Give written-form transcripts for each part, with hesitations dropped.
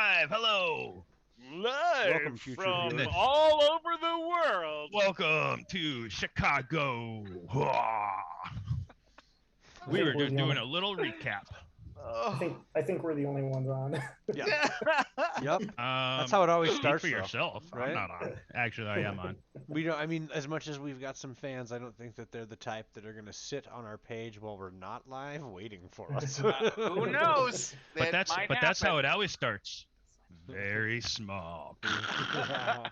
live. Hello. Live Welcome, future from And then viewers. all over the world. welcome to Chicago. I We think were we're just the doing only. a little recap. I think we're the only ones on. Yeah. Yep. That's how it always Speak starts, for though, yourself. I'm right? not on. Actually, I am on. We don't. I mean, as much as we've got some fans, I don't think that they're the type that are going to sit on our page while we're not live, waiting for us. Who knows? But That that's might but that's how happen. it always starts. Very small. What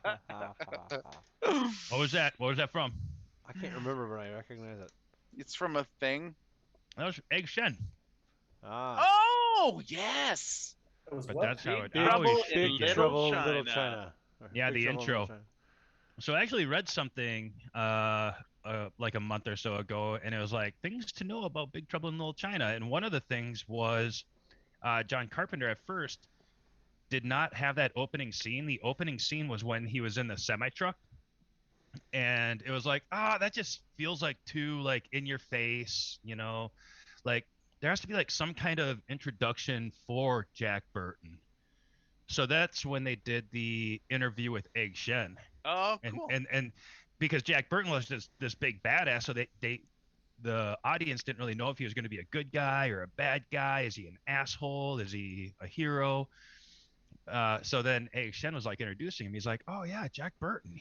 was that? What was that from? I can't remember, but I recognize it. It's from a thing. That was Egg Shen. Ah. Oh, yes. That was But what? that's how it Big, always Trouble in big begins. trouble, Little in Little China. China. Or Yeah, Big the Trouble in Little intro. China. So I actually read something like a month or so ago, and it was like things to know about Big Trouble in Little China. And one of the things was John Carpenter at first did not have that opening scene. The opening scene was when he was in the semi truck, and it was like, that just feels like too like in your face, like there has to be like some kind of introduction for Jack Burton. So that's when they did the interview with Egg Shen, Oh, and cool. and because Jack Burton was this big badass, so the audience didn't really know if he was going to be a good guy or a bad guy. Is he an asshole? Is he a hero? So then Egg Shen was like introducing him. He's like, "Oh yeah, Jack Burton.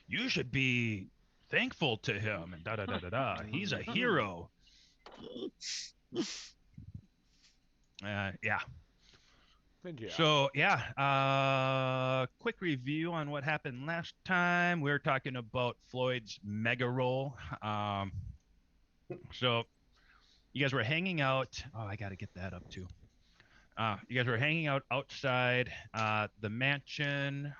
You should be thankful to him." And da da da da da. He's a hero. Yeah. Good job. So yeah, quick review on what happened last time. We were talking about Floyd's mega roll. So you guys were hanging out. Oh, I got to get that up too. You guys were hanging out outside the mansion,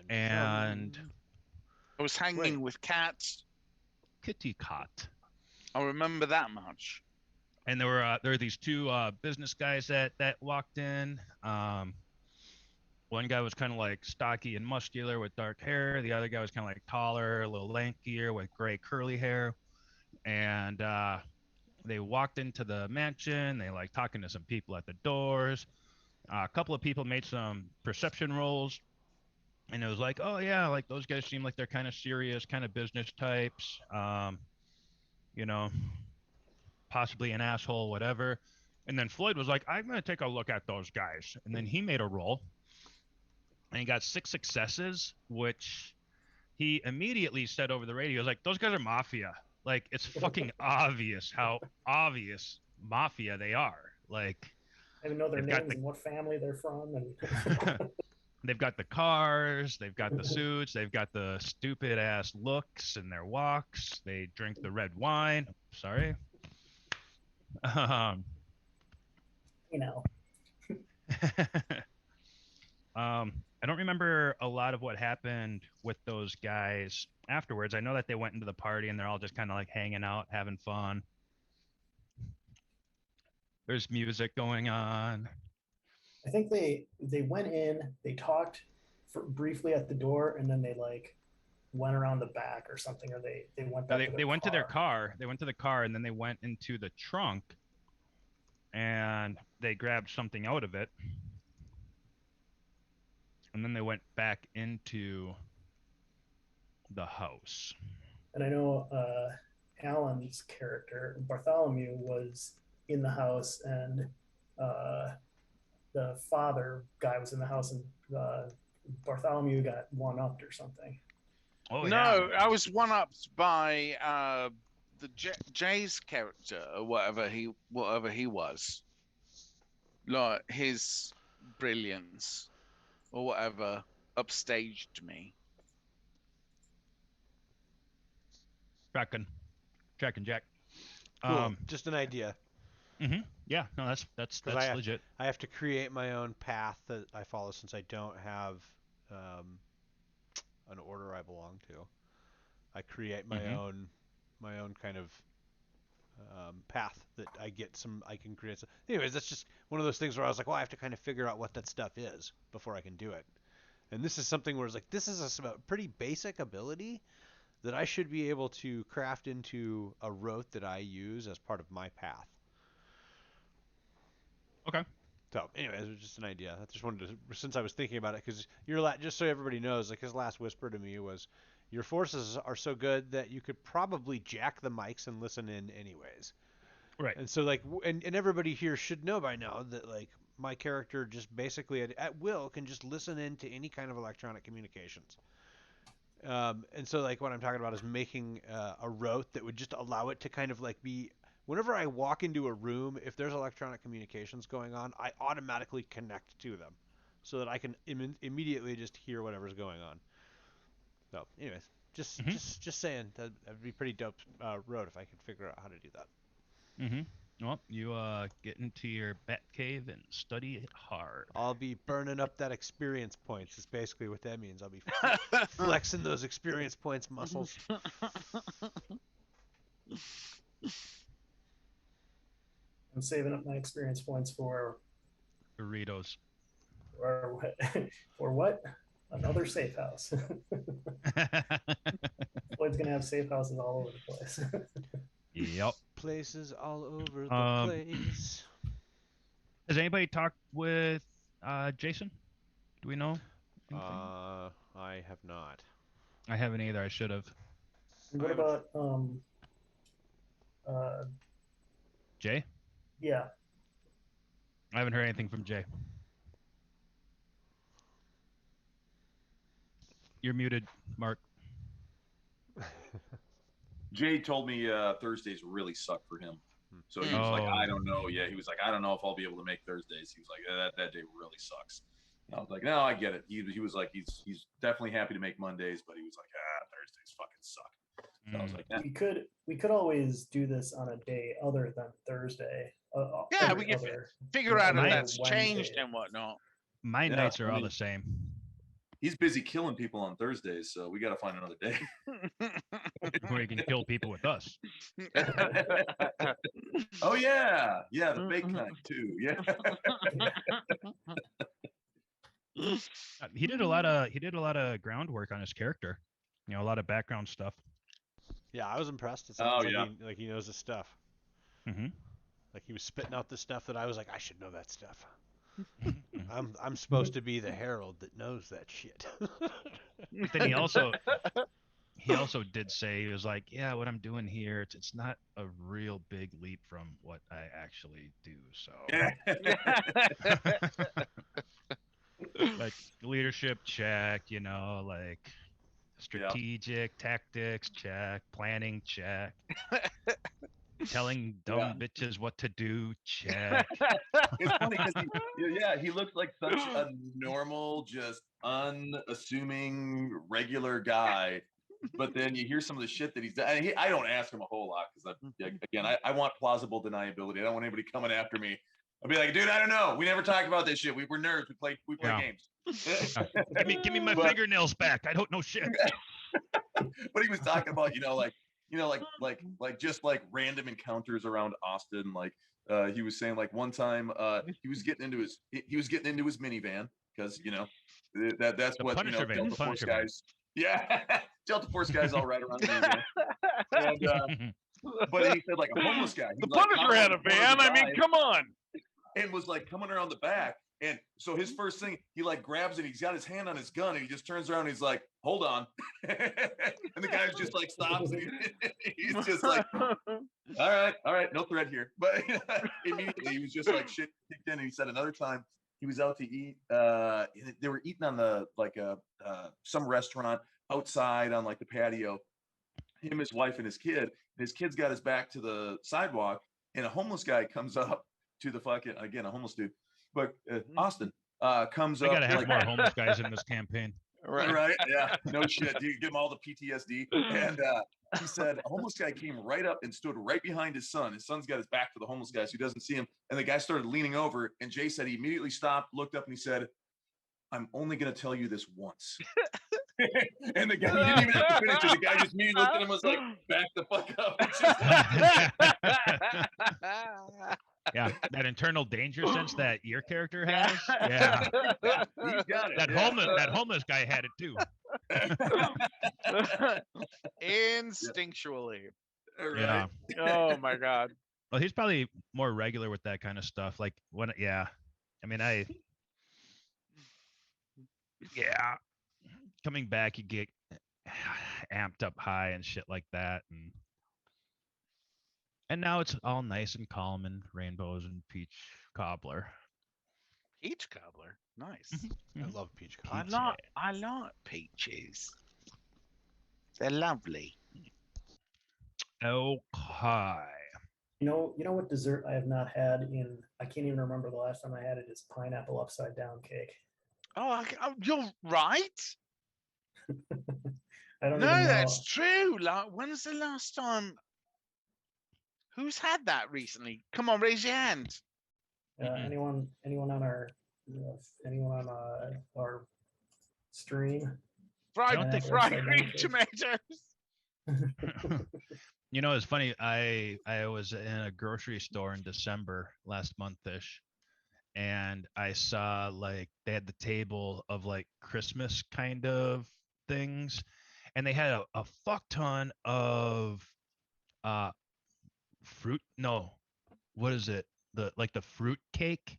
and I was hanging with cats. kitty cot. I remember that much. And there were these two business guys that walked in. One guy was kind of like stocky and muscular with dark hair. The other guy was kind of like taller, a little lankier with gray curly hair. And they walked into the mansion. They like talking to some people at the doors. A couple of people made some perception rolls, and it was like, oh yeah, like those guys seem like they're kind of serious, kind of business types. You know, possibly an asshole, whatever. And then Floyd was like, I'm gonna take a look at those guys. And then he made a roll, and he got 6 successes, which he immediately said over the radio. He was like, those guys are mafia. Like, it's fucking obvious how obvious mafia they are. Like, I even know their they've got names the and what family they're from. And they've got the cars, they've got the suits, they've got the stupid ass looks and their walks. They drink the red wine. Sorry. you know, I don't remember a lot of what happened with those guys afterwards. I know that they went into the party and they're all just kind of like hanging out, having fun. There's music going on. I think they went in, they talked for briefly at the door, and then they like went around the back or something, or they went No, back to their they went to car. their car. They went to the car and then they went into the trunk and they grabbed something out of it. And then they went back into the house. And I know Alan's character Bartholomew was in the house, and the father guy was in the house, and Bartholomew got one upped or something. Oh No, yeah. I was one-upped by the Jay's character, or whatever he was. Like his brilliance or whatever upstaged me. Tracking Jack. Cool. Just an idea. Yeah, no, that's legit. I have to create my own path that I follow since I don't have an order I belong to. I create my own kind of path that I can create. Anyways, that's just one of those things where I was like, well, I have to kind of figure out what that stuff is before I can do it. And this is something where it's like, this is a pretty basic ability that I should be able to craft into a route that I use as part of my path. Okay. So, anyways, it was just an idea. I just wanted to, since I was thinking about it, because just so everybody knows, like his last whisper to me was, your forces are so good that you could probably jack the mics and listen in anyways. Right. And so, like, and everybody here should know by now that, like, my character just basically at will can just listen in to any kind of electronic communications. And so, like, what I'm talking about is making a route that would just allow it to kind of like be. Whenever I walk into a room, if there's electronic communications going on, I automatically connect to them, so that I can immediately just hear whatever's going on. So, anyways, just saying that'd be pretty dope road if I could figure out how to do that. Well, you get into your bat cave and study it hard. I'll be burning up that experience points. Is basically what that means. I'll be flexing those experience points muscles. I'm saving up my experience points for Burritos. for what? Another safe house. Floyd's gonna have safe houses all over the place. Yep. Places all over the place. Has anybody talked with Jason? Do we know? I have not. I haven't either. I should have. What about Jay? Yeah. I haven't heard anything from Jay. You're muted, Mark. Jay told me Thursdays really suck for him. So he was like, I don't know. Yeah, he was like, I don't know if I'll be able to make Thursdays. He was like, that day really sucks. And I was like, no, I get it. He was like, he's definitely happy to make Mondays, but he was like, Thursdays fucking suck. So I was like, we could always do this on a day other than Thursday. Yeah, we can figure out if that's changed and whatnot. My nights are all the same. He's busy killing people on Thursdays, so we got to find another day. Where he can kill people with us. Oh yeah, the big kind too. Yeah. He did a lot of groundwork on his character. A lot of background stuff. Yeah, I was impressed. It sounds like he knows his stuff. Mm-hmm. Like he was spitting out the stuff that I was like, I should know that stuff. I'm supposed to be the herald that knows that shit. But then he also did say, he was like, yeah, what I'm doing here, it's not a real big leap from what I actually do. So like leadership check, like strategic tactics check, planning check. Telling dumb bitches what to do, check. It's funny because he looked like such a normal, just unassuming, regular guy. But then you hear some of the shit that he's done. I don't ask him a whole lot because, I want plausible deniability. I don't want anybody coming after me. I'll be like, dude, I don't know. We never talked about this shit. We're nerds. We play games. Give me my fingernails back. I don't know shit. But he was talking about, like just like random encounters around Austin. Like he was saying, like one time he was getting into his minivan because that's what Delta Force guys. Yeah, Delta Force guys all ride around the minivan. And, but he said like a homeless guy. The Punisher had a van. I mean, come on. And was like coming around the back. And so his first thing, he like grabs it. He's got his hand on his gun, and he just turns around. And he's like, "Hold on," and the guy just like stops. And he's just like, "All right, no threat here." But immediately he was just like shit kicked in. And he said another time he was out to eat. They were eating on the some restaurant outside on like the patio. Him, his wife, and his kid. And his kid's got his back to the sidewalk, and a homeless guy comes up to the a homeless dude. But Austin comes up. I gotta have more homeless guys in this campaign. Right? Yeah. No shit. Dude, give him all the PTSD. And he said a homeless guy came right up and stood right behind his son. His son's got his back to the homeless guy, so he doesn't see him. And the guy started leaning over. And Jay said he immediately stopped, looked up, and he said, "I'm only gonna tell you this once." And the guy, he didn't even have to finish it. The guy just immediately looked at him and was like, "Back the fuck up." Yeah, that internal danger sense that your character has. Yeah, He's got it. That homeless guy had it too. Instinctually. Right. Yeah. Oh my god. Well, he's probably more regular with that kind of stuff. Like I mean, yeah, coming back, you get amped up high and shit like that, and now it's all nice and calm and rainbows and peach cobbler. Peach cobbler. Nice. I Mhm. love peach I cobbler. like peaches. They're lovely. Okay. You know what dessert I have not had in, I can't even remember the last time I had it, is pineapple upside down cake. Oh, you're right. I don't No, even know. that's true. Like, when's the last time? Who's had that recently? Come on, raise your hand. Anyone on our stream? Fried Upside green down cake? tomatoes. You know, it's funny. I was in a grocery store in December last month-ish, and I saw like they had the table of like Christmas kind of things, and they had a fuck ton of uh fruit. No, what is it? The like the fruit cake.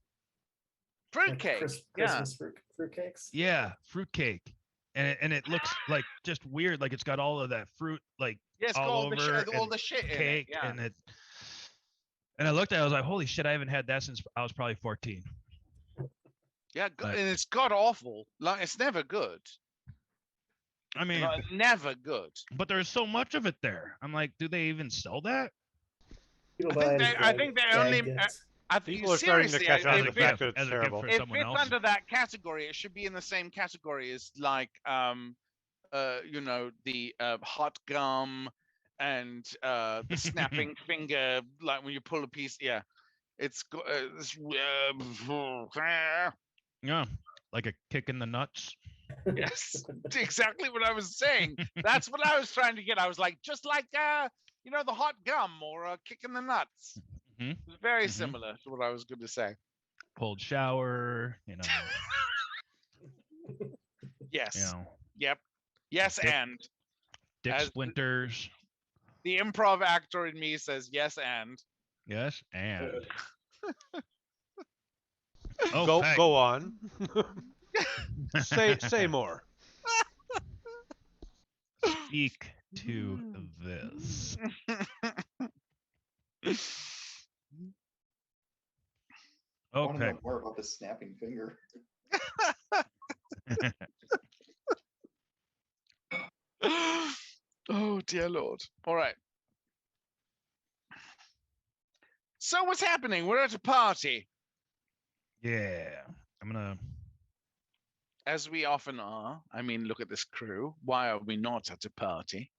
Fruitcake. Yeah. Christmas fruit cakes. Yeah, fruit cake. And it looks like just weird, like it's got all of that fruit like Yeah, it's got all all the over all and the shit in it. cake, Yeah. and I looked at it, I was like, holy shit, I haven't had that since I was probably 14. Yeah, But- and it's god awful. Like, it's never good. I mean, Like, never good. but there's so much of it there. I'm like, do they even sell that? People I buy think it as I think they only. gifts. I think People are starting to seriously, catch on to As the a fact gift- that it's as a gift terrible. for it someone fits else. under that category. It should be in the same category as like you know, the hot gum and the snapping finger, like when you pull a piece. Yeah, it's got Yeah, like a kick in the nuts. yes, exactly what I was saying. That's what I was trying to get. I was like, just like you know, the hot gum or a kick in the nuts. Mhm. It's very Mhm. similar to what I was going to say. Cold shower, you know. Yes. You know, Yep. Yes, Dick- and dick As- splinters. the improv actor in me says yes, and Yes, and Go okay. go on. say more. Speak to this. I want to Okay. know more about the snapping finger. Oh dear Lord. All right. So what's happening? We're at a party, Yeah. I'm gonna. as we often are. I mean, look at this crew. Why are we not at a party?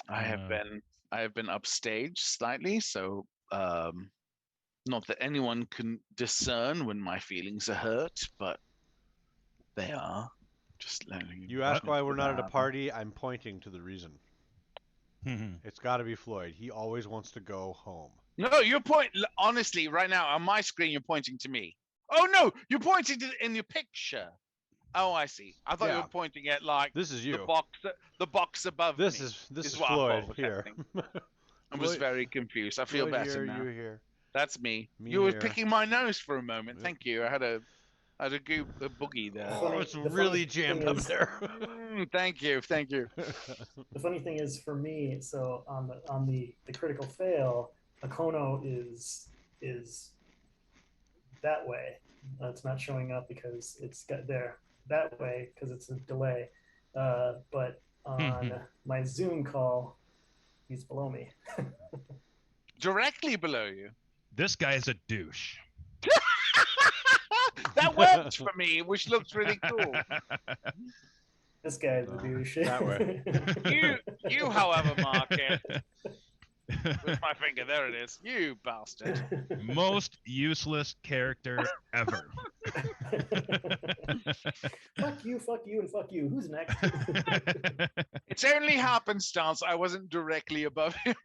I have been upstage slightly, so not that anyone can discern when my feelings are hurt, but they are. Just letting You ask What? why we're not at a Um, party, I'm pointing to the reason. It's got to be Floyd. He always wants to go home. No, you're honestly right now on my screen. You're pointing to me. Oh no, you're pointing to in your picture. Oh, I see. I thought you Yeah. were pointing at like This is the you. box above This me. is what I thought Floyd was here. happening. I was Floyd- very confused. I feel Floyd better here, now. you here. That's me. Me You were here. picking my nose for a moment. Yep. Thank you. I had a boogie there. Oh, Funny- it's the funny really thing jammed up is- there. Thank you. Thank you. The funny thing is for me, so on the critical fail, Akono is that way. It's not showing up because it's got there that way because it's a delay. But on my Zoom call, he's below me. Directly below you. This guy's a douche. That worked for me, which looks really cool. This guy's a No, douche. that way. You, however, Mark it. With my finger, there it is. You bastard. Most useless character ever. fuck you, and fuck you. Who's next? It's only happenstance I wasn't directly above him.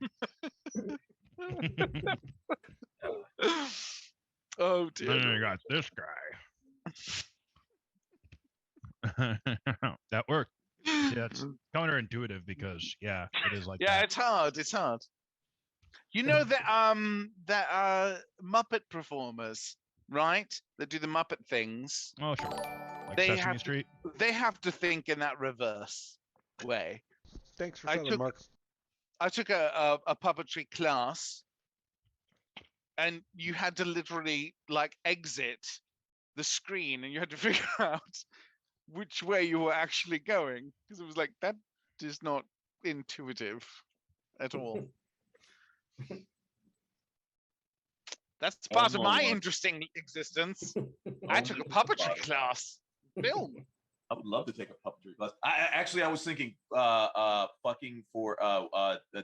Oh dear. Then you Lord. got this guy. That worked. Yeah, it's counterintuitive because yeah, it is like Yeah, that. it's hard. It's hard. You know that Muppet performers, right? That do the Muppet things. Oh, sure. Like They Sesame have to- Street. They have to think in that reverse way. Thanks for I selling, took- Mark. I took a puppetry class, and you had to literally like exit the screen, and you had to figure out which way you were actually going, because it was like that is not intuitive at all. That's part of my interesting existence. I took a puppetry class. Film. I would love to take a puppetry class. I was thinking, fucking for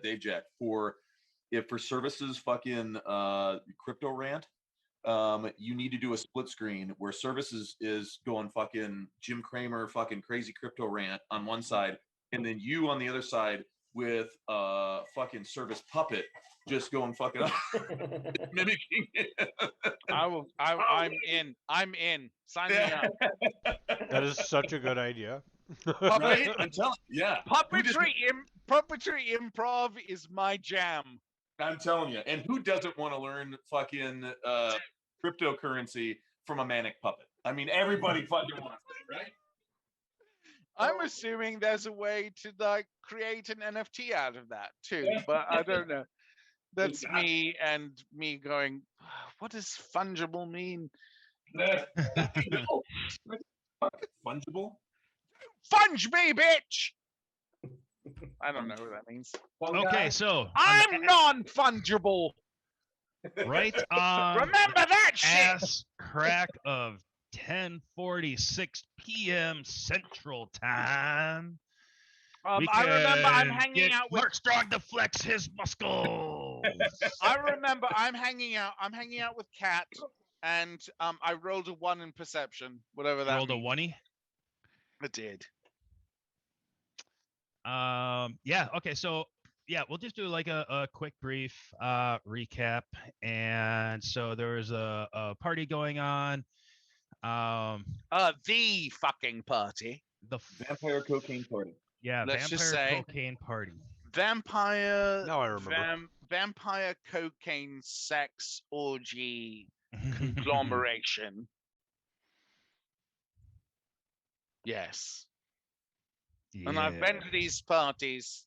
Dave Jack for services, fucking crypto rant. You need to do a split screen where services is going fucking Jim Cramer, fucking crazy crypto rant on one side, and then you on the other side with fucking service puppet just going fucking mimicking it. I'm in. I'm in. Sign me up. That is such a good idea. Right? I'm telling you, yeah. Puppetry improv is my jam. I'm telling you. And who doesn't want to learn fucking cryptocurrency from a manic puppet? I mean, everybody fucking wants it, right? I'm assuming there's a way to like create an NFT out of that too, but I don't know. That's me and me going, what does fungible mean? Fungible? Funge me, bitch! I don't know what that means. Okay, so I'm non-fungible. right on Remember that shit. ass crack of 10:46 p.m. Central Time. I remember I'm can hanging get out with. Mark Strong to flex his muscles. I remember I'm hanging out. I'm hanging out with Kat, and I rolled a 1 in perception, whatever that. Rolled a means. 1-y. I did. Yeah, okay, so yeah, we'll just do like a quick brief recap. And so there was a party going on. The fucking party. The Vampire cocaine party. Yeah, Let's just vampire say- cocaine party. Vampire. Now I remember. Vampire cocaine sex orgy conglomeration. Yes. And I've been to these parties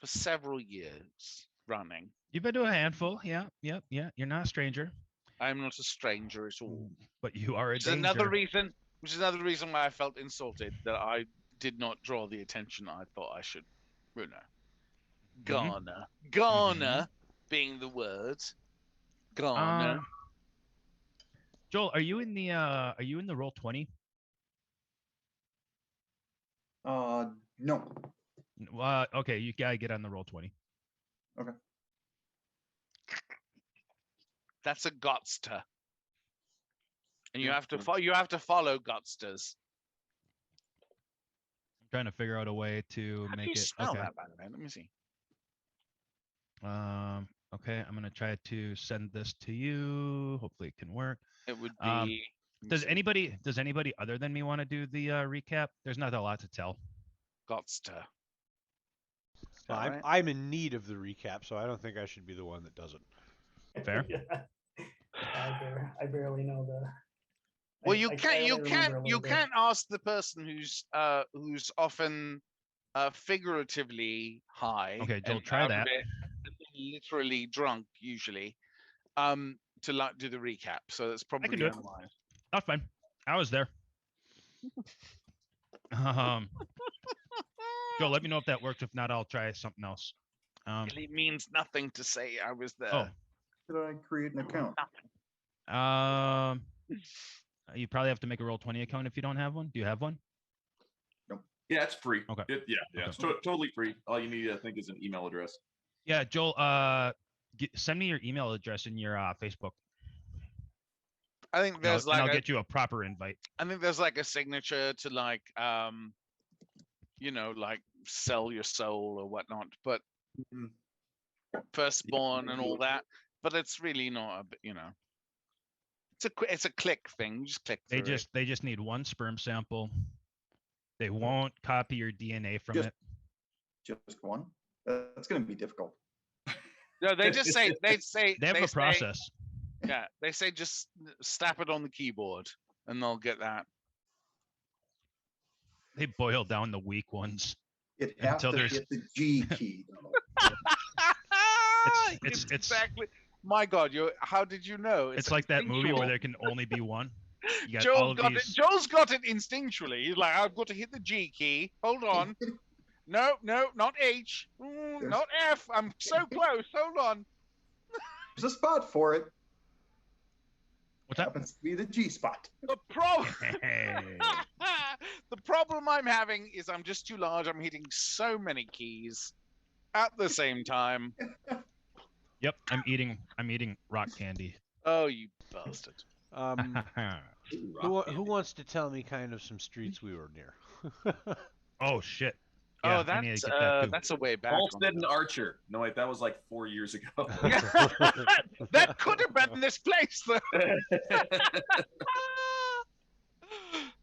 for several years running. You've been to a handful, yeah. You're not a stranger, I'm not a stranger at all. but you are a Which is danger. another reason why I felt insulted that I did not draw the attention I thought I should. You know, Garner being the word. Garner. Joel, are you in the roll 20? No. Okay, you gotta get on the roll 20. That's a Gotster. And you Yeah, have to sure. you have to follow Gotsters. I'm trying to figure out a way to How do make you it. spell Okay. that, by the way? Let me see. Okay, I'm gonna try to send this to you. Hopefully, it can work. It would be. Um, let me Does see. anybody other than me want to do the recap? There's not a lot to tell. Gotster? Is Well, that right? I'm in need of the recap, so I don't think I should be the one that does it. Fair. Yeah. I barely know the. Well, I you only can't remember a little bit. ask the person who's often figuratively high. Okay, Joel, and try out of that. it, and then literally drunk usually, to like do the recap. So that's probably do it. unwise. That's fine. I was there. Joel, let me know if that works. If not, I'll try something else. It means nothing to say I was there. Oh. Did I create an account? You probably have to make a roll 20 account if you don't have one. Do you have one? Yeah, it's free. Okay. Yeah, Okay. it's totally free. All you need, I think, is an email address. Yeah, Joel. Send me your email address in your Facebook. I think And I'll, there's and I'll like get you a proper invite. I think there's like a signature to like like sell your soul or whatnot, but Mhm. firstborn and all that. But it's really not it's a click thing. You just click They through they just need one sperm sample. They won't copy your DNA from Just- it. Just one? That's going to be difficult. No, they just say They have a say- process. Yeah, they say just slap it on the keyboard, and they'll get that. They boil down the weak ones. It has Until to there's- hit the G key, though. It's- exactly. My God, how did you know? It's like that movie instinctual. where there can only be one. You got all Joel of got these. it. Joel's got it instinctually. He's like, I've got to hit the G key. Hold on. No, not H. Not F. I'm so close. Hold on. There's a spot for it. What's that? Happens to be the G spot. The problem. Hey. The problem I'm having is I'm just too large. I'm hitting so many keys at the same time. Yep, I'm eating rock candy. Oh, you bastard. Who wants to tell me kind of some streets we were near? Oh shit. Yeah, Oh, I need to get that too. that's a way back. on Halstead and that. Archer. No, wait, that was like 4 years ago. That could have been this place, though.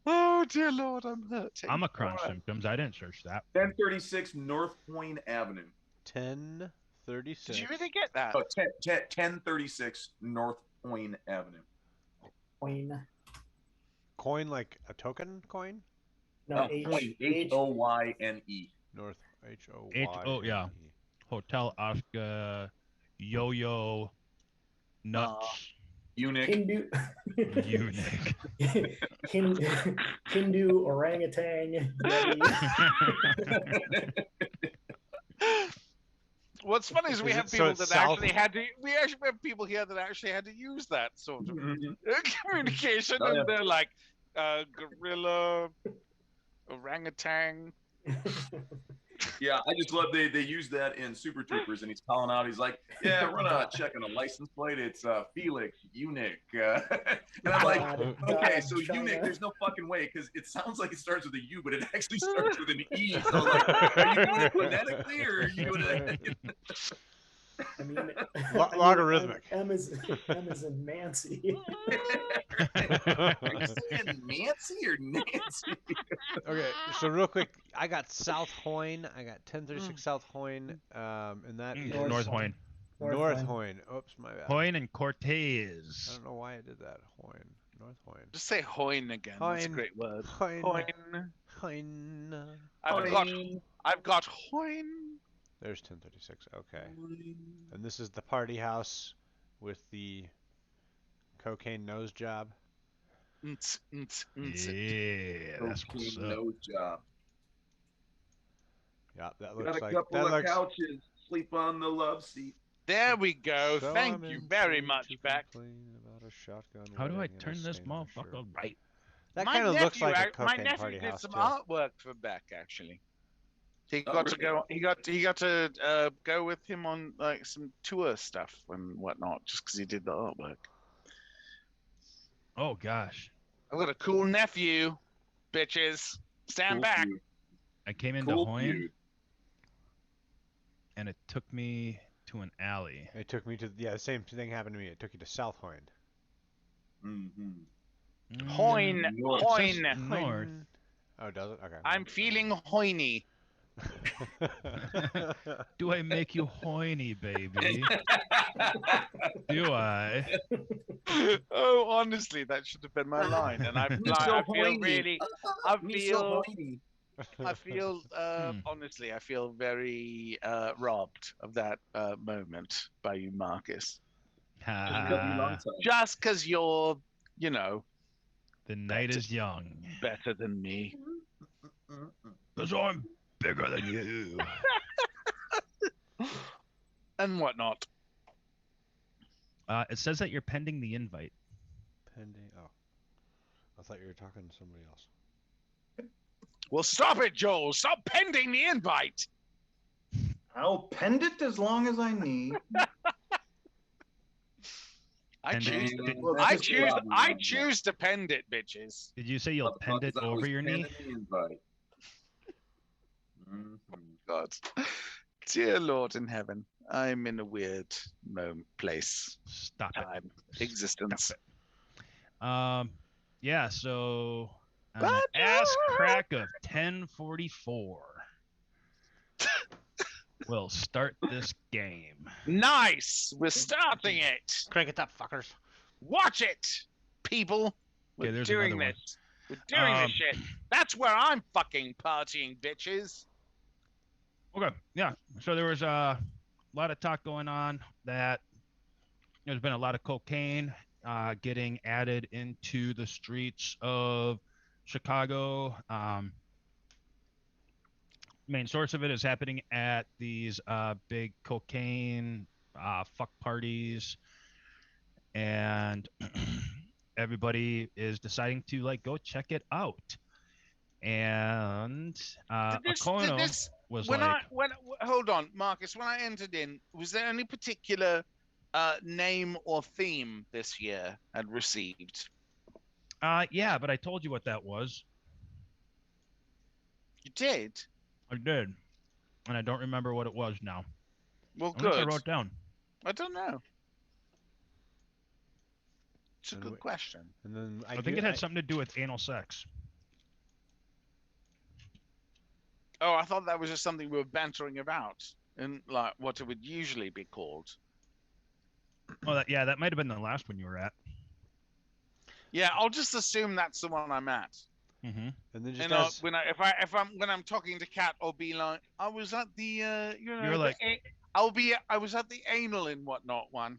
Oh dear Lord, I'm hurting. I'm a crunch symptoms. I didn't search that. 1036 North Point Avenue. 1036. Did you really get that? Oh, 1036 North Point Avenue. Coin. Coin like a token coin? No, Point. H. Hoyne. North H-O-Y. H-O, yeah. Hotel Oscar, Yo-Yo, Nuts, Eunuch. Hindu. Eunuch. Hindu orangutan. Yeti. What's funny is we Is have it- so people it's that south? actually had to. We actually have people here that actually had to use that sort of communication, Oh, yeah. and they're like, gorilla, orangutan. Yeah, I just love they use that in Super Troopers, and he's calling out. He's like, "Yeah, run a check on a license plate. It's Felix Eunuch." And I'm like, God, "Okay, God, so China. Eunuch, there's no fucking way because it sounds like it starts with a U, but it actually starts with an E." So I'm like, are you doing it phonetically or are you doing it? I mean, Logarithmic. M is in Nancy. Are you saying Nancy or Nancy? Okay, so real quick, I got South Hoyne. I got 1036 South Hoyne, and that is North Hoyne. North Hoyne. Oops, my bad. Hoyne and I Cortez. don't know why I did that. Hoyne. North Hoyne. Just say Hoyne again. That's a Hoyne. great word. Hoyne. Hoyne. Hoyne. I've got Hoyne. There's 1036. Okay. And this is the party house with the cocaine nose job. Yeah, that's what's Cocaine up. nose job. Yeah, that Got looks a like couple that of looks. couches. Sleep on the love seat. There we go. So Thank I'm you in very tune much, to Beck. complain about a shotgun How do I wedding and a turn this stain on her motherfucker shirt. right? That My kind of looks nephew like a my cocaine nephew party did house some too. artwork for Beck actually. He Oh, got to really? go. He got to go with him on like some tour stuff and whatnot, just because he did the artwork. Oh gosh. I've got a cool nephew, bitches. Stand Cool back. feud. I came into Cool Hoyne feud. and it took me to an alley. It took me to the same thing happened to me. It took you to South Hoyne. Mm-hmm. Hoyne, North. Hoyne. North. Oh, does it? Okay. I'm feeling hoiny. Do I make you hoiny, baby? Do I? Oh, honestly, that should have been my line, and I So feel hoiny. really, Me so hoiny. honestly, I feel very robbed of that moment by you, Marcus. Ha. Just because you're, The night is young. better than me. Because I'm bigger than you. And whatnot. It says that you're pending the invite. Pending. Oh, I thought you were talking to somebody else. Well, stop it, Joel. Stop pending the invite. I'll pend it as long as I need. I And choose. did- Well, I just choose. Rob, I Rob, choose to pend it, bitches. Did you say you'll pend it over your knee? Mhm. God, dear Lord in heaven, I'm in a weird place, Stop it. time, existence. Yeah, so an But ass crack of 1044. will start this game. Nice. We're starting it. Crank it up, fuckers. Watch it, people. Okay, We're there's doing another one. this. We're doing this Um, shit. That's where I'm fucking partying, bitches. Okay, yeah. So there was a lot of talk going on that there's been a lot of cocaine getting added into the streets of Chicago. Main source of it is happening at these big cocaine fuck parties, and everybody is deciding to like go check it out. And Okono was like, hold on, Marcus. When I entered in, was there any particular name or theme this year had received? yeah, but I told you what that was. You did. I did, and I don't remember what it was now. Well, I wonder if good. I wrote down. I don't know. It's a And good wait- question. And then I think it had something to do with anal sex. Oh, I thought that was just something we were bantering about, and like what it would usually be called. Oh, yeah, that might have been the last one you were at. Yeah, I'll just assume that's the one I'm at. Mm-hmm. And then just And as when I'm talking to Kat, I'll be like, I was at the You're like- I was at the anal and whatnot one.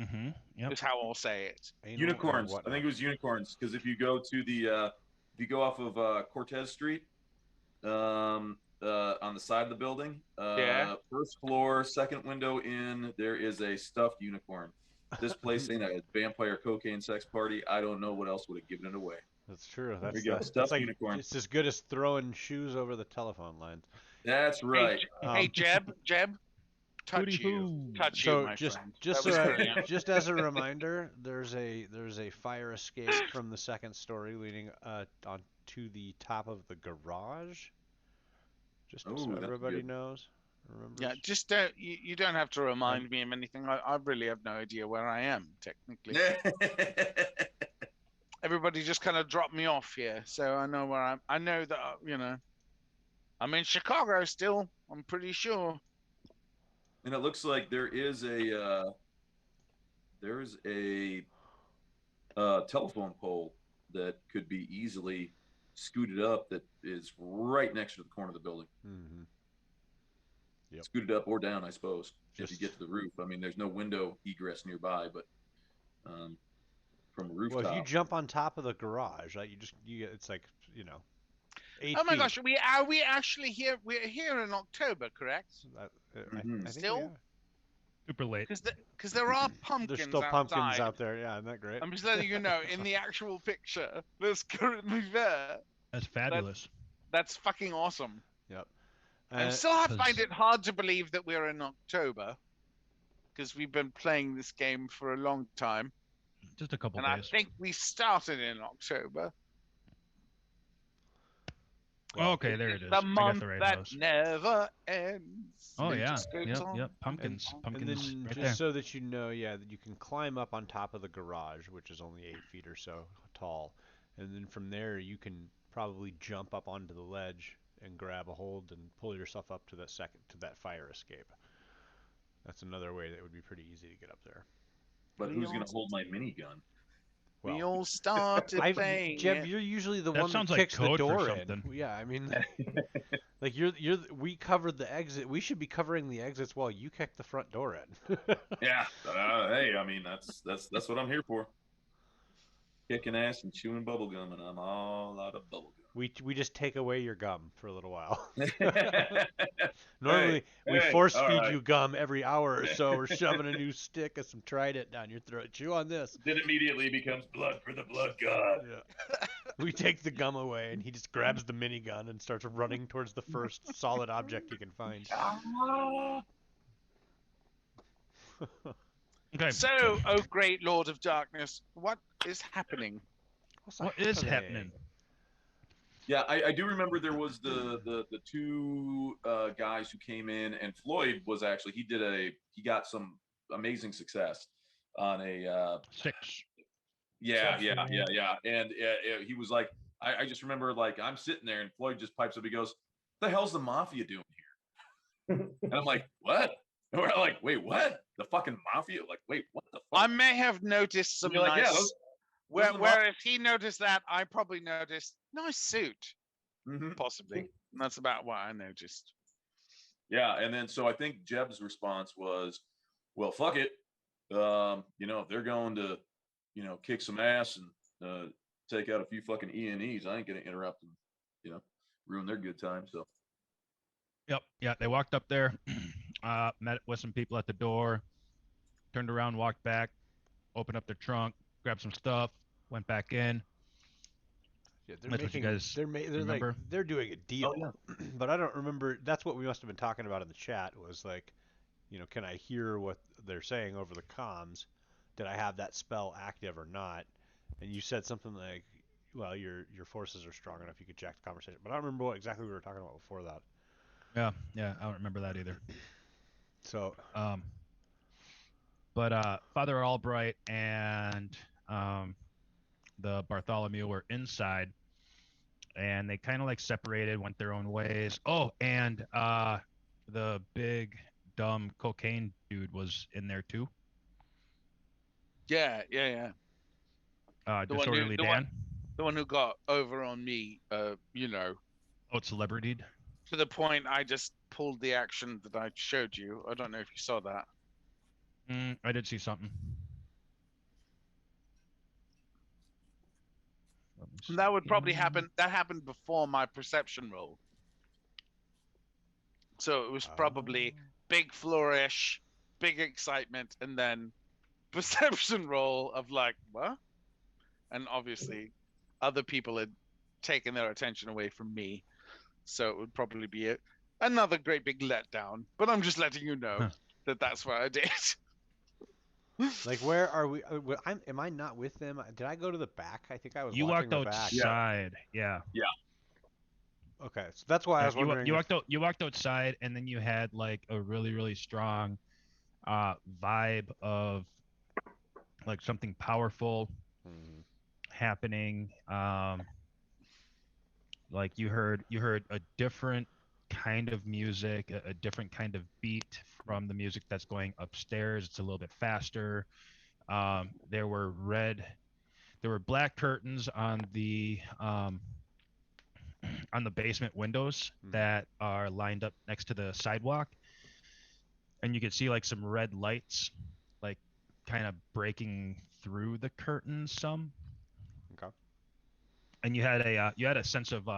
Mm-hmm. Yep. Is how I'll say it. anal and Unicorns. I whatnot. think it was unicorns because if you go to the if you go off of Cortez Street, on the side of the building, Yeah. first floor, second window in, there is a stuffed unicorn. This place ain't a vampire cocaine sex party. I don't know what else would have given it away. That's true. we That's, go, that's stuffed like unicorn. it's as good as throwing shoes over the telephone lines. That's right. Hey, Jeb, touch Booty you, hoo. touch you, So my just friend. just That was so brilliant. just as a reminder, there's a fire escape from the second story leading on to the top of the garage. Just Oh, so that's everybody good. knows. Remembers? Yeah, just you don't have to remind me of anything. I really have no idea where I am technically. Everybody just kind of dropped me off here, so I know where I'm. I know that I'm in Chicago still. I'm pretty sure. And it looks like there's a telephone pole that could be easily scooted up that is right next to the corner of the building. Mm-hmm. Yep. Scooted up or down, I suppose, if you Just- get to the roof. I mean, there's no window egress nearby, but from a rooftop. Well, if you jump on top of the garage, like it's like 8 Oh my feet. gosh, are we actually here? We're here in October, correct? I think Still? we are. Super late. Because there are pumpkins. There's still pumpkins outside. out there. Yeah, isn't that great? I'm just letting you know, in the actual picture that's currently there, That's fabulous. that's fucking awesome. Yep. I Uh, still find 'cause- it hard to believe that we're in October, because we've been playing this game for a long time, Just a couple and I days. think we started in October. Oh, okay, there it is. The I got month the right that house. never ends. Oh It yeah. just goes Yep. on Yep. and Pumpkins. on. and Pumpkins. then Right just there. so that you know, that you can climb up on top of the garage, which is only 8 feet or so tall, and then from there you can probably jump up onto the ledge and grab a hold and pull yourself up to that fire escape. That's another way that would be pretty easy to get up there. But who's going Beyond- to hold my minigun? We Well, all started playing. Jeb, it. you're usually the That one that sounds like kicks the code for door in. something. Yeah, I mean, like we covered the exit. We should be covering the exits while you kick the front door in. Yeah. Hey, I mean that's what I'm here for. Kicking ass and chewing bubble gum, and I'm all out of bubble We just take away your gum for a little while. gum. Normally, we hey, force all feed right. you gum every hour or so. We're shoving a new stick of some Trident down your throat. Chew on this. Then immediately becomes blood for the blood god. Yeah. We take the gum away, and he just grabs the minigun and starts running towards the first solid object he can find. Okay. So, oh great Lord of Darkness, what is happening? What is happening? Yeah, I do remember there was the two guys who came in, and Floyd was actually he got some amazing success on a 6. yeah, Definitely. and he was like, I just remember like I'm sitting there and Floyd just pipes up, he goes, "The hell's the mafia doing And I'm like, what? And we're like, wait, what? The fucking mafia? Like, wait, what the fuck? I may have noticed some you're like, yeah, nice. those are the Whereas he noticed that, I probably noticed nice suit, Mhm. possibly. And that's about what I noticed. Yeah, and then so I think Jeb's response was, well, fuck it. If they're going to, kick some ass and take out a few fucking E&Es, I ain't gonna interrupt them, ruin their good time. So Yep. Yeah. They walked up there, met with some people at the door, turned around, walked back, opened up their trunk, grabbed some stuff, went back in. Yeah, they're That's what you making. guys They're like remember? they're doing a deal, yeah. but I don't remember. That's what we must have been talking about in the chat. Was like, can I hear what they're saying over the comms? Did I have that spell active or not? And you said something like, well, your forces are strong enough you could jack the conversation. But I don't remember what exactly we were talking about before that. Yeah. I don't remember that either. So But Father Albright and the Bartholomew were inside, and they kind of like separated, went their own ways. Oh, and the big dumb cocaine dude was in there too. Yeah. Disorderly Dan. The one who got over on me, Oh, celebrity. to the point I just pulled the action that I showed you. I don't know if you saw that. I did see something. That would probably happen. That happened before my perception roll. So it was probably big flourish, big excitement, and then perception roll of like, what? And obviously, other people had taken their attention away from me. So it would probably be another great big letdown. But I'm just letting you know that that's what I did. like, where are we? Am I not with them? Did I go to the back? I think I was You watching walked the back. outside. Yeah. Okay, so that's why I was wondering. You walked outside, and then you had like a really, really strong vibe of like something powerful happening. Like you heard a different kind of music, a different kind of beat from the music that's going upstairs. It's a little bit faster. There were black curtains on the basement windows that are lined up next to the sidewalk, and you could see like some red lights like kind of breaking through the curtains some. Okay. And you had a sense of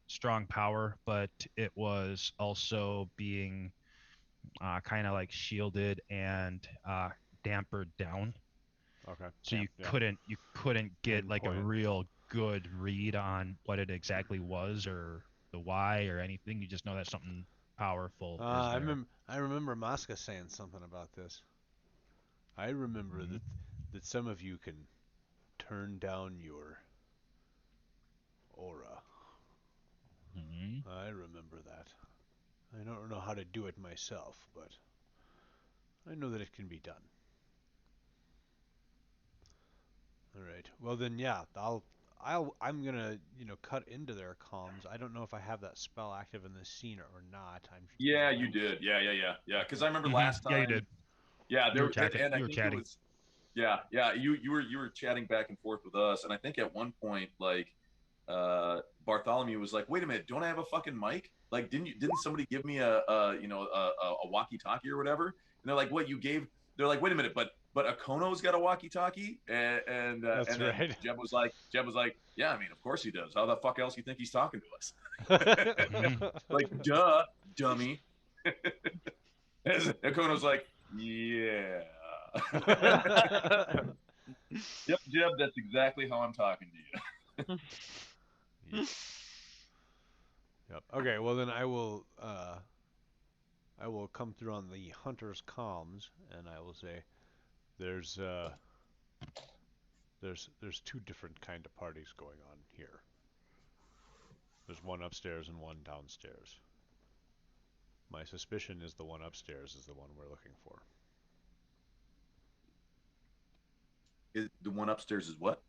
strong power, but it was also being kind of like shielded and dampered down. Okay. So Yeah, you couldn't get like a Pinpoint it. real good read on what it exactly was or the why or anything. You just know that something powerful is there. I remember Masca saying something about this. I remember that some of you can turn down your aura. I remember that. I don't know how to do it myself, but I know that it can be done. All right. Well then, yeah, I'm gonna cut into their comms. I don't know if I have that spell active in this scene or not. Yeah, you did. Yeah. Because I remember last time. Yeah, you did. Yeah, You were chatting. and I You were think chatting. it was. Yeah. You were chatting back and forth with us, and I think at one point, like, Bartholomew was like, "Wait a minute, don't I have a fucking mic? Like, didn't somebody give me a walkie-talkie or whatever?" And they're like, "What you gave?" They're like, "Wait a minute, but Akono's got a walkie-talkie," and That's then right. Jeb was like, "Yeah, I mean, of course he does. How the fuck else you think he's talking to us? Like, duh, dummy." Akono's like, "Yeah." Yep, Jeb, that's exactly how I'm talking to you. Yep. Okay. Well then, I will come through on the hunter's comms, and I will say, there's two different kind of parties going on here. There's one upstairs and one downstairs. My suspicion is the one upstairs is the one we're looking for. The one upstairs is what?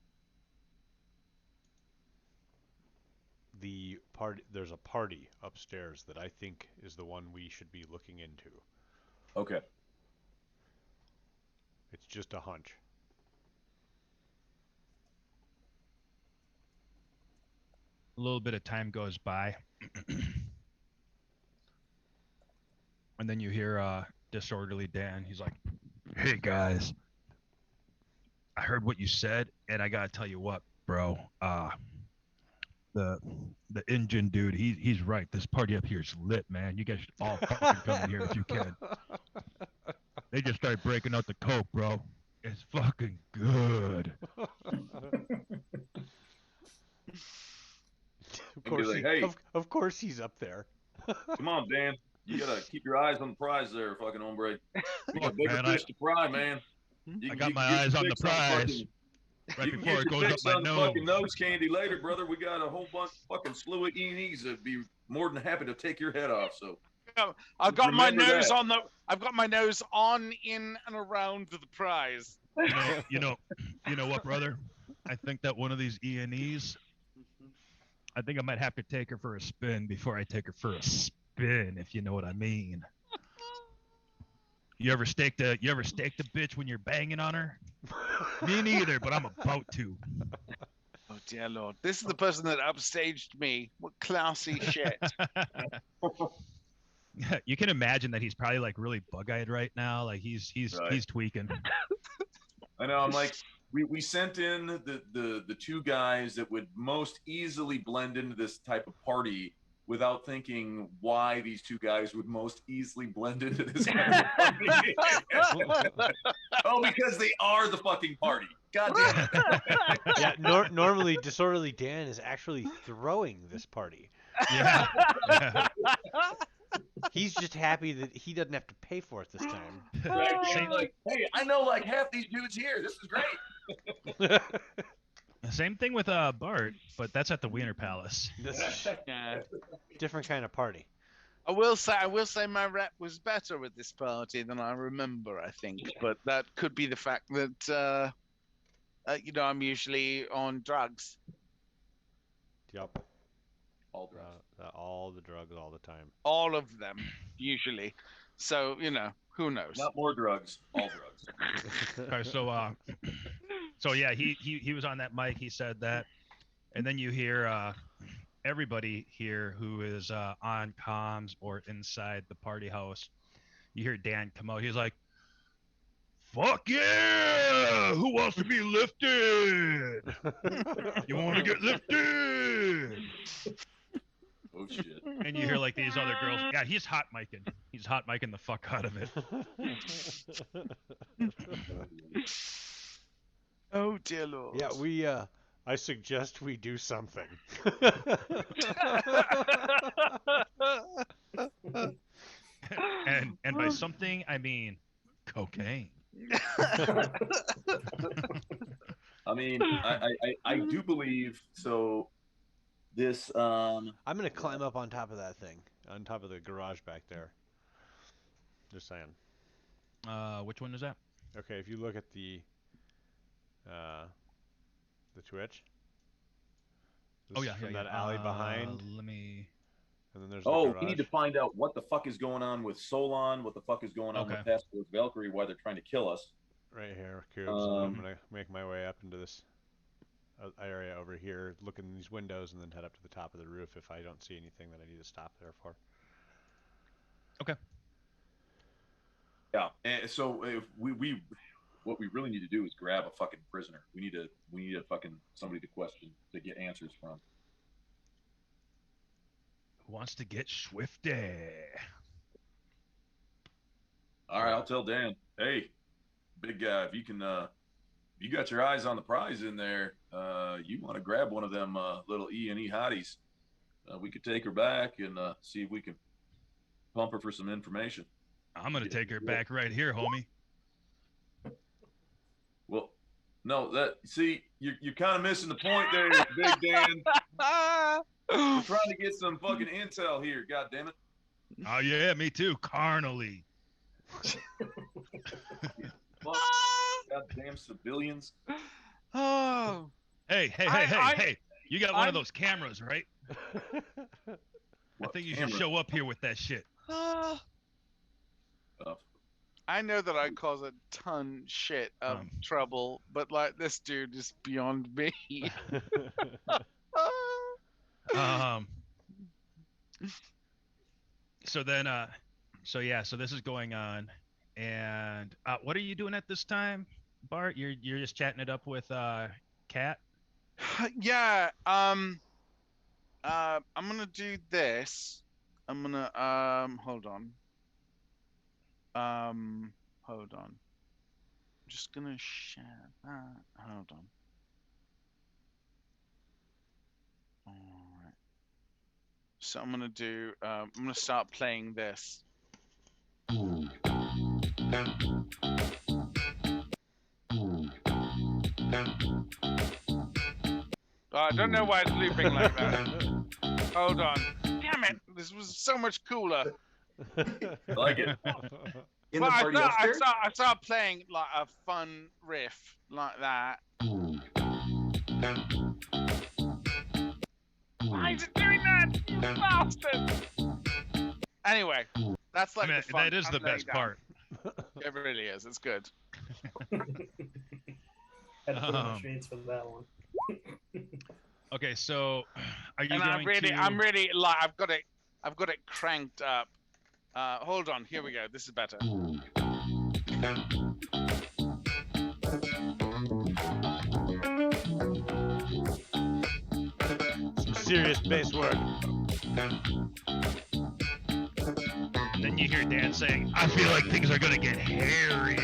The There's a party upstairs that I think is the one we should be looking into. Okay. It's just a hunch. A little bit of time goes by. And then you hear Disorderly Dan. He's like, "Hey guys, I heard what you said, and I gotta tell you what, bro. The engine dude, he's right. This party up here is lit, man. You guys should all fucking come in here if you can. They just started breaking out the coke, bro. It's fucking good." Of course, like, "Hey." of course he's up there. Come on, Dan. You gotta keep your eyes on the prize there, fucking hombre. You got bigger man, fish to fry, man. I got my eyes on the prize. Right You can before get it your goes up fix my on nose. fucking nose candy later, brother. We got a whole bunch fucking slew of E&Es that'd be more than happy to take your head off. So I've got my remember nose that. on the. I've got my nose on, in, and around the prize. You know what, brother? I think that one of these E&Es, I think I might have to take her for a spin before I take her for a spin, if you know what I mean. You ever staked a bitch when you're banging on her? Me neither, but I'm about to. Oh dear lord! This is the person that upstaged me. What classy shit! You can imagine that he's probably like really bug-eyed right now. Like he's Right. tweaking. I know. I'm like, we sent in the two guys that would most easily blend into this type of party without thinking why these two guys would most easily blend into this kind of party. Oh, because they are the fucking party. God damn it. Yeah, normally Disorderly Dan is actually throwing this party. Yeah. He's just happy that he doesn't have to pay for it this time. Right? He's like, hey, I know like half these dudes here. This is great. Same thing with Bart, but that's at the Wiener Palace. This is Yeah. different kind of party. I will say my rep was better with this party than I remember, I think. But that could be the fact that, I'm usually on drugs. Yep. All drugs. All the drugs all the time. All of them, usually. So, who knows? Not more drugs. All drugs. Okay, so yeah, he was on that mic. He said that, and then you hear everybody here who is on comms or inside the party house. You hear Dan come out. He's like, "Fuck yeah! Who wants to be lifted? You want to get lifted?" Oh shit. And you hear like these other girls. Yeah, he's hot micing. He's hot micing the fuck out of it. Oh dear lord. Yeah, I suggest we do something. And by something I mean cocaine. I mean, I do believe so. This I'm gonna climb up on top of that thing, on top of the garage back there. Just saying. Which one is that? Okay, if you look at the Twitch. This Oh is yeah, from yeah, that yeah. alley behind, Let me. and then there's the Oh, garage. we need to find out what the fuck is going on with Solon, what the fuck is going on with Okay. Passport's Valkyrie, why they're trying to kill us. Right here, Cubes. I'm Um, gonna make my way up into this area over here, look in these windows, and then head up to the top of the roof if I don't see anything that I need to stop there for. Yeah, and so if we what we really need to do is grab a fucking prisoner. We need a fucking somebody to question to get answers from. Who wants to get swifty? All right, I'll tell Dan. Hey, big guy, if you can, you got your eyes on the prize in there. You want to grab one of them little E&E hotties? We could take her back and see if we can pump her for some information. I'm gonna take her back right here, homie. Well, no, you're kind of missing the point there, Big Dan. We're trying to get some fucking intel here. God damn it! Oh yeah, me too. Carnally. Fuck, goddamn civilians. Oh. Hey, I- hey! You got one of those cameras, right? I think you should show up here with that shit. I know that I cause a ton shit of trouble, but like this dude is beyond me. So then, so this is going on, and what are you doing at this time, Bart? You're just chatting it up with Kat? Yeah. I'm gonna do this. I'm gonna hold on. Hold on. I'm just gonna share that. Hold on. All right. So I'm gonna do. I'm gonna start playing this. Oh, I don't know why it's looping like that. Hold on. Damn it! This was so much cooler. I like it. In Well, the party upstairs? I start playing like a fun riff like that. Why is it doing that? You bastard! Anyway, that's like the fun. That is the best part. It really is. It's good. Had to put in the shades for that one. Okay, so are you And going I'm really like I've got it cranked up. Hold on, here we go. This is better. Some serious bass work. And then you hear Dan saying, "I feel like things are gonna get hairy."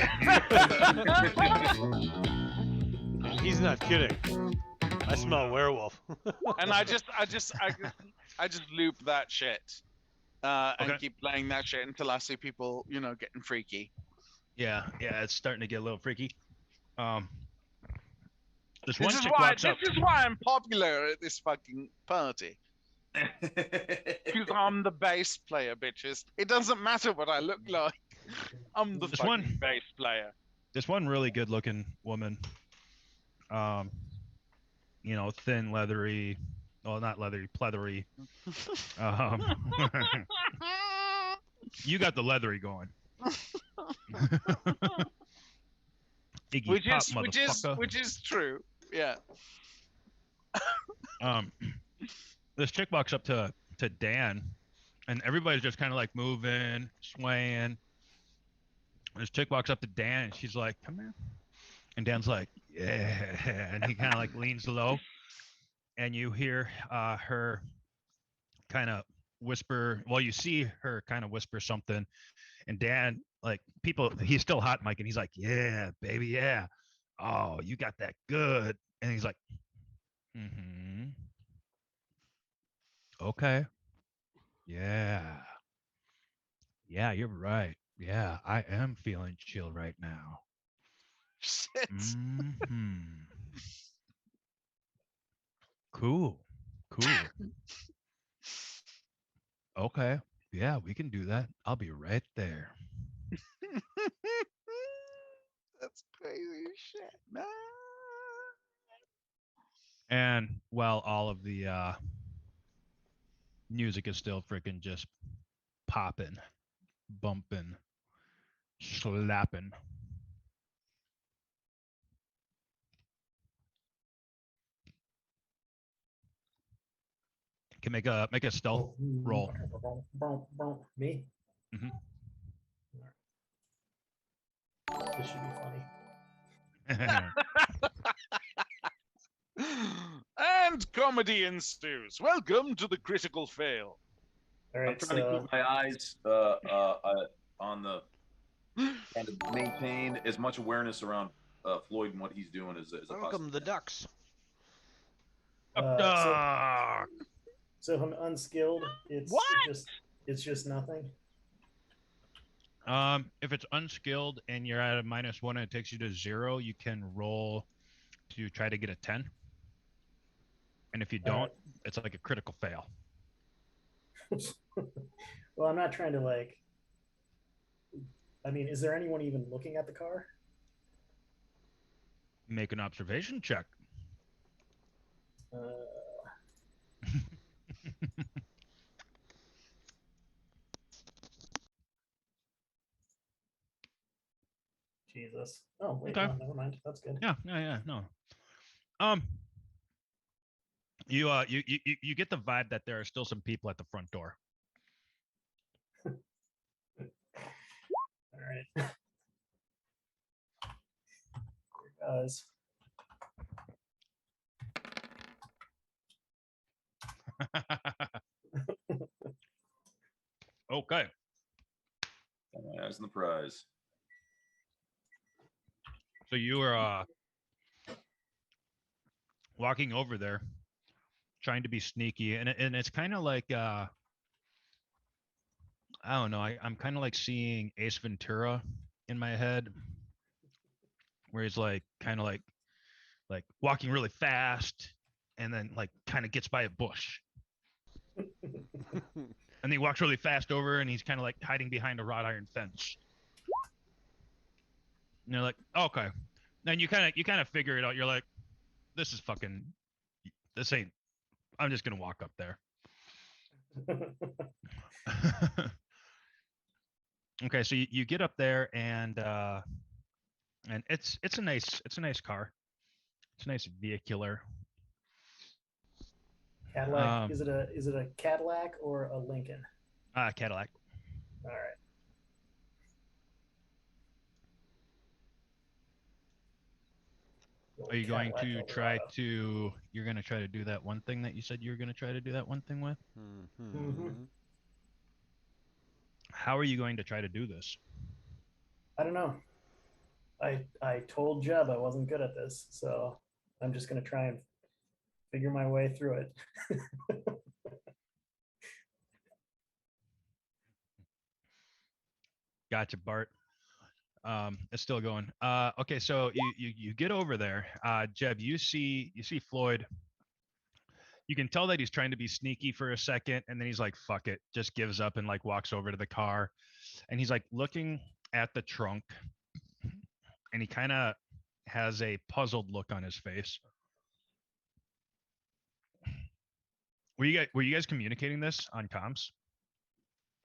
He's not kidding. I smell werewolf. And I just loop that shit. And Okay. keep playing that shit until I see people, getting freaky. Yeah, it's starting to get a little freaky. This This is why I'm popular at this fucking party. Because I'm the bass player, bitches. It doesn't matter what I look like. I'm the fucking bass player. This one really good looking woman. Thin, leathery. Well, not leathery, pleathery. You got the leathery going. Iggy Which Pop, is true. Yeah. This chick walks up to Dan, and everybody's just kind of like moving, swaying. This chick walks up to Dan, and she's like, "Come here," and Dan's like, "Yeah," and he kind of like leans low, and you hear her kind of whisper. Well, you see her kind of whisper something, and Dan, like he's still hot mic, and he's like, "Yeah, baby, yeah. Oh, you got that good," and he's like, "Mm-hmm. Okay. Yeah. Yeah, you're right. Yeah, I am feeling chill right now." Shit. Mm-hmm. Cool. Okay. Yeah, we can do that. I'll be right there. That's crazy shit, man. And while all of the music is still freaking just popping, bumping, slapping. Can make a stealth roll. Me? Mhm. This should be funny. And comedy ensues. Welcome to the critical fail. All I'm right, trying to so keep my eyes on the, trying to maintain as much awareness around Floyd and what he's doing as possible. Welcome the ducks. so if I'm unskilled, it's What? just nothing. If it's unskilled and you're at a -1 and it takes you to 0, you can roll to try to get a 10. And if you don't, it's like a critical fail. Well, I'm not trying to is there anyone even looking at the car? Make an observation check. Jesus. Oh wait, Okay. no, never mind. That's good. Yeah. No. You you get the vibe that there are still some people at the front door. All right. Guys. Okay. As the prize. So you were walking over there, trying to be sneaky, and it's kind of like I don't know. I'm kind of like seeing Ace Ventura in my head, where he's like kind of like walking really fast, and then like kind of gets by a bush, and he walks really fast over, and he's kind of like hiding behind a wrought iron fence. And you're like, okay. Then you kind of figure it out. You're like, this ain't. I'm just gonna walk up there. Okay, so you get up there, and it's a nice car. It's a nice vehicular. Cadillac. Is it a Cadillac or a Lincoln? Cadillac. All right. Are you going Cadillac to try Eldorado. to? You're gonna try to do that one thing that you said you were gonna try to do that one thing with. Mhm. How are you going to try to do this? I don't know. I told Jeb I wasn't good at this, so I'm just gonna try and figure my way through it. Gotcha, Bart. It's still going. Okay, so you get over there. Jeb, you see Floyd. You can tell that he's trying to be sneaky for a second, and then he's like, fuck it, just gives up and like walks over to the car. And he's like looking at the trunk, and he kind of has a puzzled look on his face. Were you guys communicating this on comms?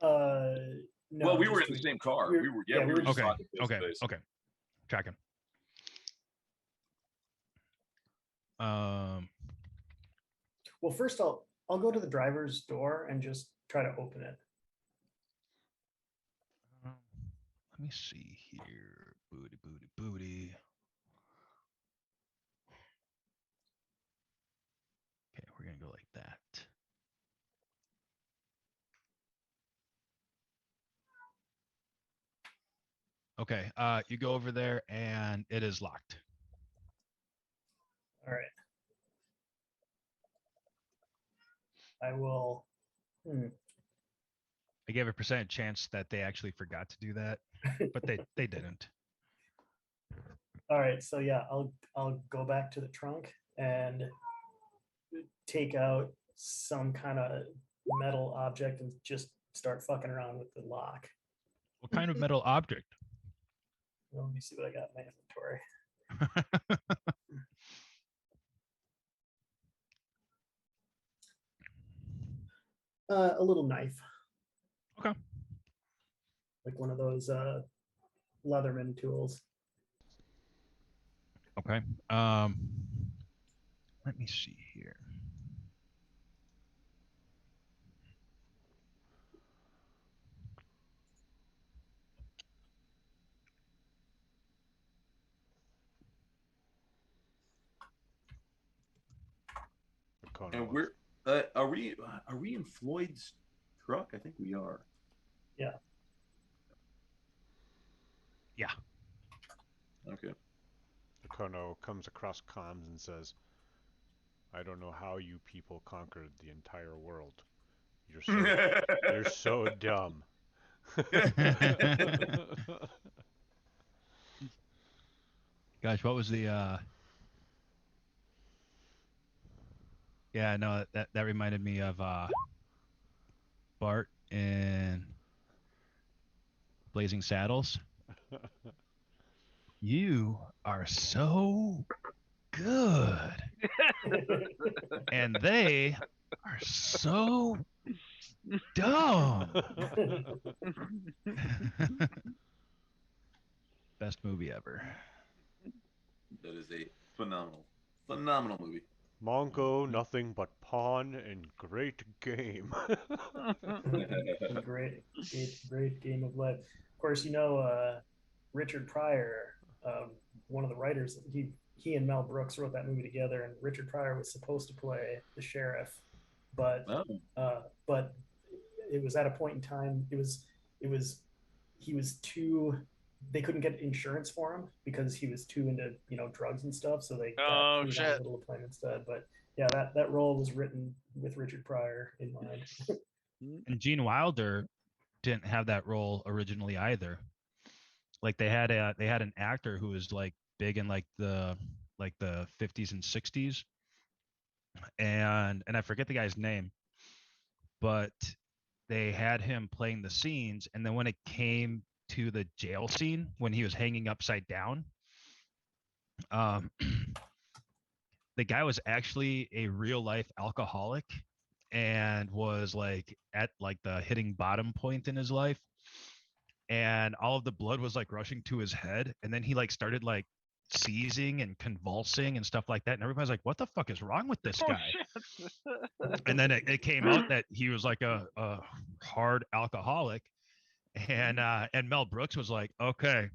No, Well, we were just in the same car. we were- yeah, We were just Okay. talking face to Okay. face. Okay. Tracking. Well, first I'll go to the driver's door and just try to open it. Let me see here. Booty. Okay, we're gonna go like that. Okay, you go over there and it is locked. All right. I will. I gave a percentage chance that they actually forgot to do that, but they didn't. All right, so yeah, I'll go back to the trunk and take out some kind of metal object and just start fucking around with the lock. What kind of metal object? Well, let me see what I got in my inventory. A little knife. Okay. Like one of those Leatherman tools. Okay. Let me see here. And we're are we in Floyd's truck? I think we are. Yeah. Yeah. Okay. Kono comes across comms and says, I don't know how you people conquered the entire world. You're so dumb. Gosh, what was the yeah, no, that reminded me of Bart in Blazing Saddles. You are so good. And they are so dumb. Best movie ever. That is a phenomenal movie. Mongo, nothing but pawn and great game. A great game of life. Of course, Richard Pryor, one of the writers. He and Mel Brooks wrote that movie together, and Richard Pryor was supposed to play the sheriff, but it was at a point in time. He was too. They couldn't get insurance for him because he was too into drugs and stuff. So they got shit. Little to play him instead. But yeah, that role was written with Richard Pryor in mind. And Gene Wilder didn't have that role originally either. Like they had an actor who was like big in like the 50s and 60s, and I forget the guy's name, but they had him playing the scenes, and then when it came to the jail scene when he was hanging upside down, the guy was actually a real life alcoholic and was like at like the hitting bottom point in his life, and all of the blood was like rushing to his head, and then he like started like seizing and convulsing and stuff like that, and everybody's like, what the fuck is wrong with this guy? And then it came out that he was like a hard alcoholic, and Mel Brooks was like, okay,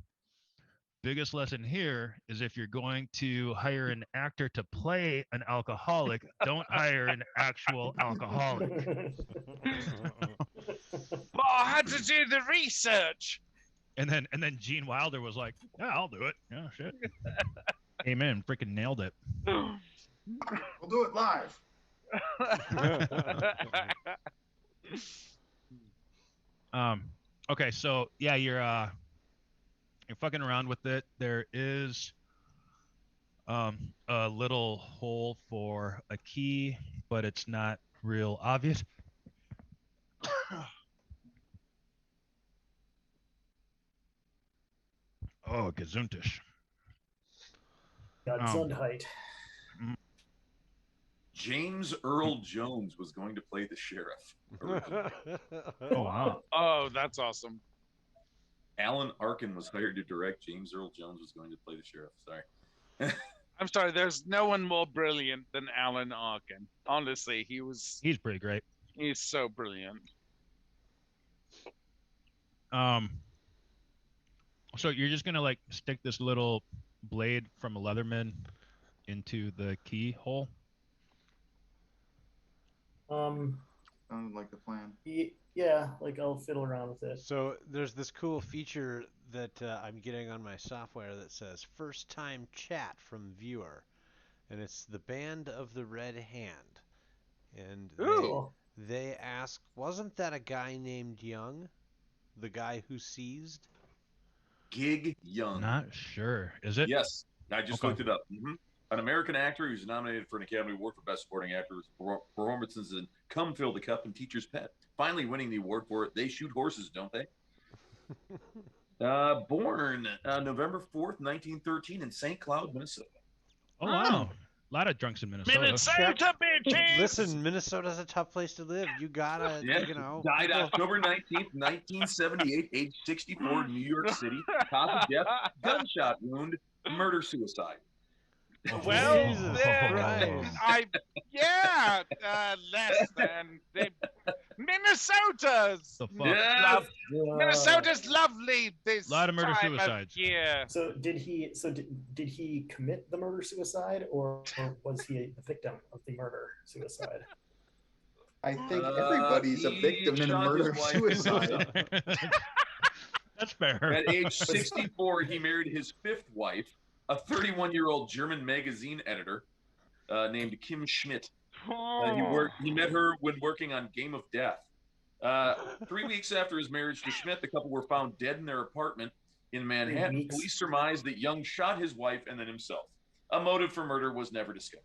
biggest lesson here is if you're going to hire an actor to play an alcoholic, don't hire an actual alcoholic. But I had to do the research. And then Gene Wilder was like, yeah, I'll do it. Yeah, shit. Amen. Freaking nailed it. We'll do it live. Okay, so yeah, you're fucking around with it. There is a little hole for a key, but it's not real obvious. Oh, Gesundheit. Gesundheit. James Earl Jones was going to play the sheriff originally. Oh wow. Oh, that's awesome. Alan Arkin was hired to direct. James Earl Jones was going to play the sheriff. Sorry. I'm sorry. There's no one more brilliant than Alan Arkin. Honestly, he's pretty great. He's so brilliant. So you're just gonna like stick this little blade from a Leatherman into the keyhole? Sounded like the plan. Yeah, like I'll fiddle around with it. So there's this cool feature that I'm getting on my software that says first time chat from viewer, and it's the Band of the Red Hand, and they ask, wasn't that a guy named Young, the guy who seized? Gig Young. Not sure. Is it? Yes, I just looked it up. An American actor who's nominated for an Academy Award for Best Supporting Actor for performances in Come Fill the Cup and Teacher's Pet. Finally winning the award for it. They shoot horses, don't they? Born November 4th, 1913 in St. Cloud, Minnesota. Oh, wow. A lot of drunks in Minnesota. Minnesota, bitches! Listen, Minnesota's a tough place to live. You gotta, Died October 19th, 1978, age 64, New York City. Cause of death, gunshot wound, murder-suicide. Well, Jesus then, less than Minnesota's. The fuck? Yes. Minnesota's lovely. This A lot of murder time suicides. Yeah. So did he commit the murder suicide, or was he a victim of the murder suicide? I think everybody's a victim in a shot murder his wife. suicide. That's fair. At age 64, he married his fifth wife, a 31-year-old German magazine editor named Kim Schmidt. He met her when working on Game of Death. 3 weeks after his marriage to Schmidt, the couple were found dead in their apartment in Manhattan. Police surmised that Young shot his wife and then himself. A motive for murder was never discovered.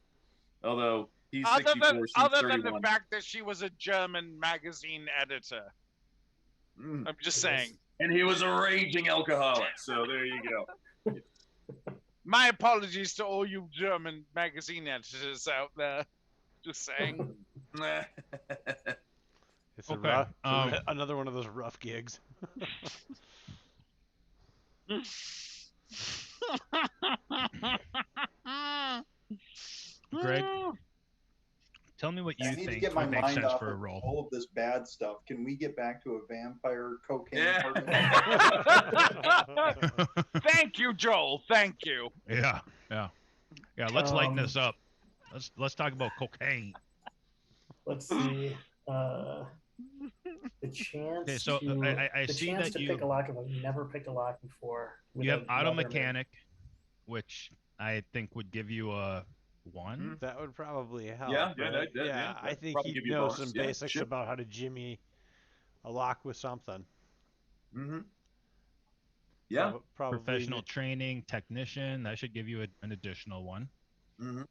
Although he's 64, she's other 31. than the fact that she was a German magazine editor. I'm just saying. And he was a raging alcoholic. So there you go. My apologies to all you German magazine editors out there. Just saying. It's a rough, another one of those rough gigs. Greg, tell me what I you need to think get my would make mind sense off for a of roll. all of this bad stuff. Can we get back to a vampire cocaine Yeah. party? Thank you, Joel. Thank you. Yeah. Let's lighten Um, this up. Let's talk about cocaine. Let's see. The chance Okay, so to I the see chance that to you pick a lock. I've never picked a lock before. you have with a auto Leatherman. mechanic, which I think would give you a 1. That would probably help. Yeah, but yeah, I that'd think probably he'd give you a know bonus. some Yeah, basics sure. about how to jimmy a lock with something. Mm-hmm. Yeah. Probably. Professional training technician, that should give you an additional 1. Mm-hmm.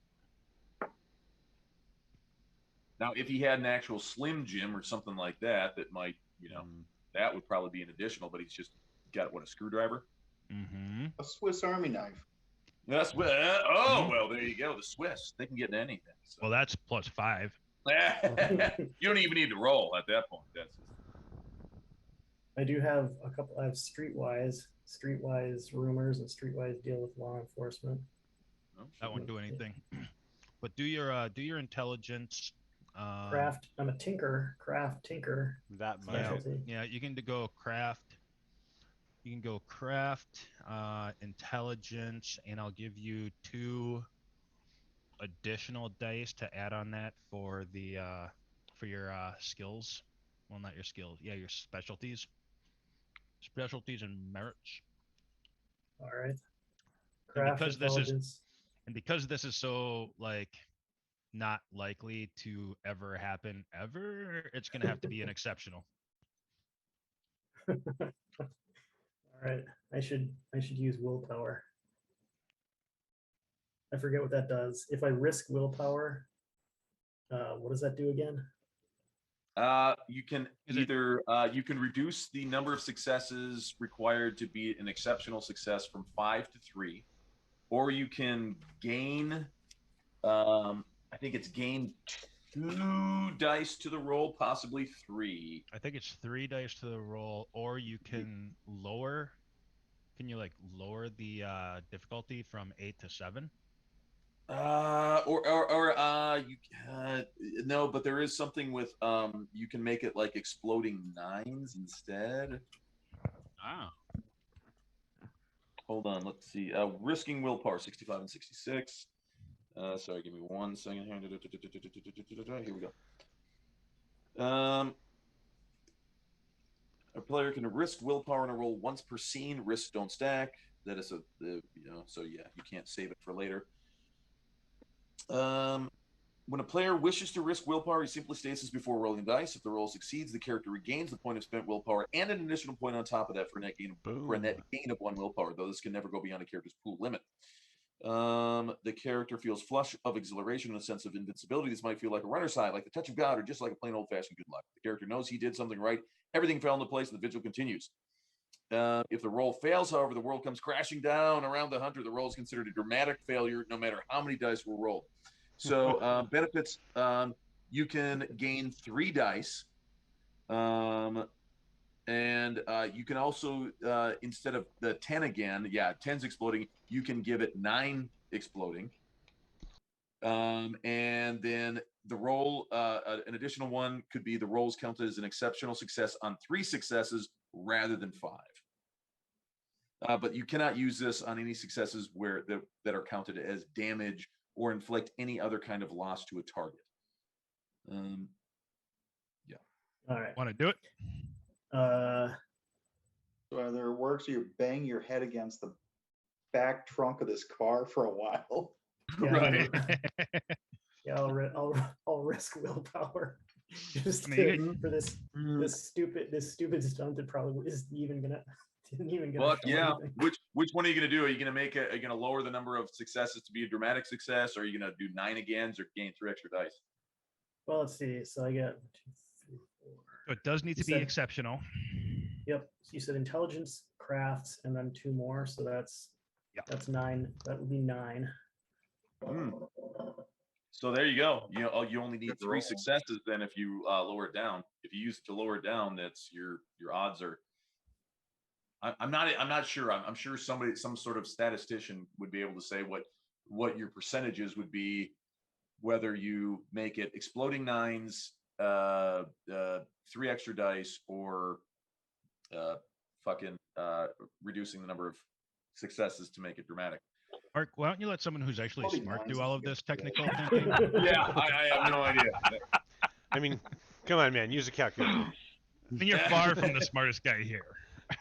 Now, if he had an actual Slim Jim or something like that, that might, that would probably be an additional. But he's just got a screwdriver. Mm-hmm. A Swiss Army knife. That's well, there you go. The Swiss, they can get anything. So. Well, that's +5. You don't even need to roll at that point. That's I do have a couple. I have Streetwise rumors, and Streetwise deal with law enforcement. That won't do anything. But do your intelligence. Craft. I'm a tinker. Craft tinker. That might. Specialty. Yeah, you can go craft. You can go craft, intelligence, and I'll give you 2 additional dice to add on that for the for your skills. Well, not your skills. Yeah, your specialties. Specialties and merits. All right. Craft because intelligence. Because this is so like not likely to ever happen ever, it's gonna have to be an exceptional. All right. I should use willpower. I forget what that does. If I risk willpower, what does that do again? You can either you can reduce the number of successes required to be an exceptional success from 5 to 3, or you can gain. I think it's gain 2 dice to the roll, possibly 3. I think it's 3 dice to the roll, or you can lower. Can you like lower the difficulty from 8 to 7? No, but there is something with you can make it like exploding 9s instead. Ah. Hold on, let's see. Risking willpower 65 and 66. Sorry, give me 1 second here. Here we go. A player can risk willpower in a roll once per scene. Risks don't stack. That is so yeah, you can't save it for later. When a player wishes to risk willpower, he simply states this before rolling dice. If the roll succeeds, the character regains the point of spent willpower and an additional point on top of that for a net gain of 1 willpower, though this can never go beyond a character's pool limit. The character feels flush of exhilaration and a sense of invincibility. This might feel like a runner's high, like the touch of God, or just like a plain old-fashioned good luck. The character knows he did something right. Everything fell into place, and the vigil continues. If the roll fails, however, the world comes crashing down around the hunter. The roll is considered a dramatic failure, no matter how many dice were rolled. So benefits, you can gain 3 dice. And you can also, instead of the 10 again, 10's exploding, you can give it 9 exploding. And then the roll, an additional 1 could be the rolls counted as an exceptional success on 3 successes rather than 5. But you cannot use this on any successes that are counted as damage or inflict any other kind of loss to a target. Yeah. All right. Want to do it? So either it works or you bang your head against the back trunk of this car for a while. Yeah, Right. Yeah, I'll risk willpower just I mean, for this stupid stunt that probably didn't even gonna. But show yeah, anything. which one are you going to do? Are you going to are you going to lower the number of successes to be a dramatic success, or are you going to do 9 agains or gain 3 extra dice? Well, let's see. So I got 2, 3, 4. So it does need to be said- exceptional. Yep. So you said intelligence, crafts, and then 2 more. So that's 9. That would be 9. So there you go. You only need Good 3 roll. successes then if you lower it down. If you use it to lower it down, that's your odds are I'm not sure. I'm sure some sort of statistician would be able to say what your percentages would be, whether you make it exploding nines, 3 extra dice, or fucking reducing the number of successes to make it dramatic. Mark, why don't you let someone who's actually Exploding smart nines do is all a of good this idea. technical thinking? Yeah, I have no idea. I mean, come on, man. Use a calculator. I mean, you're far from the smartest guy here.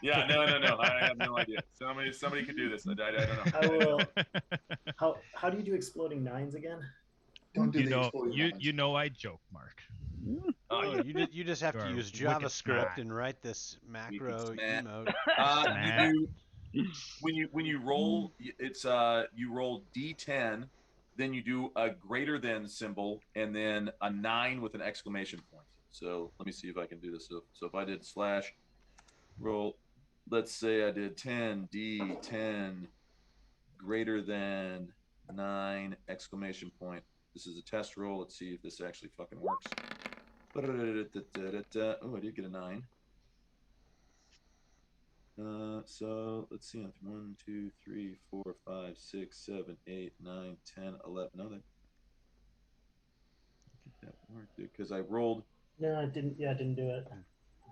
Yeah, no. I have no idea. Somebody could do this. I don't know. I will. How do you do exploding nines again? Don't do You the know, exploding you nines. you know I joke, Mark. Oh, you just have to You're use wicked JavaScript smart. and write this macro smart. emote. You do when you roll, it's you roll D10, then you do a greater than symbol, and then a 9 with an exclamation point. So let me see if I can do this. So if I did slash roll, let's say I did 10 D10 greater than 9 exclamation point. This is a test roll. Let's see if this actually fucking works. Oh, I did get a 9. So let's see. 1, 2, 3, 4, 5, 6, 7, 8, 9, 10, 11. No, that worked because I rolled. No, it didn't. Yeah, it didn't do it.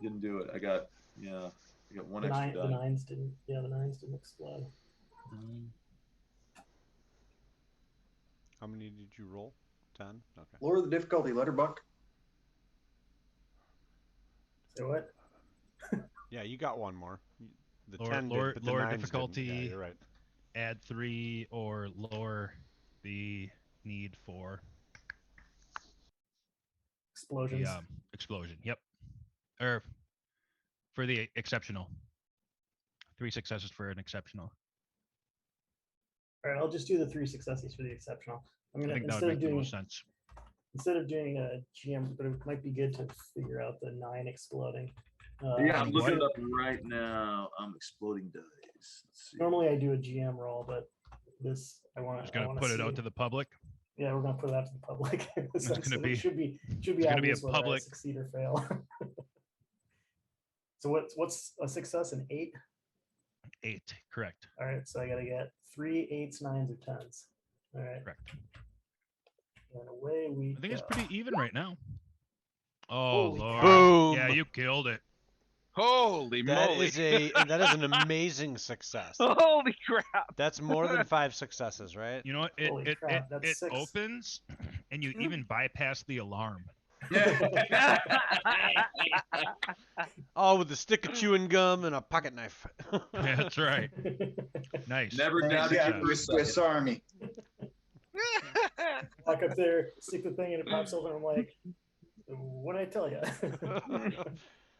Didn't do it. I got one extra die. The nines didn't. Yeah, the nines didn't explode. How many did you roll? 10? Okay. Lower the difficulty, Letterbuck. So what? Yeah, you got one more. The Lower- 10 lower- did, but the lower 9s didn't. difficulty. Yeah, you're right. Add 3 or lower the need for Explosions. the explosion. Yep. Or for the exceptional. 3 successes for an exceptional. All right, I'll just do the 3 successes for the exceptional. I'm I gonna think that instead would of make the doing most sense. a GM, but it might be good to figure out the 9 exploding. Yeah, I'm looking it what? up right now. I'm exploding dice. Let's see. Normally I do a GM roll, but this I want Just to. gonna put it out to the public. Yeah, we're gonna put it out to the public. It's gonna be- it should be it's gonna be a obvious whether I public- succeed or fail. So what's a success? An 8? 8. Correct. All right, so I gotta get 3 8s, 9s, or 10s. All right, Correct. and away we I think it's go. pretty even right now. Oh Holy Lord. Boom! Yeah, you killed it. Holy That moly! is that is an amazing success. Holy crap! That's more than 5 successes, right? You know what? Holy crap, that's It 6. opens and you even bypass the alarm. Oh, with a stick of chewing gum and a pocket knife. That's right. Nice. Never Nice doubted success. you for a Swiss second. Army. Walk up there, stick the thing, and it pops open. I'm like, what did I tell you?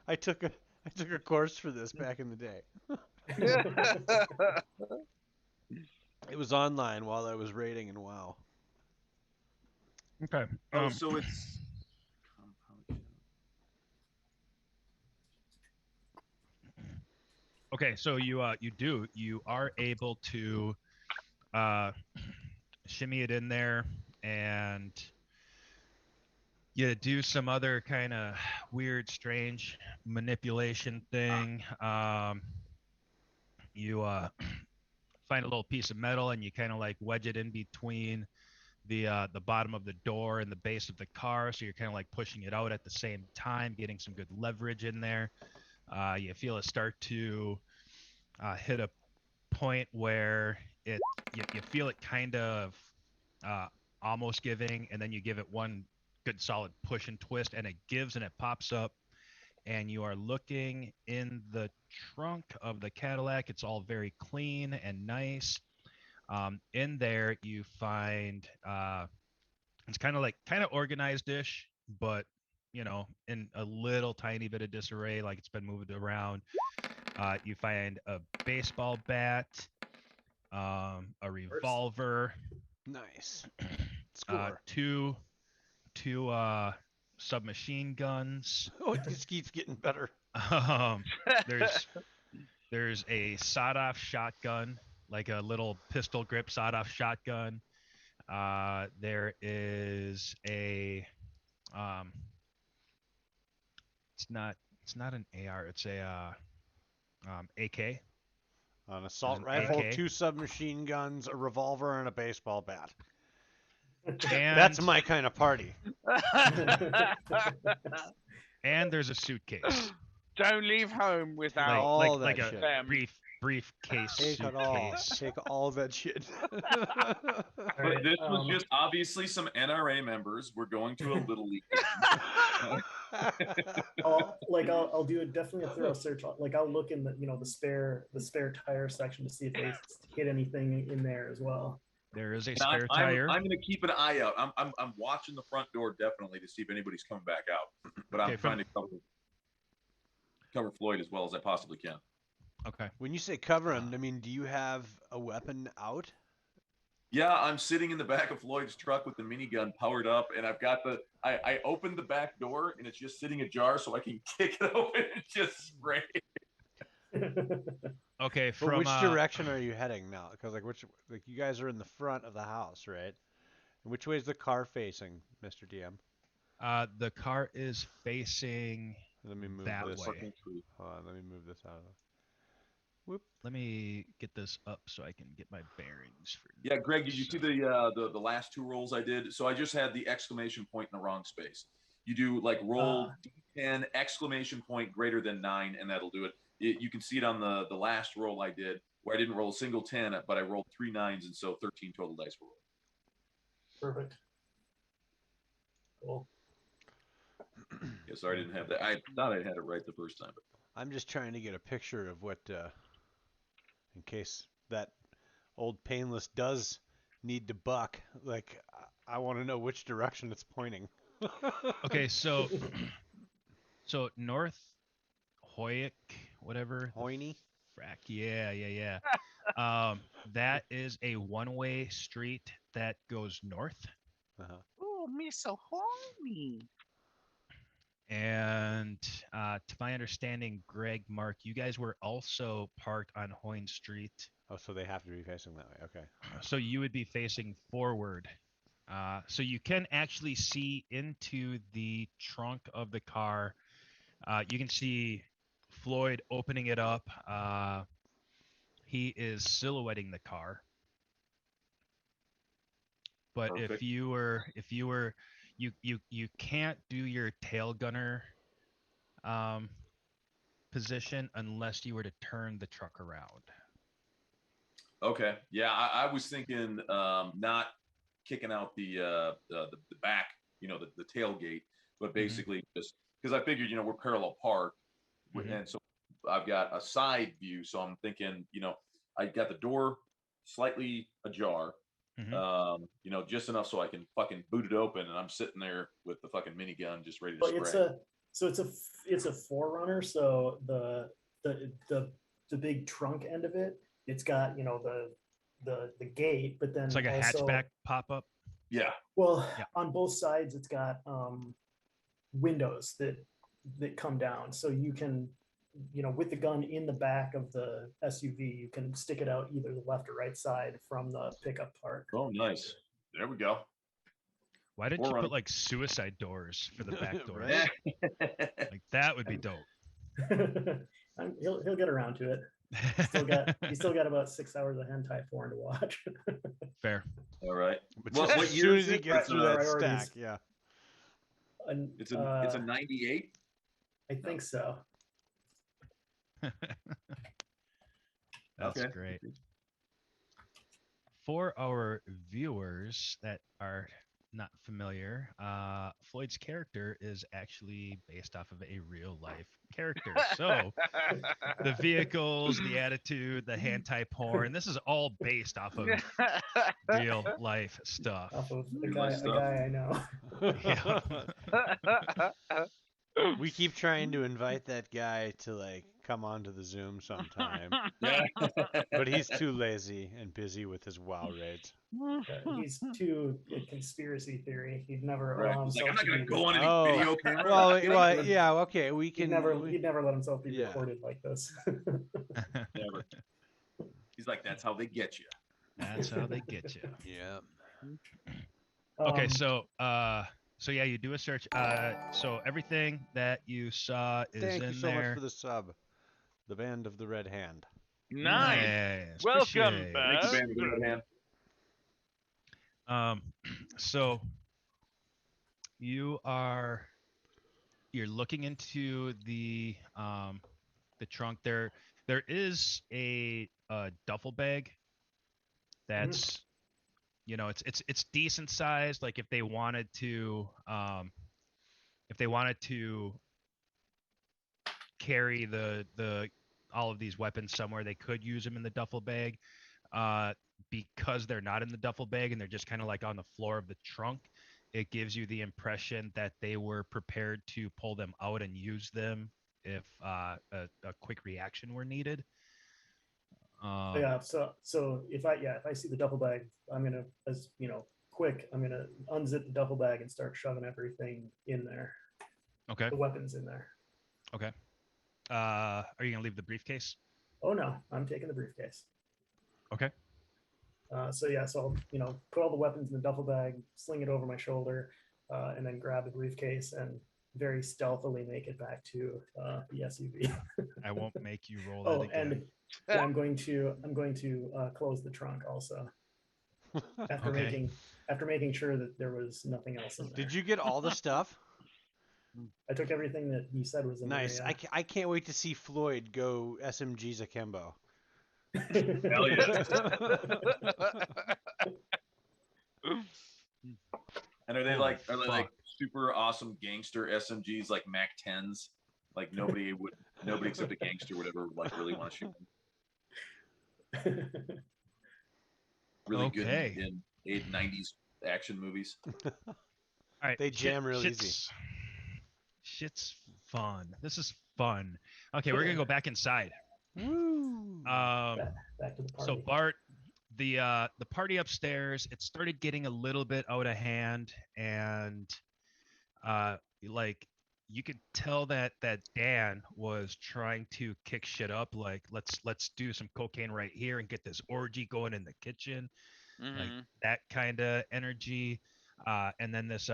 I took a course for this back in the day. It was online while I was raiding in WoW. Okay. Oh, so it's Okay, so you are able to shimmy it in there, and you do some other kind of weird, strange manipulation thing. You find a little piece of metal and you kind of like wedge it in between the bottom of the door and the base of the car, so you're kind of like pushing it out at the same time, getting some good leverage in there. You feel it start to hit a point where you feel it kind of almost giving, and then you give it one good solid push and twist, and it gives and it pops up, and you are looking in the trunk of the Cadillac. It's all very clean and nice. In there you find it's kind of organized-ish, but in a little tiny bit of disarray, like it's been moved around. You find a baseball bat, a revolver, Nice. Score. two submachine guns. Oh, it just keeps getting better. There's a sawed-off shotgun, like a little pistol grip sawed-off shotgun. There is a it's not an AR. It's a AK. An assault an rifle, AK. 2 submachine guns, a revolver, and a baseball bat. And That's my kind of party. and there's a suitcase. Don't leave home without all like that a shit. them. briefcase Take it all. suitcase. Take all that shit. All But right, this was just obviously some NRA members were going to a little league game. I'll do definitely a thorough search. Like I'll look in the the spare tire section to see if they hit anything in there as well. There is a And spare tire. I'm going to keep an eye out. I'm watching the front door definitely to see if anybody's coming back out. But I'm Okay, trying to cover Floyd as well as I possibly can. Okay. When you say cover him, I mean, do you have a weapon out? Yeah, I'm sitting in the back of Floyd's truck with the minigun powered up, and I've got I opened the back door, and it's just sitting ajar, so I can kick it open and just spray. Okay. But From which direction are you heading now? Because like you guys are in the front of the house, right? And which way is the car facing, Mr. DM? the car is facing. Let me move That this. way. Hold on, let me move this out of the. Let me get this up so I can get my bearings for. Yeah, Greg, did you so- see the last 2 rolls I did? So I just had the exclamation point in the wrong space. You do like roll D10 exclamation point greater than 9, and that'll do it. You can see it on the last roll I did, where I didn't roll a single 10, but I rolled 3 9s, and so 13 total dice were rolled. Perfect. Cool. Yeah, sorry, I didn't have that. I thought I had it right the first time. But I'm just trying to get a picture of what, in case that old Painless does need to buck. Like, I want to know which direction it's pointing. Okay, so North Hoyok, whatever. Hoyne? Frack. Yeah. That is a one-way street that goes north. Uh-huh. Oh, me so horny. And to my understanding, Greg, Mark, you guys were also parked on Hoyne Street. Oh, so they have to be facing that way. Okay. So you would be facing forward. So you can actually see into the trunk of the car. You can see Floyd opening it up. He is silhouetting the car. But Perfect. if you were you can't do your tail gunner position unless you were to turn the truck around. okay, yeah, I was thinking not kicking out the back, the tailgate, but basically just because I figured we're parallel parked, and so I've got a side view, so I'm thinking I got the door slightly ajar. Just enough so I can fucking boot it open, and I'm sitting there with the fucking minigun just ready to But spray. it's a forerunner. So the big trunk end of it, it's got the gate, but then It's like a also, hatchback pop-up. Yeah, Well, Yeah. on both sides, it's got windows that come down, so you can, with the gun in the back of the SUV, you can stick it out either the left or right side from the pickup part. oh nice, there we go. Why didn't you Forerunner. put like suicide doors for the back doors? Right? Like that would be dope. He'll get around to it. He's still got about 6 hours of hentai porn to watch. Fair. All right, But What- just what as year soon is as he it? gets through that Priorities. stack, yeah. And, it's a 98. I think so. That's Okay. great. For our viewers that are not familiar, Floyd's character is actually based off of a real life character. So the vehicles, the attitude, the hentai porn, this is all based off of real life stuff. Off of a Real guy, life a stuff. guy I know. Yeah. We keep trying to invite that guy to like come onto the Zoom sometime, Yeah. but he's too lazy and busy with his WoW raids. He's too a conspiracy theory. He'd never Right. allow He's like, himself I'm not to gonna be go on any Oh, video camera. Well, yeah, okay, we He'd can. never let himself be Yeah. recorded like this. Never. He's like, that's how they get you. That's how they get you. Yeah. Okay, Um, so yeah, you do a search. So everything that you saw is Thank in you so there. much for the sub. The Band of the Red Hand. Nice. Nice. Welcome Appreciate it. Thank you, back. man. So you're looking into the trunk. There is a duffel bag that's it's decent sized. Like if they wanted to carry the all of these weapons somewhere, they could use them in the duffel bag. Because they're not in the duffel bag and they're just kind of like on the floor of the trunk, it gives you the impression that they were prepared to pull them out and use them if a quick reaction were needed. Yeah. So if I see the duffel bag, I'm gonna, as you know, I'm gonna unzip the duffel bag and start shoving everything in there. Okay. The weapons in there. Okay. Are you gonna leave the briefcase? Oh no, I'm taking the briefcase. Okay. So I'll put all the weapons in the duffel bag, sling it over my shoulder, and then grab the briefcase and very stealthily make it back to the SUV. I won't make you roll that again. And I'm going to close the trunk also after Okay. making sure that there was nothing else in there. Did you get all the stuff? I took everything that you said was in Nice. there. I can't wait to see Floyd go SMGs akimbo. Hell yeah. And are they like super awesome gangster SMGs like Mac 10s? Like nobody except a gangster would ever like really want to shoot them. Really Okay. good in 90s action movies. All right. They jam real easy. Shit's fun. This is fun. Okay, we're gonna go back inside. Woo! Back to the party. So Bart, the party upstairs, it started getting a little bit out of hand, and like you could tell that Dan was trying to kick shit up. Like let's do some cocaine right here and get this orgy going in the kitchen, like that kind of energy. And then this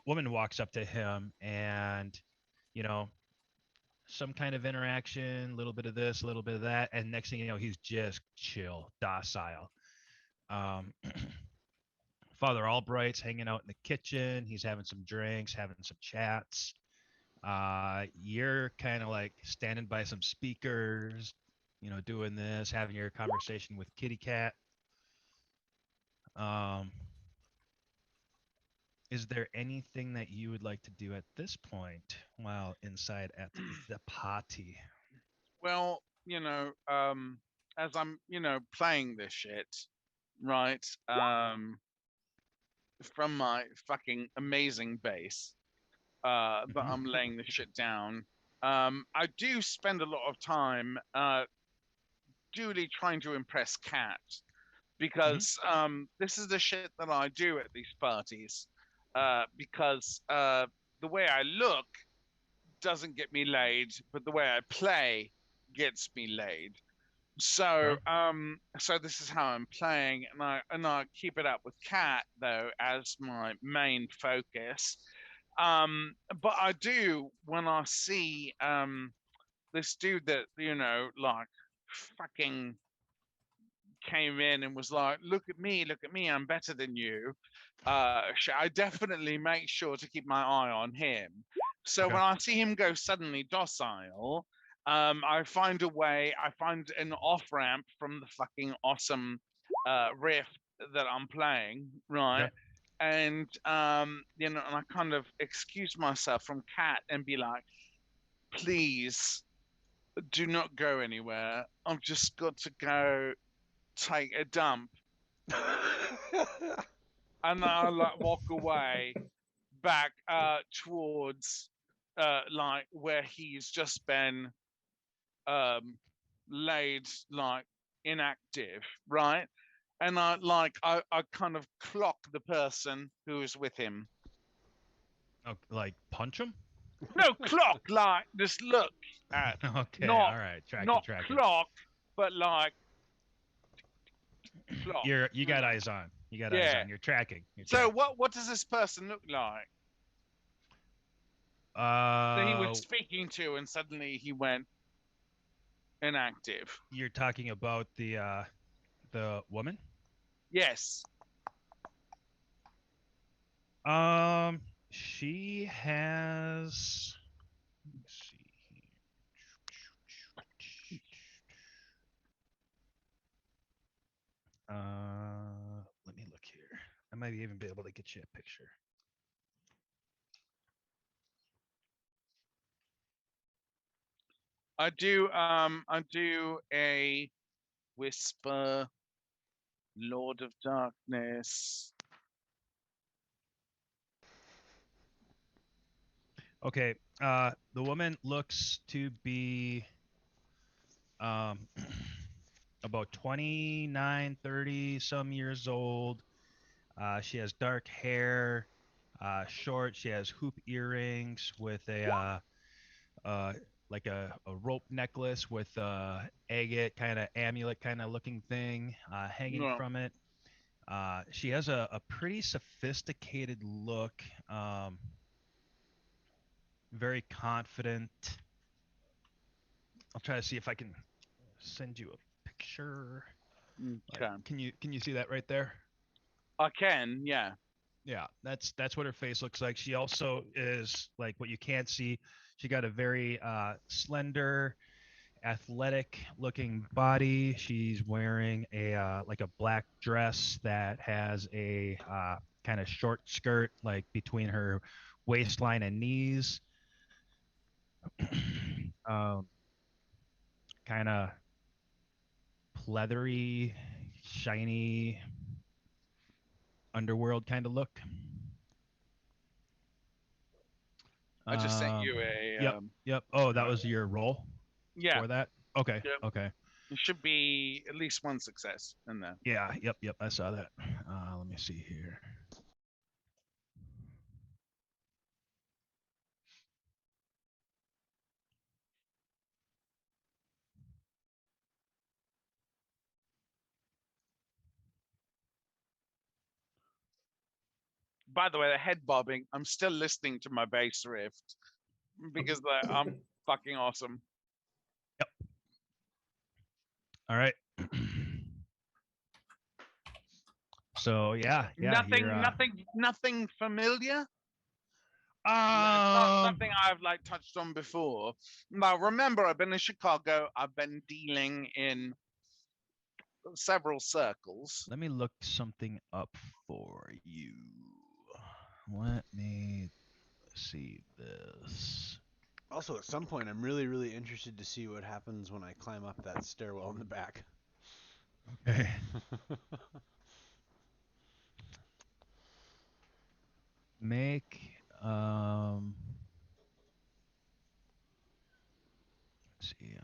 woman walks up to him, and some kind of interaction, a little bit of this, a little bit of that, and next thing you know, he's just chill, docile. Father Albright's hanging out in the kitchen. He's having some drinks, having some chats. You're kind of like standing by some speakers, doing this, having your conversation with Kitty Cat. Is there anything that you would like to do at this point while inside at the party? Well, as I'm, playing this shit, right, from my fucking amazing bass, that I'm laying this shit down, I do spend a lot of time duly trying to impress Cat, because this is the shit that I do at these parties. Because the way I look doesn't get me laid, but the way I play gets me laid. So so this is how I'm playing, and I keep it up with Cat though as my main focus. But I do, when I see this dude that like fucking came in and was like, look at me, I'm better than you. I definitely make sure to keep my eye on him. So when I see him go suddenly docile, I find an off ramp from the fucking awesome riff that I'm playing, right? And and I kind of excuse myself from Cat and be like, please do not go anywhere. I've just got to go take a dump. And I like walk away back towards like where he's just been laid like inactive, right? And I kind of clock the person who is with him. Oh, like punch him? No, clock, like just look at. Okay, not, all right, not tracking. clock, but like clock. You got eyes on. You got eyes on. You're tracking. So what does this person look like? That he was speaking to, and suddenly he went. inactive. You're talking about the woman? Yes. She has. Let me see here. Let me look here. I might even be able to get you a picture. I do a Whisper, Lord of Darkness. Okay. The woman looks to be about 29, 30 some years old. She has dark hair, short. She has hoop earrings with like a rope necklace with agate kind of amulet kind of looking thing hanging No. from it. She has a pretty sophisticated look, very confident. I'll try to see if I can send you a picture. Okay. Can you see that right there? I can, yeah. Yeah, that's what her face looks like. She also is like what you can't see. She got a very slender, athletic looking body. She's wearing a like a black dress that has a kind of short skirt like between her waistline and knees. Kind of pleathery, shiny underworld kind of look. I just sent you a Yep. Oh, that was your role yeah. for that? Okay. Yep. Okay. It should be at least one success in there. Yeah, yep, I saw that. Let me see here. By the way, the head bobbing, I'm still listening to my bass riff because I'm fucking awesome. Yep. All right. So yeah. Nothing familiar. Um, Nothing I've like touched on before. Now remember, I've been in Chicago. I've been dealing in several circles. Let me look something up for you. Let me see this. Also, at some point, I'm really, really interested to see what happens when I climb up that stairwell in the back. Okay. Make let's see.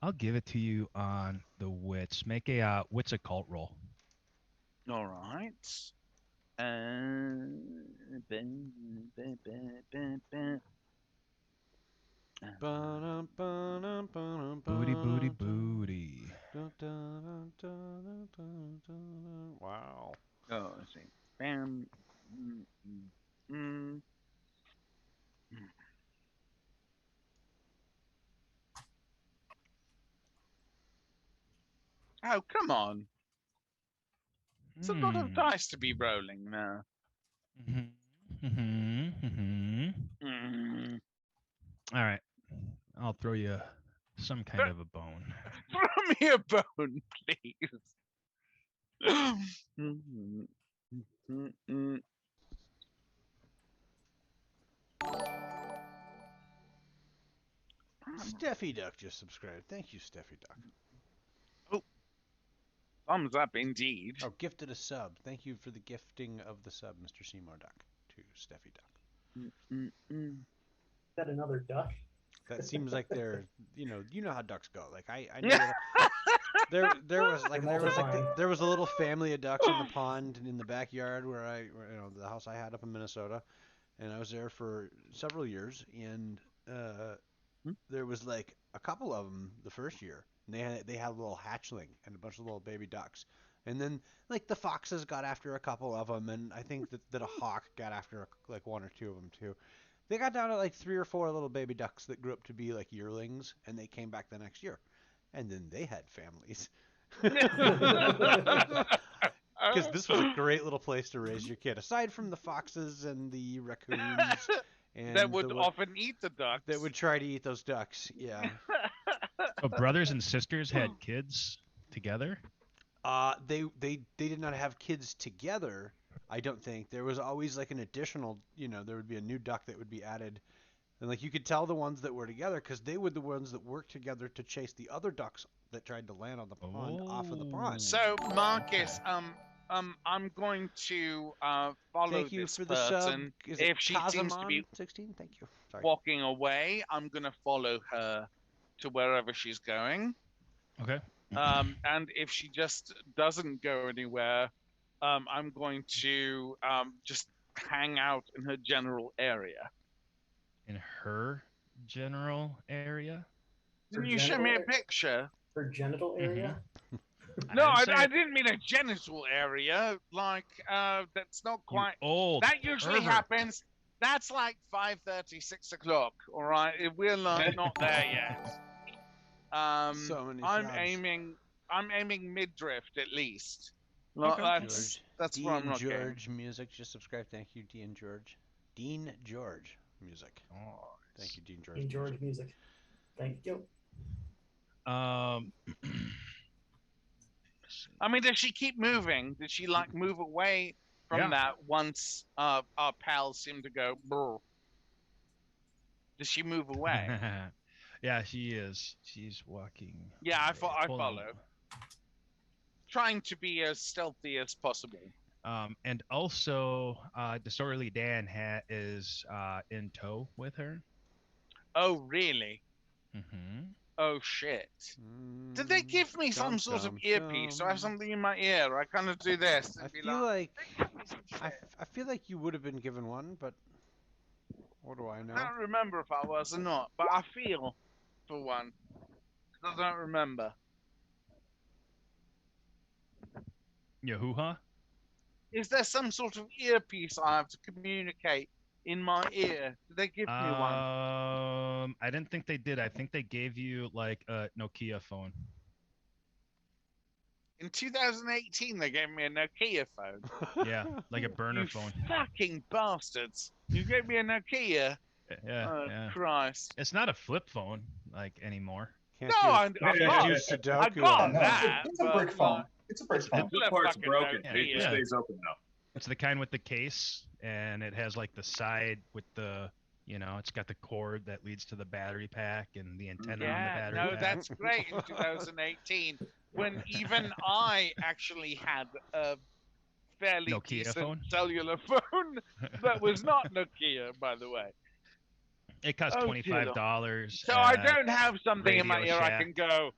I'll give it to you on the wits. Make a wits occult roll. All right. Booty. Wow. Oh, let's see. Bam. Oh, come on. It's a lot of dice to be rolling now. All right. I'll throw you some kind of a bone. Throw me a bone, please. Steffi Duck just subscribed. Thank you, Steffi Duck. Oh, thumbs up indeed. Oh, gifted a sub. Thank you for the gifting of the sub, Mr. Seymour Duck, to Steffi Duck. Is that another duck? That seems like they're, you know how ducks go. Like I knew there was a little family of ducks in the pond in the backyard where the house I had up in Minnesota, and I was there for several years, and there was like a couple of them the first year, and they had a little hatchling and a bunch of little baby ducks, and then like the foxes got after a couple of them, and I think that a hawk got after like one or two of them too. They got down to like 3 or 4 little baby ducks that grew up to be like yearlings, and they came back the next year, and then they had families. Because this was a great little place to raise your kid, aside from the foxes and the raccoons and that would often eat the ducks. that would try to eat those ducks. Yeah. So brothers and sisters had kids together. They did not have kids together. I don't think there was always like an additional. There would be a new duck that would be added, and like you could tell the ones that were together because they were the ones that worked together to chase the other ducks that tried to land on the pond off of the pond. So Marcus, I'm going to follow Thank you this for the sub. person. Is it If she seems to be 16? Thank you. Sorry. walking away, I'm gonna follow her to wherever she's going. Okay. And if she just doesn't go anywhere, I'm going to just hang out in her general area. In her general area. Didn't you show me a picture? Her genital area? No, didn't say I it. didn't mean a genital area. Like, that's not You quite. old. That usually pervert. happens. That's like 5:30, 6 o'clock. All right, we're not there yet. So many I'm subs. aiming midriff at least. Like, Okay. that's where I'm Dean not getting. George music. Just subscribe. Thank you, Dean George. Dean George music. Oh, Thank you, Dean George. King George music. Thank you. I mean, does she keep moving? Did she like move away from Yeah. that once our pals seem to go? Brr. Does she move away? Yeah, she is. She's walking. Yeah, I away. Hold on. follow. Trying to be as stealthy as possible. And also, Disorderly Dan is in tow with her. Oh, really? Mm-hmm. Oh, shit. Did they give me some sort of earpiece? So I have something in my ear. I kind of do this. I and be feel like I feel like you would have been given one, but what do I know? I don't remember if I was or not, but I feel for one. I don't remember. Yeah, hoo-ha? Is there some sort of earpiece I have to communicate in my ear? Did they give me one? I didn't think they did. I think they gave you like a Nokia phone. In 2018, they gave me a Nokia phone. Yeah, like a burner You phone. fucking bastards! You gave me a Nokia. Yeah, Oh yeah. Christ! It's not a flip phone like anymore. Can't No, use, I can't got, use Sudoku I got on No, that. it's a but, brick phone. like, It's a brick phone. This part's fucking broken. Nokia. It just Yeah. stays open now. It's the kind with the case, and it has like the side with the, it's got the cord that leads to the battery pack and the antenna on the Yeah, battery no, pack. that's great in 2018 when even I actually had a fairly Nokia decent phone? cellular phone that was not Nokia, by the way. It costs Oh, $25. So I don't have something in my Radio ear I Shack. can go,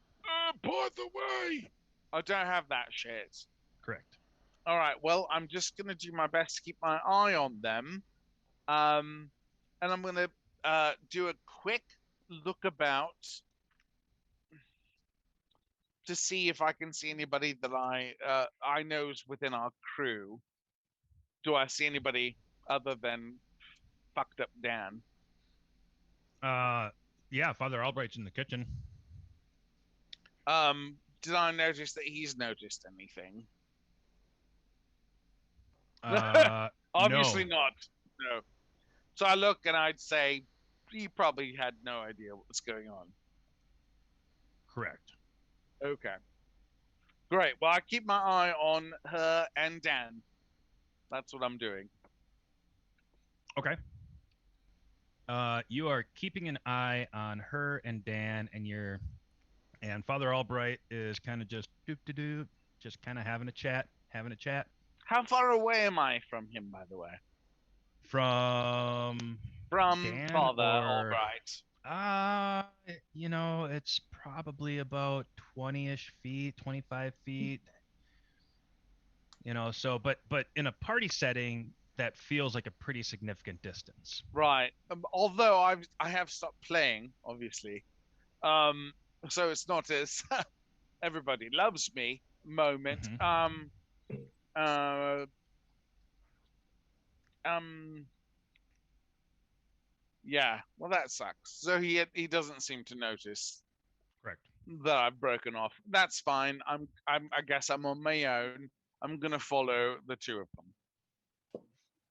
by the way. I don't have that shit. Correct. All right, well, I'm just going to do my best to keep my eye on them. And I'm going to do a quick look about to see if I can see anybody that I know is within our crew. Do I see anybody other than fucked up Dan? Yeah, Father Albright's in the kitchen. Did I notice that he's noticed anything? Obviously No. not. No. So I look and I'd say he probably had no idea what was going on. Correct. Okay. Great. Well, I keep my eye on her and Dan. That's what I'm doing. Okay. You are keeping an eye on her and Dan, and Father Albright is kind of just doop-de-doop, just kind of having a chat. How far away am I from him, by the way? From Dan Father or- Albright. It's probably about 20-ish feet, 25 feet. But in a party setting, that feels like a pretty significant distance. Right. Although I have stopped playing, obviously. So it's not as everybody loves me moment. Yeah, well, that sucks. So he doesn't seem to notice Correct. that I've broken off. That's fine. I guess I'm on my own. I'm gonna follow the two of them.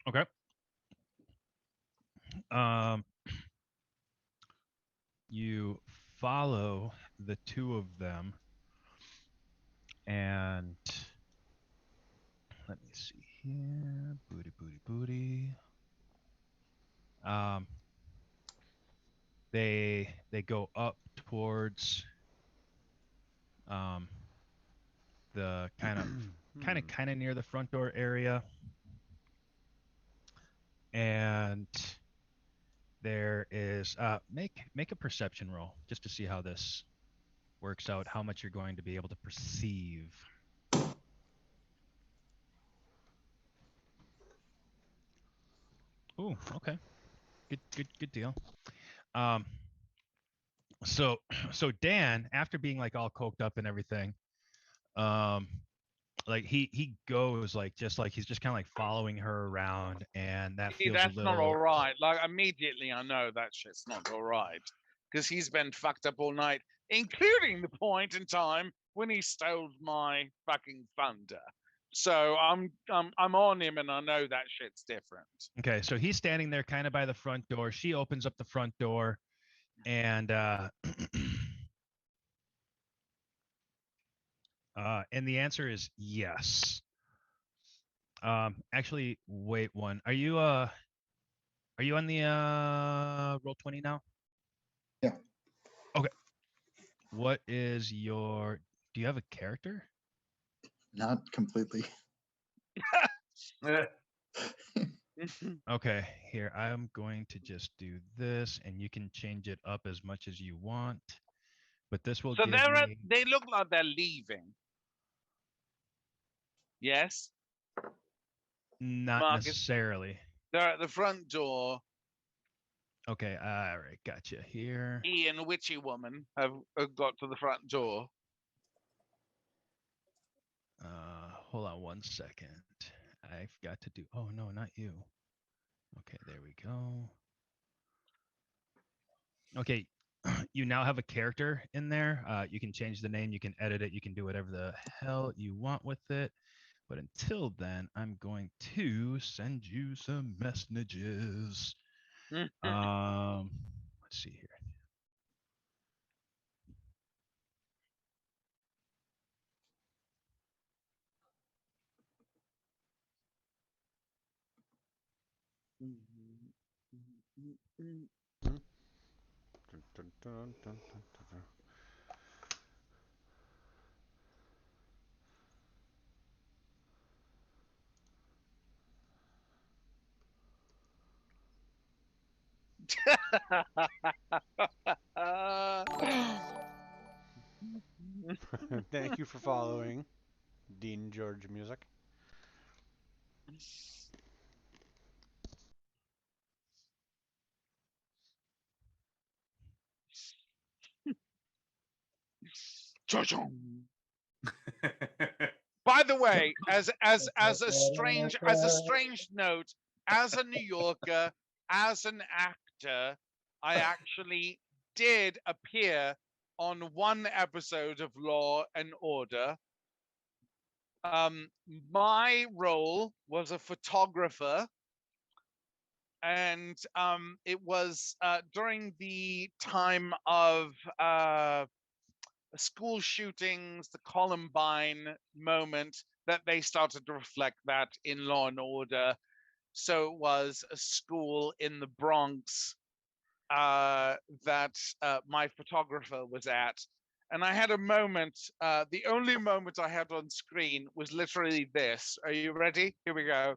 Okay. You follow the two of them, and let me see here. Booty. They go up towards the kind of near the front door area, and there is make a perception roll just to see how this works out, how much you're going to be able to perceive. Ooh, okay. Good deal. So Dan, after being like all coked up and everything, like he goes like just like he's just kind of like following her around, and that feels That's a little. not all right. Like immediately, I know that shit's not all right because he's been fucked up all night, including the point in time when he stole my fucking thunder. So I'm on him, and I know that shit's different. Okay, so he's standing there kind of by the front door. She opens up the front door, and and the answer is yes. Actually, wait one. Are you on the Roll20 now? Yeah. Okay. What is your? Do you have a character? Not completely. Okay, here I'm going to just do this, and you can change it up as much as you want. But this will So give me. they look like they're leaving. Yes. Not Marcus, necessarily. they're at the front door. Okay, all right, gotcha. Here. He and Witchy Woman have got to the front door. Hold on 1 second. I've got to do. Oh no, not you. Okay, there we go. Okay, you now have a character in there. You can change the name, you can edit it, you can do whatever the hell you want with it. But until then, I'm going to send you some messages. Let's see here. Thank you for following Dean George Music. By the way, as a strange note, as a New Yorker, as an actor, I actually did appear on one episode of Law and Order. My role was a photographer, and it was during the time of school shootings, the Columbine moment, that they started to reflect that in Law and Order. So it was a school in the Bronx that my photographer was at. And I had a moment, the only moment I had on screen was literally this. Are you ready? Here we go.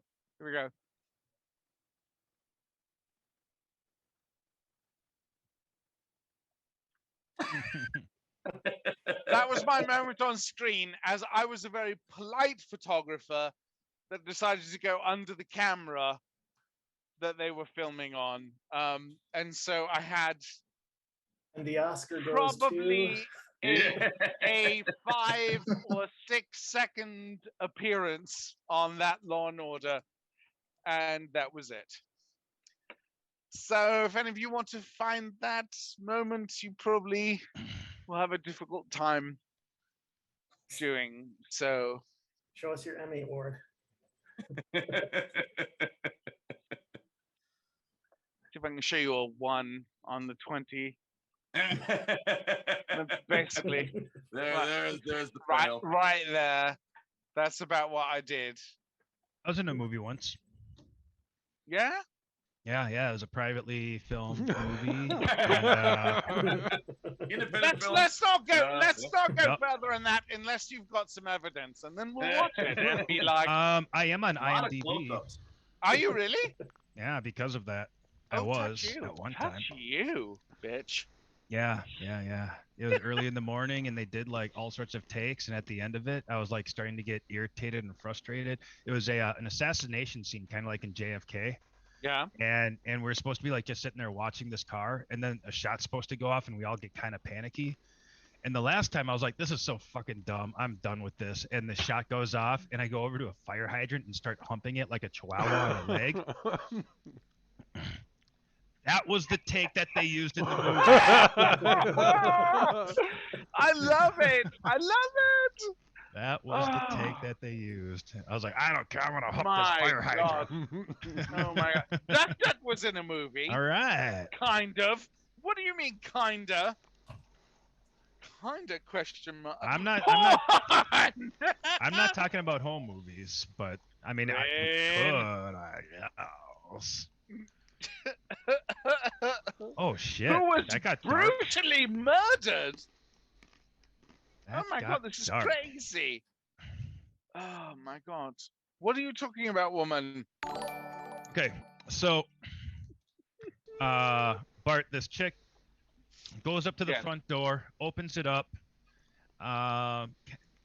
That was my moment on screen, as I was a very polite photographer that decided to go under the camera that they were filming on. And so I had And the Oscar goes probably to a 5 or 6 second appearance on that Law and Order, and that was it. So if any of you want to find that moment, you probably will have a difficult time doing so. Show us your Emmy award. See if I can show you a 1 on the 20. That's basically there's the right, fail. right there. That's about what I did. I was in a movie once. Yeah. Yeah, it was a privately filmed movie. And, Independent film. Let's not go. Yeah, Let's yeah. not go Yep. further in that unless you've got some evidence, and then we'll watch it and be like, I am on A lot of IMDb. close-ups. "Are you really?" Yeah, because of that, I Oh, was touch you. at one Touch time. you, bitch. Yeah. It was early in the morning, and they did like all sorts of takes. And at the end of it, I was like starting to get irritated and frustrated. It was an assassination scene, kind of like in JFK. Yeah. And we're supposed to be like just sitting there watching this car, and then a shot's supposed to go off, and we all get kind of panicky. And the last time I was like, this is so fucking dumb. I'm done with this. And the shot goes off, and I go over to a fire hydrant and start humping it like a chihuahua on a leg. That was the take that they used in the movie. I love it. I love it. That was the take that they used. I was like, I don't care. I'm gonna hump My this fire hydrant. Oh my god. That was in a movie. All right. Kind of. What do you mean, kinda? Kinda question mark. I'm not talking about home movies, but I mean, I guess. Oh shit! Who was that got dark. brutally murdered? That Oh my got god, this is dark. crazy. Oh my god. What are you talking about, woman? Okay, so Bart, this chick goes up to the Yeah. front door, opens it up,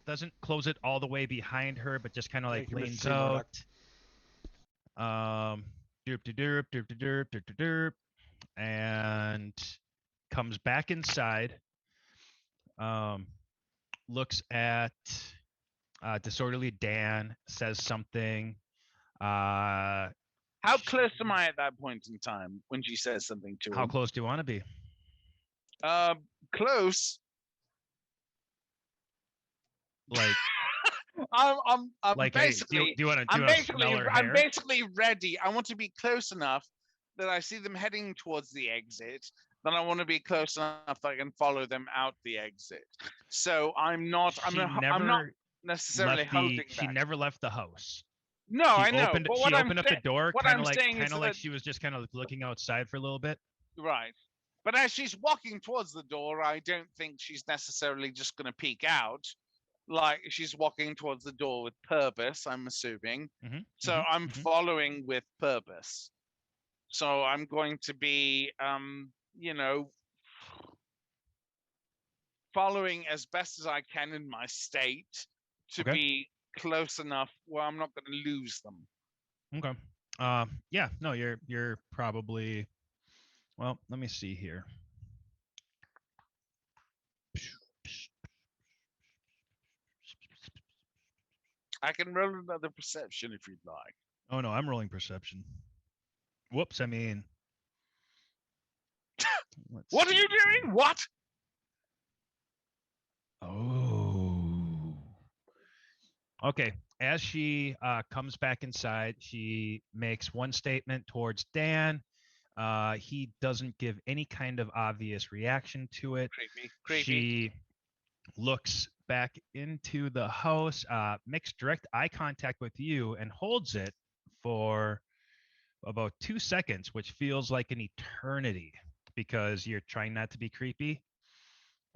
doesn't close it all the way behind her, but just kind of like Thank you, leans Mr. Murdoch. out. Derp, and comes back inside. Looks at disorderly Dan, says something. How close am I at that point in time when she says something to him? How close do you want to be? Close. Like, I'm like, hey, basically. do you want to I'm smell her I'm hair? basically ready. I want to be close enough that I see them heading towards the exit. Then I want to be close enough that I can follow them out the exit. So I'm not. I'm not necessarily holding back. She never left the house. No, She I know. opened, But she what opened I'm up the door, what kind I'm of like, saying is that- she was just kind of looking outside for a little bit. Right. But as she's walking towards the door, I don't think she's necessarily just going to peek out. Like she's walking towards the door with purpose, I'm assuming. So I'm following with purpose. So I'm going to be, following as best as I can in my state to Okay. be close enough where I'm not going to lose them. Okay. Yeah, no, you're probably, well, let me see here. I can roll another perception if you'd like. Oh no, I'm rolling perception. Whoops, I mean. What are you doing? What? Oh. Okay. As she comes back inside, she makes one statement towards Dan. He doesn't give any kind of obvious reaction to it. Creepy. She looks back into the house, makes direct eye contact with you, and holds it for about 2 seconds, which feels like an eternity because you're trying not to be creepy.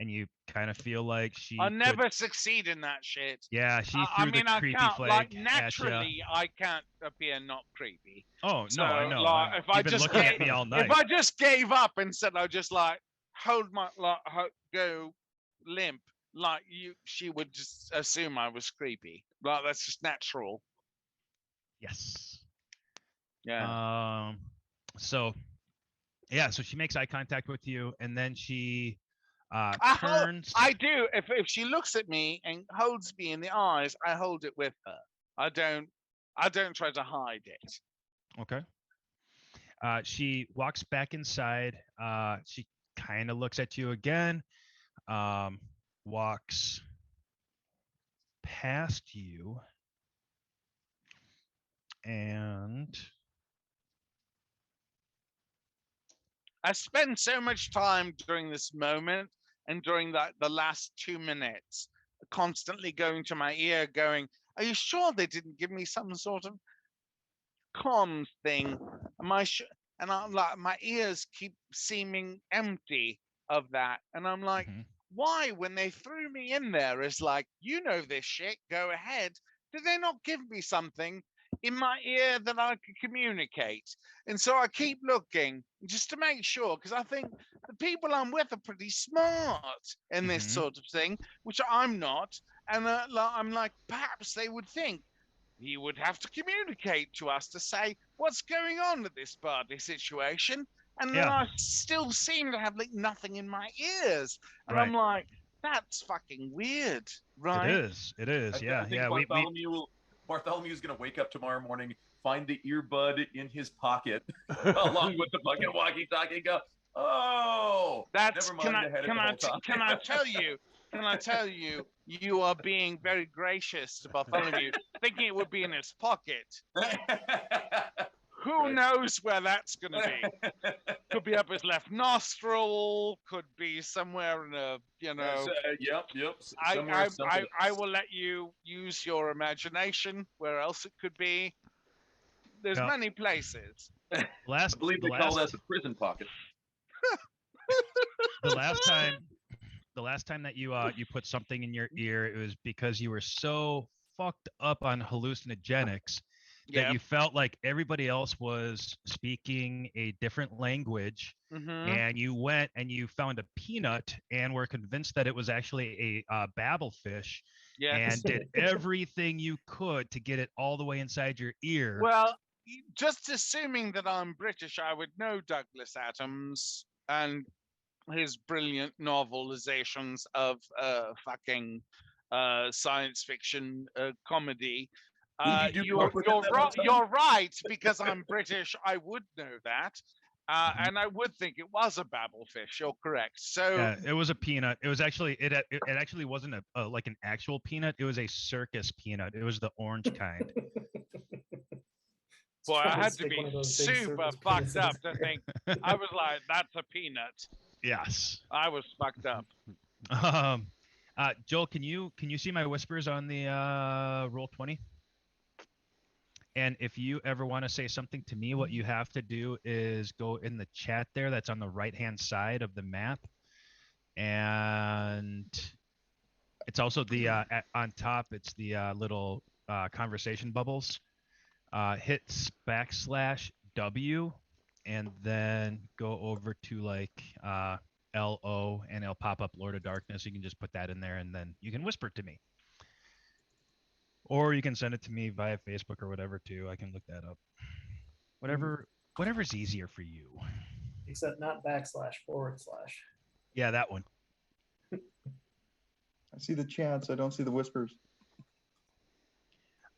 And you kind of feel like I'll never succeed in that shit. Yeah, she I threw mean, the I creepy can't, flag like, at ya. naturally, I can't appear not creepy. Oh So, no, I know. like, if I You've been just looking at gave- me all night. If I just gave up and said I just like hold my go limp, like she would just assume I was creepy. Like that's just natural. Yes. Yeah. So she makes eye contact with you, and then she turns. I do. If she looks at me and holds me in the eyes, I hold it with her. I don't try to hide it. Okay. She walks back inside. She kind of looks at you again. Walks past you, and I spend so much time during this moment and during the last 2 minutes constantly going to my ear going, are you sure they didn't give me some sort of comms thing? And I'm like, my ears keep seeming empty of that. And I'm like, Mhm. why, when they threw me in there, is like, you know this shit, go ahead. Did they not give me something in my ear that I could communicate? And so I keep looking just to make sure, because I think the people I'm with are pretty smart in this Mhm. sort of thing, which I'm not. And I'm like, perhaps they would think he would have to communicate to us to say what's going on with this party situation. And then Yeah. I still seem to have like nothing in my ears. And Right. I'm like, that's fucking weird, It right? is. It is. I think Yeah. We Bartholomew's gonna wake up tomorrow morning, find the earbud in his pocket, along with the fucking walkie-talkie, and go, "Oh, That's never mind. I had it the whole time." can I tell you? Can I tell you? You are being very gracious to Bartholomew, thinking it would be in his pocket. Who Right. knows where that's going to be? Could be up his left nostril. Could be somewhere in a, you know. Yep. I Something. will let you use your imagination where else it could be. There's Yeah. many places. I believe they call that the prison pocket. the last time that you put something in your ear, it was because you were so fucked up on hallucinogenics that Yeah. you felt like everybody else was speaking a different language, Mm-hmm. and you went and you found a peanut and were convinced that it was actually a babblefish, Yeah. and did everything you could to get it all the way inside your ear. Well, just assuming that I'm British, I would know Douglas Adams and his brilliant novelizations of fucking science fiction comedy. Who'd you do more with than that one time? You're right, because I'm British. I would know that, and I would think it was a babblefish. You're correct. So Yeah, it was a peanut. It was actually it actually wasn't like an actual peanut. It was a circus peanut. It was the orange kind. boy, I Trying to had to stick be one of those big super circus fucked peanuts in up his to ear. think. I was like, that's a peanut. Yes. I was fucked up. Joel, can you see my whispers on the Roll20? And if you ever want to say something to me, what you have to do is go in the chat there. That's on the right-hand side of the map, and it's also the on top. It's the little conversation bubbles. Hit \W, and then go over to like LO, and it'll pop up Lord of Darkness. You can just put that in there, and then you can whisper to me. Or you can send it to me via Facebook or whatever too. I can look that up. Whatever's easier for you. Except not // Yeah, that one. I see the chants. I don't see the whispers.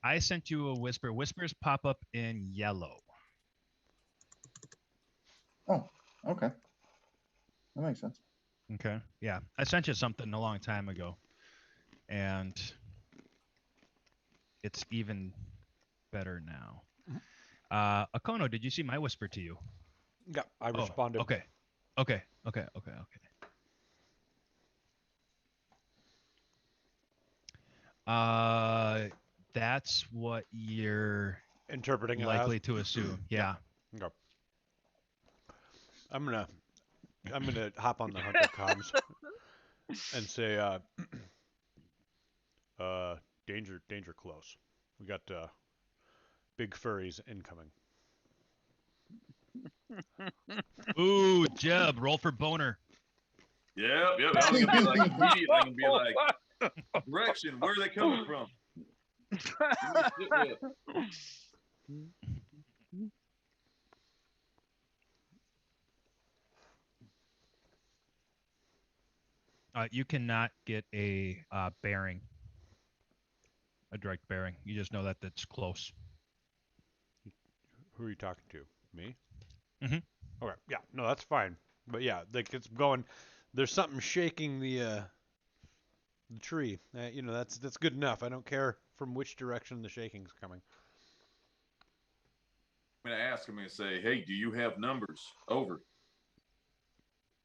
I sent you a whisper. Whispers pop up in yellow. Oh, okay. That makes sense. Okay. Yeah. I sent you something a long time ago. And it's even better now. Akono, did you see my whisper to you? Yeah, I responded. Okay. That's what you're Interpreting it likely as? to assume. Yeah. Okay. I'm gonna hop on the Hunter comms and say, danger close. We got big furries incoming. Ooh, Jeb, roll for boner. Yep. I was gonna be like immediately. I'm gonna be like, direction. Where are they coming from? You cannot get a bearing, a direct bearing. You just know that that's close. Who are you talking to? Me? Mhm. Okay. Yeah. No, that's fine. But yeah, like it's going. There's something shaking the tree. That's good enough. I don't care from which direction the shaking's coming. I'm gonna ask. I'm gonna say, hey, do you have numbers? Over.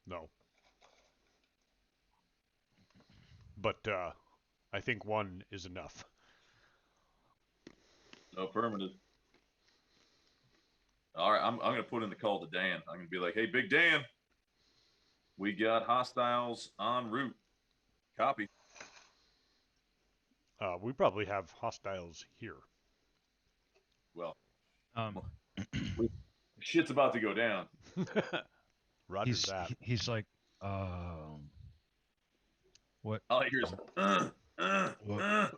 No. But I think one is enough. No permanent. All right, I'm gonna put in the call to Dan. I'm gonna be like, hey, Big Dan, we got hostiles en route. Copy. We probably have hostiles here. Well, Um, shit's about to go down. Roger that. he's like, what? All I hear is, What?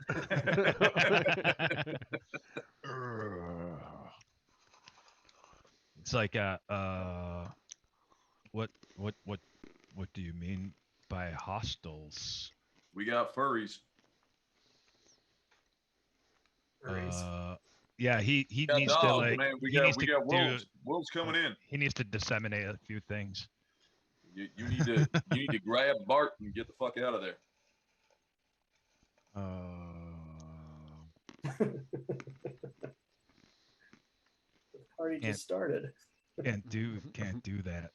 It's like, what do you mean by hostiles? We got furries. Yeah, he got needs dogs, to like man. We he needs to got do wolves. Wolves coming in. he needs to disseminate a few things. You need to grab Bart and get the fuck out of there. The party just started. Can't do that.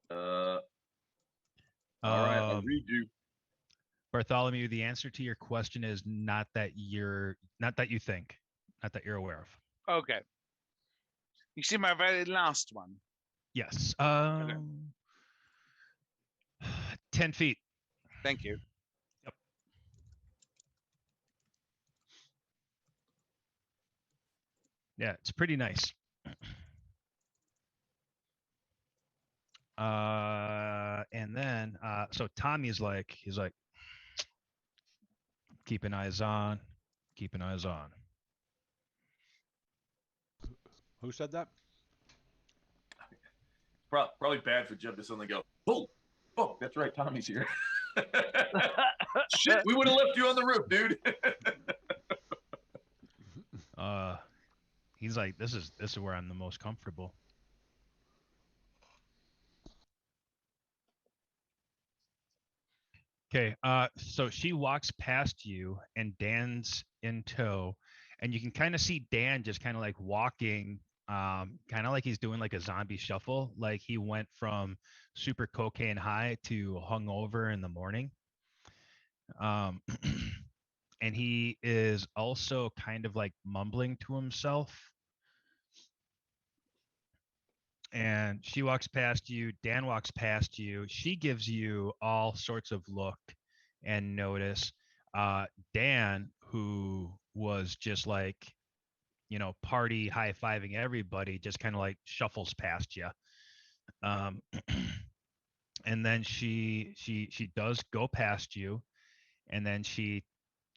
All right, I'll read you. Bartholomew, the answer to your question is not that you think, not that you're aware of. Okay. You see my very last one. Yes. 10 feet. Thank you. Yep. Yeah, it's pretty nice. And then so Tommy's like, he's like, keeping eyes on. Who said that? Probably bad for Jeb to suddenly go, oh, that's right, Tommy's here. Shit, we would have left you on the roof, dude. He's like, this is where I'm the most comfortable. Okay, so she walks past you and Dan's in tow, and you can kind of see Dan just kind of like walking, kind of like he's doing like a zombie shuffle, like he went from super cocaine high to hungover in the morning. And he is also kind of like mumbling to himself. And she walks past you, Dan walks past you. She gives you all sorts of look and notice. Dan, who was just like, party high-fiving everybody, just kind of like shuffles past you. And then she does go past you, and then she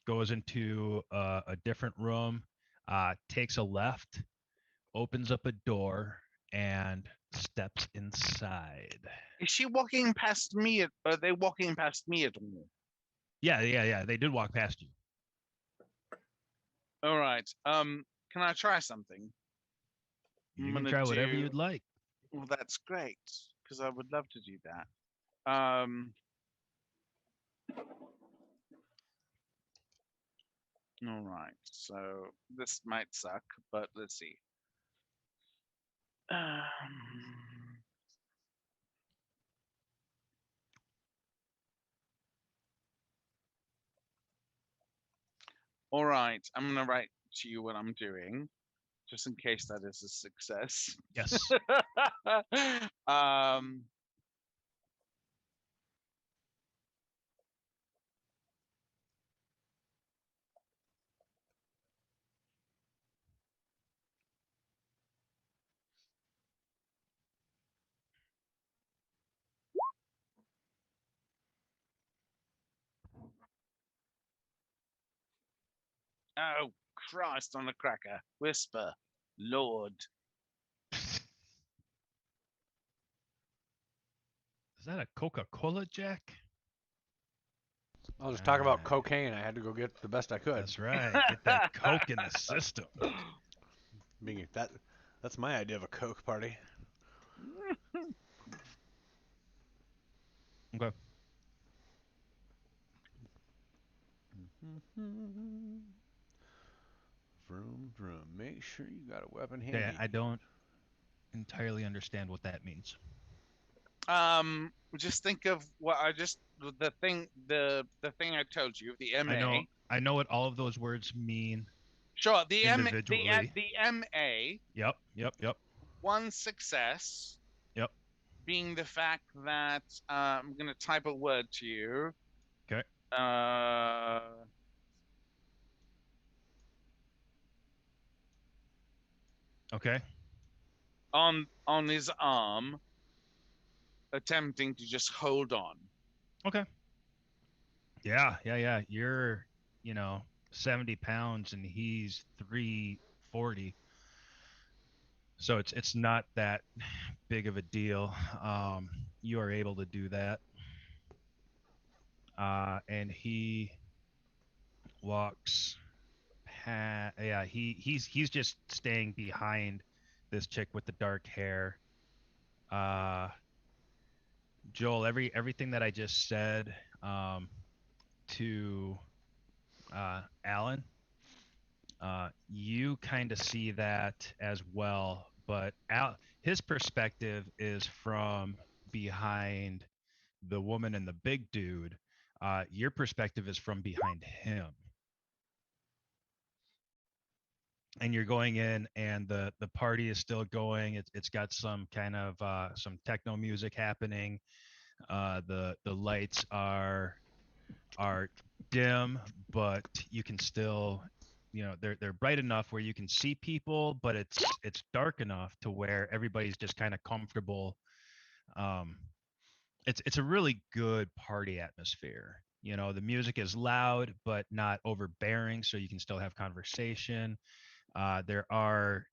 goes into a different room, takes a left, opens up a door, and steps inside. Is she walking past me? Are they walking past me at all? Yeah. They did walk past you. All right. Can I try something? You can try whatever you'd like. Well, that's great, because I would love to do that. All right. So this might suck, but let's see. All right. I'm going to write to you what I'm doing, just in case that is a success. Yes. Oh, Christ on a cracker. Whisper. Lord. Is that a Coca-Cola, Jack? I was talking about Right. cocaine. I had to go get the best I could. That's right. Get that coke in the system. That's my idea of a coke party. Okay. Vroom vroom. Make sure you got a weapon handy. Okay, I don't entirely understand what that means. Just think of what the thing I told you, the MA. I know what all of those words mean. Sure, the individually. the MA. Yep. One success. Yep. Being the fact that I'm gonna type a word to you. Okay. Okay. On his arm, attempting to just hold on. Okay. Yeah. You're, 70 pounds and he's 340. So it's not that big of a deal. You are able to do that. And he walks he's just staying behind this chick with the dark hair. Joel, everything that I just said to Alan, you kind of see that as well, but his perspective is from behind the woman and the big dude. Your perspective is from behind him. And you're going in and the party is still going. It's got some kind of some techno music happening. The lights are dim, but you can still, they're bright enough where you can see people, but it's dark enough to where everybody's just kind of comfortable. It's a really good party atmosphere. The music is loud but not overbearing, so you can still have conversation. There are,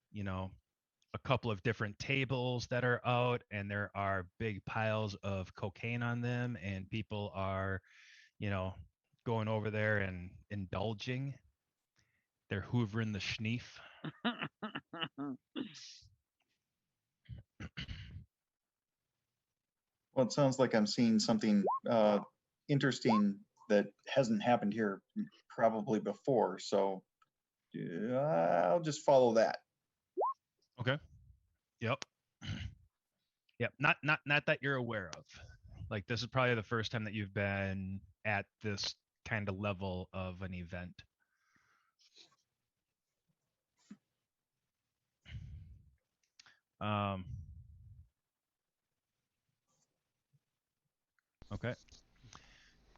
a couple of different tables that are out, and there are big piles of cocaine on them, and people are, going over there and indulging. They're hoovering the schneef. Well, it sounds like I'm seeing something interesting that hasn't happened here probably before. So I'll just follow that. Okay. Yep. Yep. Not that you're aware of. Like, this is probably the first time that you've been at this kind of level of an event. Okay.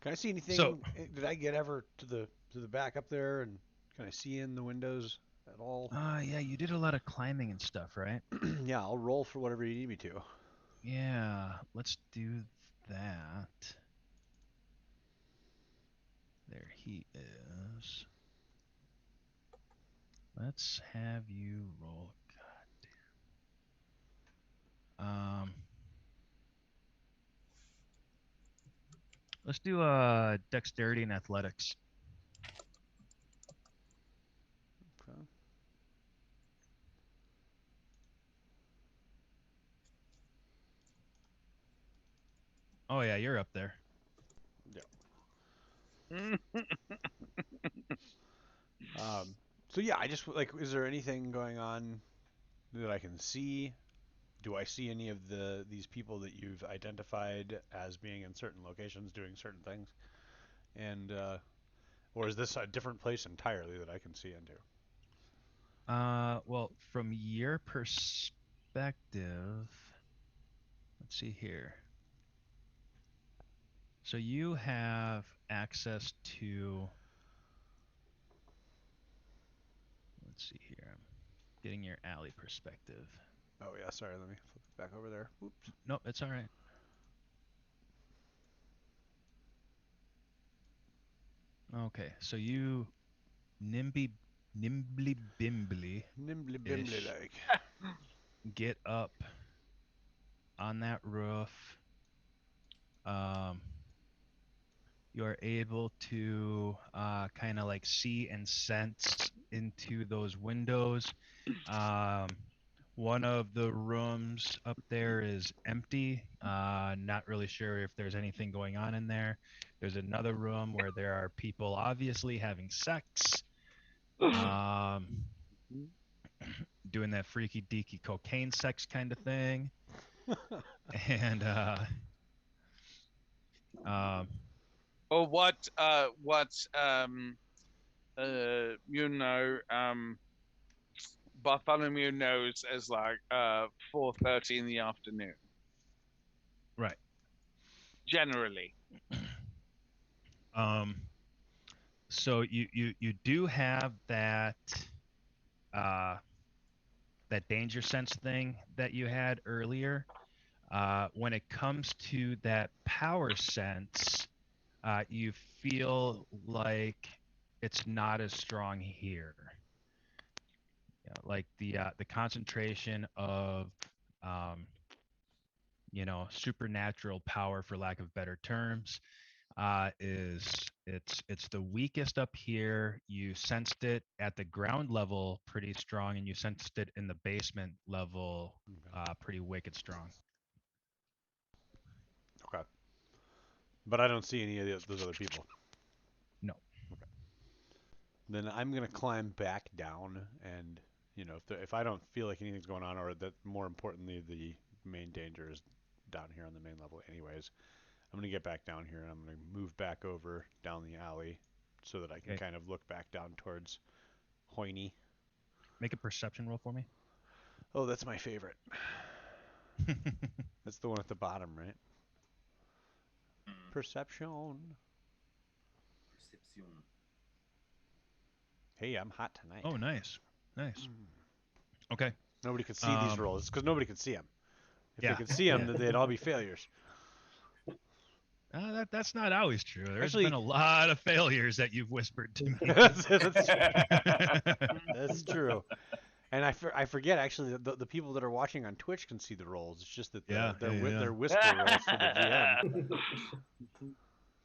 Can I see anything? So, did I get ever to the back up there, and can I see in the windows at all? yeah, you did a lot of climbing and stuff, right? Yeah, I'll roll for whatever you need me to. Yeah, let's do that. There he is. Let's have you roll. God. Let's do dexterity and athletics. Okay. Oh yeah, you're up there. Yeah. So yeah, I just like, is there anything going on that I can see? Do I see any of these people that you've identified as being in certain locations doing certain things? And or is this a different place entirely that I can see into? Well, from your perspective, let's see here. So you have access to, let's see here. I'm getting your alley perspective. Oh yeah, sorry. Let me flip it back over there. Oops. Nope, it's all right. Okay, so you nimbly bimbly like get up on that roof. you're able to kind of like see and sense into those windows. Um, one of the rooms up there is empty. Not really sure if there's anything going on in there. There's another room where there are people obviously having sex, doing that freaky deaky cocaine sex kind of thing. And Or you know, Bartholomew knows as like 4:30 in the afternoon. right. Generally. So you do have that that danger sense thing that you had earlier. When it comes to that power sense, you feel like it's not as strong here. Yeah, like the concentration of supernatural power, for lack of better terms, is it's the weakest up here. You sensed it at the ground level pretty strong, and you sensed it in the basement level pretty wicked strong. Okay. But I don't see any of those other people. No. Okay. Then I'm gonna climb back down, and if I don't feel like anything's going on, or that more importantly the main danger is down here on the main level, anyways, I'm gonna get back down here, and I'm gonna move back over down the alley, so that I can kind of look back down towards Hoyne. Make a perception roll for me. Oh, that's my favorite. That's the one at the bottom, right? Perception. Hey, I'm hot tonight. Oh, nice. Okay. Nobody could see these rolls. It's because nobody could see them. If Yeah. they could see them, then they'd all be failures. That's not always true. There's been a lot of failures that you've whispered to me. That's true. And I forget, actually, the people that are watching on Twitch can see the rolls. It's just that they're whisper rolls to the GM.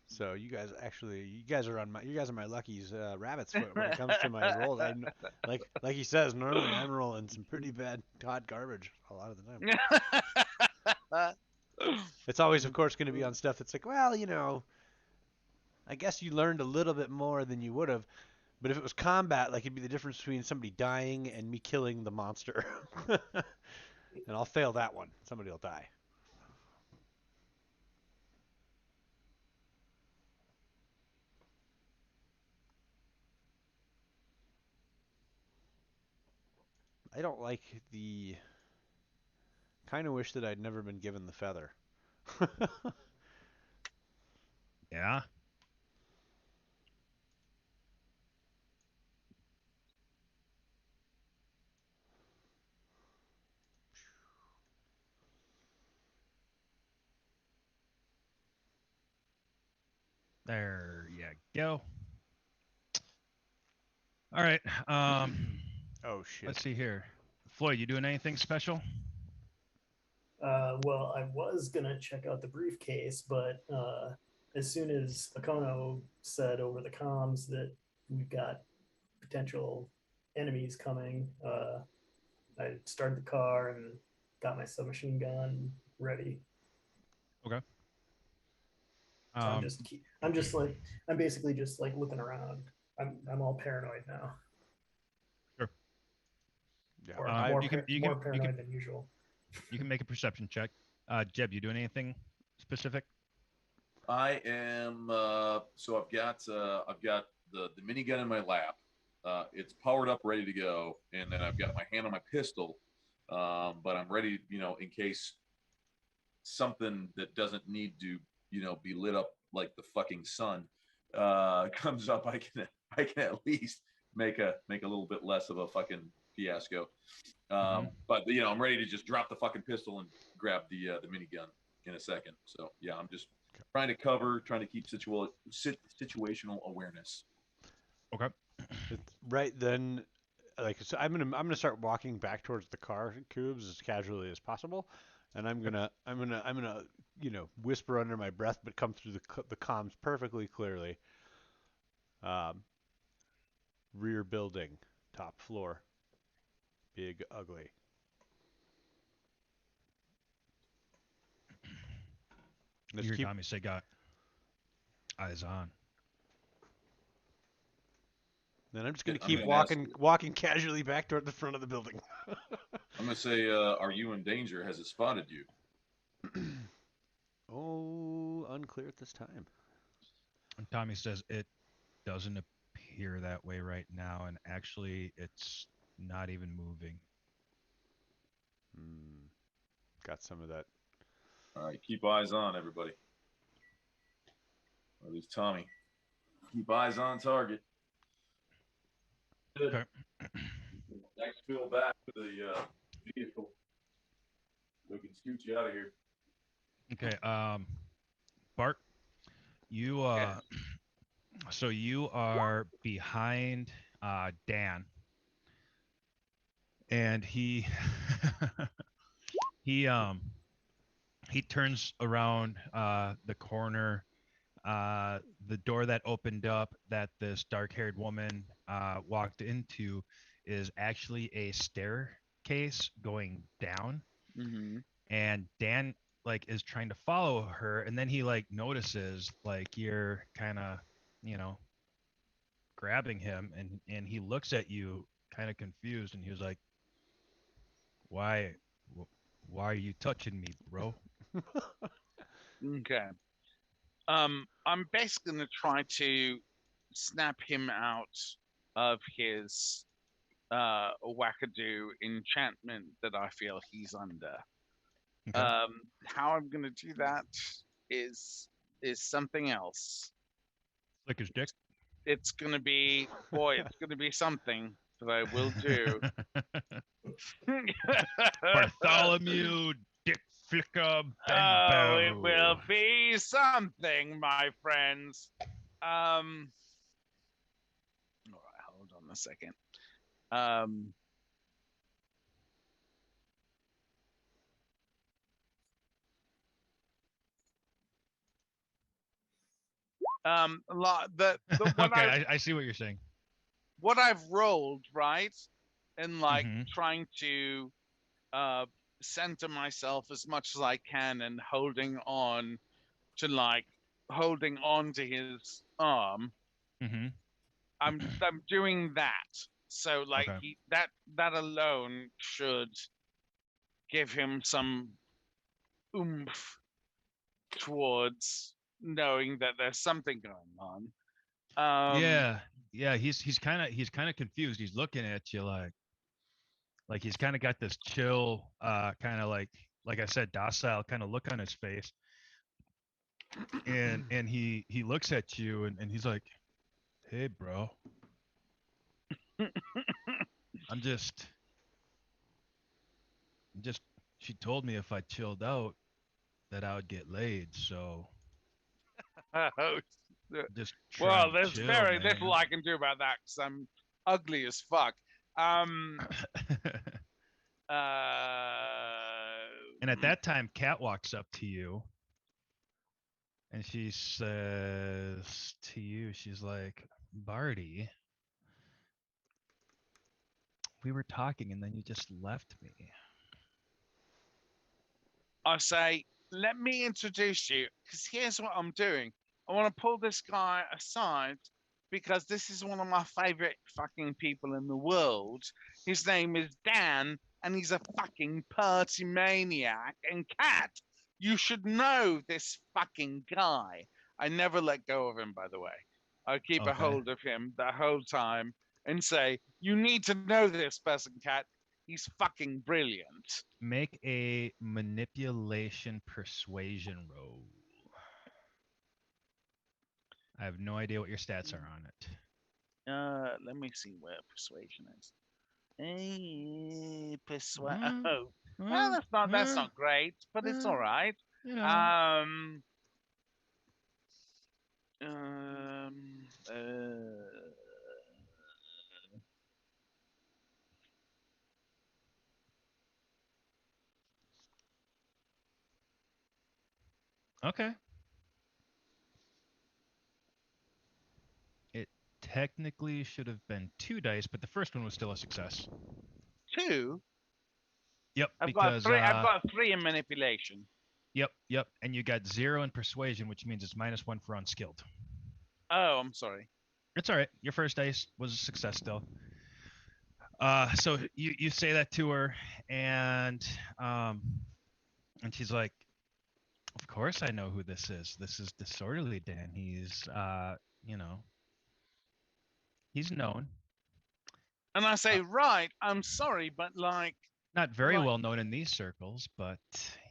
So you guys are my lucky rabbit's foot when it comes to my rolls. Like he says, normally I'm rolling some pretty bad hot garbage a lot of the time. It's always, of course, going to be on stuff that's like, well, I guess you learned a little bit more than you would have. But if it was combat, like, it'd be the difference between somebody dying and me killing the monster. And I'll fail that one. Somebody will die. I don't like the... Kind of wish that I'd never been given the feather. Yeah. There you go. All right. Oh shit. Let's see here. Floyd, you doing anything special? Well, I was gonna check out the briefcase, but as soon as Akono said over the comms that we've got potential enemies coming, I started the car and got my submachine gun ready. Okay. So I'm basically just like looking around. I'm all paranoid now. Sure. Yeah. Or more paranoid than usual. You can make a perception check. Jeb, you doing anything specific? I am. So I've got the minigun in my lap. It's powered up, ready to go, and then I've got my hand on my pistol. But I'm ready, in case something that doesn't need to, be lit up like the fucking sun comes up. I can at least make a little bit less of a fucking fiasco. But I'm ready to just drop the fucking pistol and grab the minigun in a second. So yeah, I'm just trying to keep situational awareness. Okay. Right then, so I'm gonna start walking back towards the car, Cubes, as casually as possible, and I'm gonna whisper under my breath, but come through the comms perfectly clearly. Rear building, top floor, big ugly. You hear Tommy say, "Got eyes on." Then I'm just going to keep walking casually back toward the front of the building. I'm going to say, are you in danger? Has it spotted you? Oh, unclear at this time. And Tommy says it doesn't appear that way right now, and actually it's not even moving. Got some of that. All right, keep eyes on, everybody. Or at least Tommy. Keep eyes on target. Good. Okay. Backfill back to the vehicle. We can scoot you out of here. Okay. Bart, you so you are behind Dan, and he he turns around the corner. The door that opened up that this dark-haired woman walked into is actually a staircase going down. Mm-hmm. And Dan is trying to follow her, and then he notices you're kind of grabbing him, and he looks at you kind of confused, and he was like, why are you touching me, bro? Okay. I'm basically gonna try to snap him out of his wackadoo enchantment that I feel he's under. Okay. How I'm gonna do that is something else. Lick his dick. It's gonna be something that I will do. Bartholomew Dick Flicker Oh, it will be something, my friends. All right, hold on a second. Okay, I see what you're saying. What I've rolled, right, and Mhm. trying to center myself as much as I can and holding on to his arm. Mm-hmm. I'm doing that. So Okay. that alone should give him some oomph towards knowing that there's something going on. Yeah, he's kind of confused. He's looking at you like he's kind of got this chill, kind of like I said, docile kind of look on his face, and he looks at you and he's like, "Hey, bro, I'm just she told me if I chilled out that I would get laid, so just trying Well, to there's chill, very man." little I can do about that because I'm ugly as fuck. And at that time, Kat walks up to you and she says to you, she's like, "Barty, we were talking and then you just left me." I say, let me introduce you because here's what I'm doing. I want to pull this guy aside because this is one of my favorite fucking people in the world. His name is Dan, and he's a fucking party maniac. And Kat, you should know this fucking guy. I never let go of him, by the way. I keep a hold of him the whole time and say, you need to know this person, Kat. He's fucking brilliant. Make a manipulation persuasion roll. I have no idea what your stats are on it. Let me see where persuasion is. Oh, well, that's not great, but it's all right. You know. Okay. It technically should have been 2 dice, but the first one was still a success. 2. Yep, I've got because 3. I've got 3 in manipulation. Yep, and you got 0 in persuasion, which means it's -1 for unskilled. Oh, I'm sorry. It's all right. Your first dice was a success still. So you say that to her, and she's like, "Of course I know who this is. This is Disorderly Dan. He's he's known. And I say, right, I'm sorry, but like, Not very Like- well known in these circles, but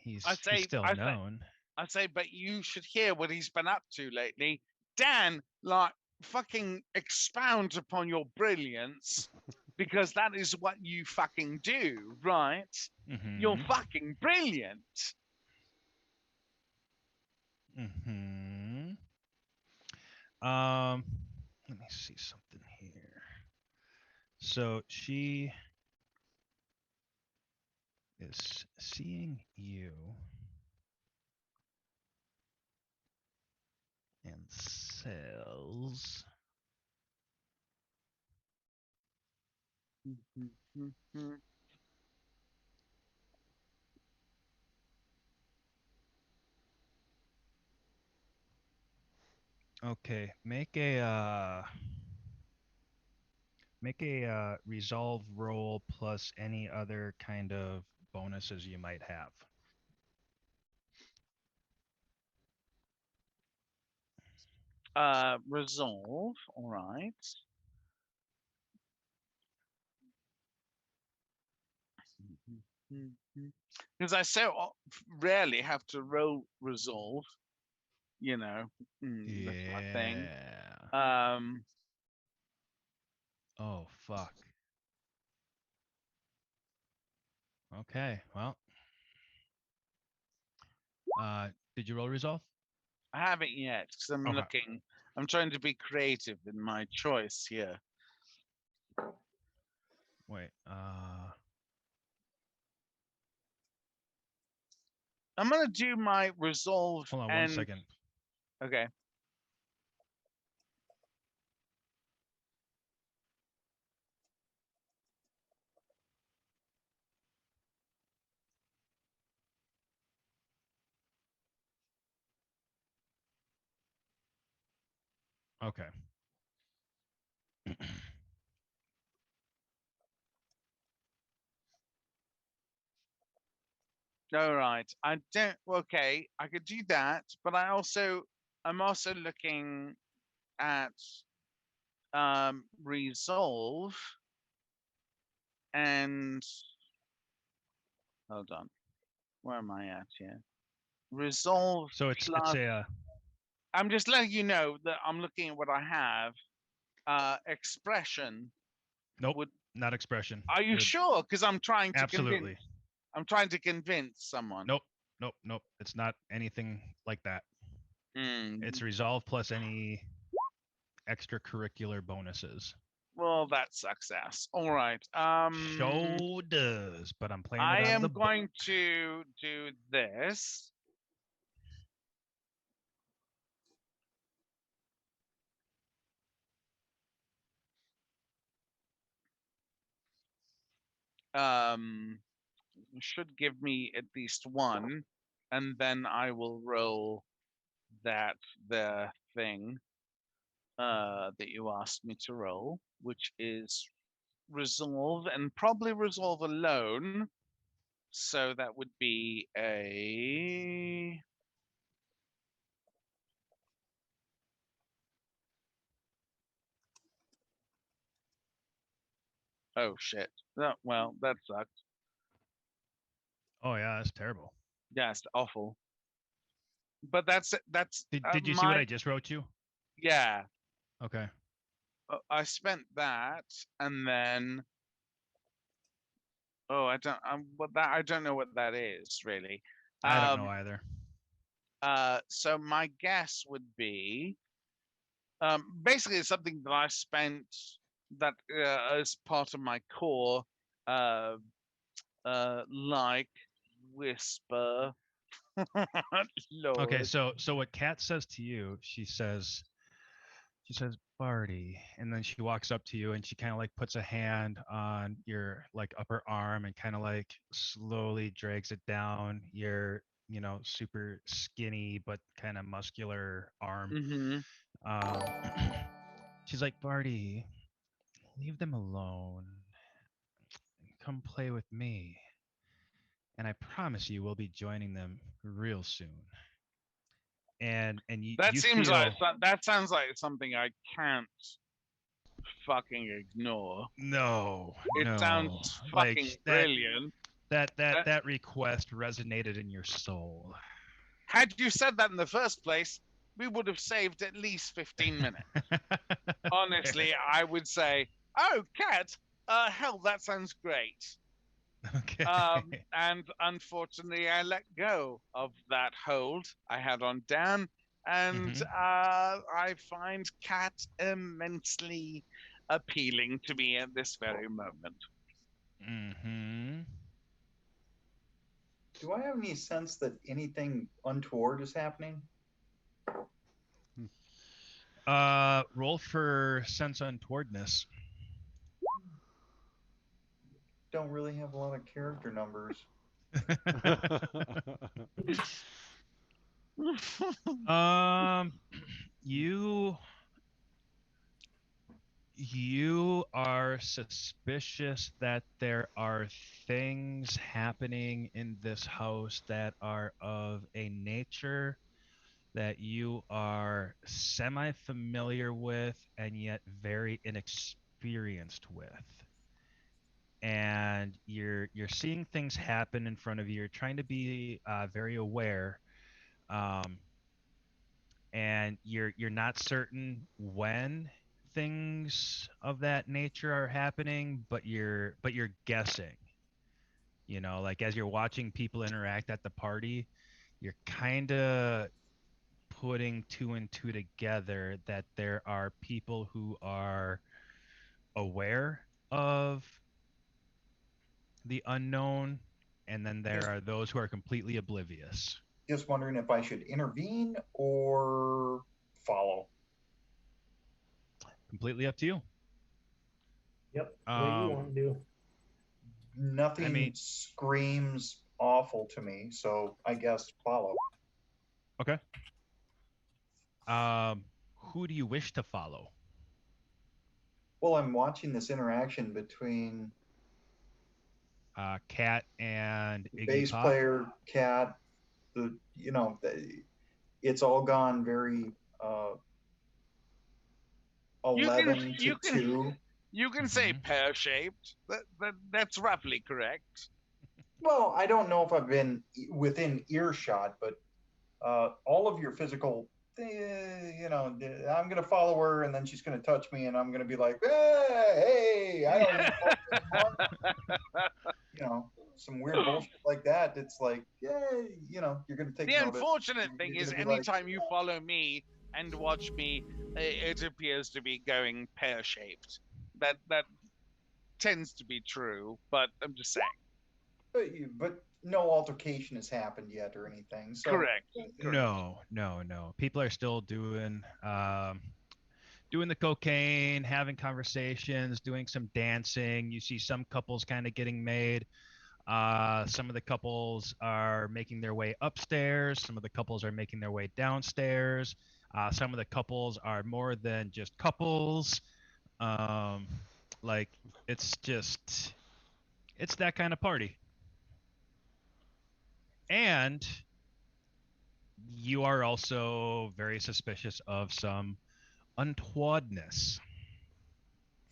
he's still I known." say, but you should hear what he's been up to lately. Dan, like, fucking expound upon your brilliance because that is what you fucking do, right? You're Mhm. fucking brilliant. Mhm. Let me see something here. So she is seeing you and says, "Okay, make a resolve roll plus any other kind of bonuses you might have." Resolve, all right. Because I so rarely have to roll resolve, you know. That's my thing. Yeah. Oh fuck. Okay. Well. Did you roll resolve? I haven't yet because I'm Okay. looking. I'm trying to be creative in my choice here. Wait. I'm gonna do my resolve. Hold on and... 1 second. Okay. Okay. All right. I don't. Okay, I could do that, but I'm also looking at resolve and hold on. Where am I at here? Resolve. So it's plus, a I'm just letting you know that I'm looking at what I have. Expression. nope, Would, not expression. are you sure? Because I'm trying to Absolutely. I'm trying to convince someone. Nope. It's not anything like that. It's resolve plus any extracurricular bonuses. Well, that's success. All right. Show does, but I'm playing it I out of am the going to do this. Should give me at least 1, and then I will roll the thing that you asked me to roll, which is resolve, and probably resolve alone. So that would be a oh shit. Well, that sucked. Oh yeah, that's terrible. Yeah, it's awful. But that's Did you see what I just wrote you? Yeah. Okay. I spent that, and then I don't know what that is really. I don't know either. So my guess would be basically it's something that I spent that as part of my core like whisper, Lord. Okay, so what Kat says to you, she says, Barty, and then she walks up to you and she kind of like puts a hand on your like upper arm and kind of like slowly drags it down your, super skinny but kind of muscular arm. Mm-hmm. She's like, Barty, leave them alone. Come play with me. And I promise you we'll be joining them real soon. And you That you seems feel, like that sounds like something I can't fucking ignore. no, It no. sounds Like fucking brilliant. that request resonated in your soul. Had you said that in the first place, we would have saved at least 15 minutes. Honestly, I would say, oh, Kat, hell, that sounds great. Okay. And unfortunately, I let go of that hold I had on Dan, and I find Kat immensely appealing to me at this very moment. Mm-hmm. Do I have any sense that anything untoward is happening? Roll for sense untowardness. Don't really have a lot of character numbers. You are suspicious that there are things happening in this house that are of a nature that you are semi-familiar with and yet very inexperienced with. And you're seeing things happen in front of you. You're trying to be very aware, and you're not certain when things of that nature are happening, but you're guessing. Like as you're watching people interact at the party, you're kind of putting two and two together that there are people who are aware of the unknown, and then there are those who are completely oblivious. Just wondering if I should intervene or follow. Completely up to you. Yep. What do you want to do? Nothing screams awful to me, so I guess follow. Okay. Who do you wish to follow? Well, I'm watching this interaction between Kat and Iggy bass Pop. player, Kat. It's all gone very 11 to 2. You can say pear-shaped. That's roughly correct. Well, I don't know if I've been within earshot, but all of your physical, I'm going to follow her, and then she's going to touch me, and I'm going to be like, hey, I don't know. Some weird bullshit like that. It's like, you're going to take The notice. unfortunate thing is anytime you follow me and watch me, it appears to be going pear-shaped. That tends to be true, but I'm just saying. But no altercation has happened yet or anything. So Correct. No. People are still doing the cocaine, having conversations, doing some dancing. You see some couples kind of getting made. Some of the couples are making their way upstairs. Some of the couples are making their way downstairs. Some of the couples are more than just couples. Like it's that kind of party. And you are also very suspicious of some untowardness.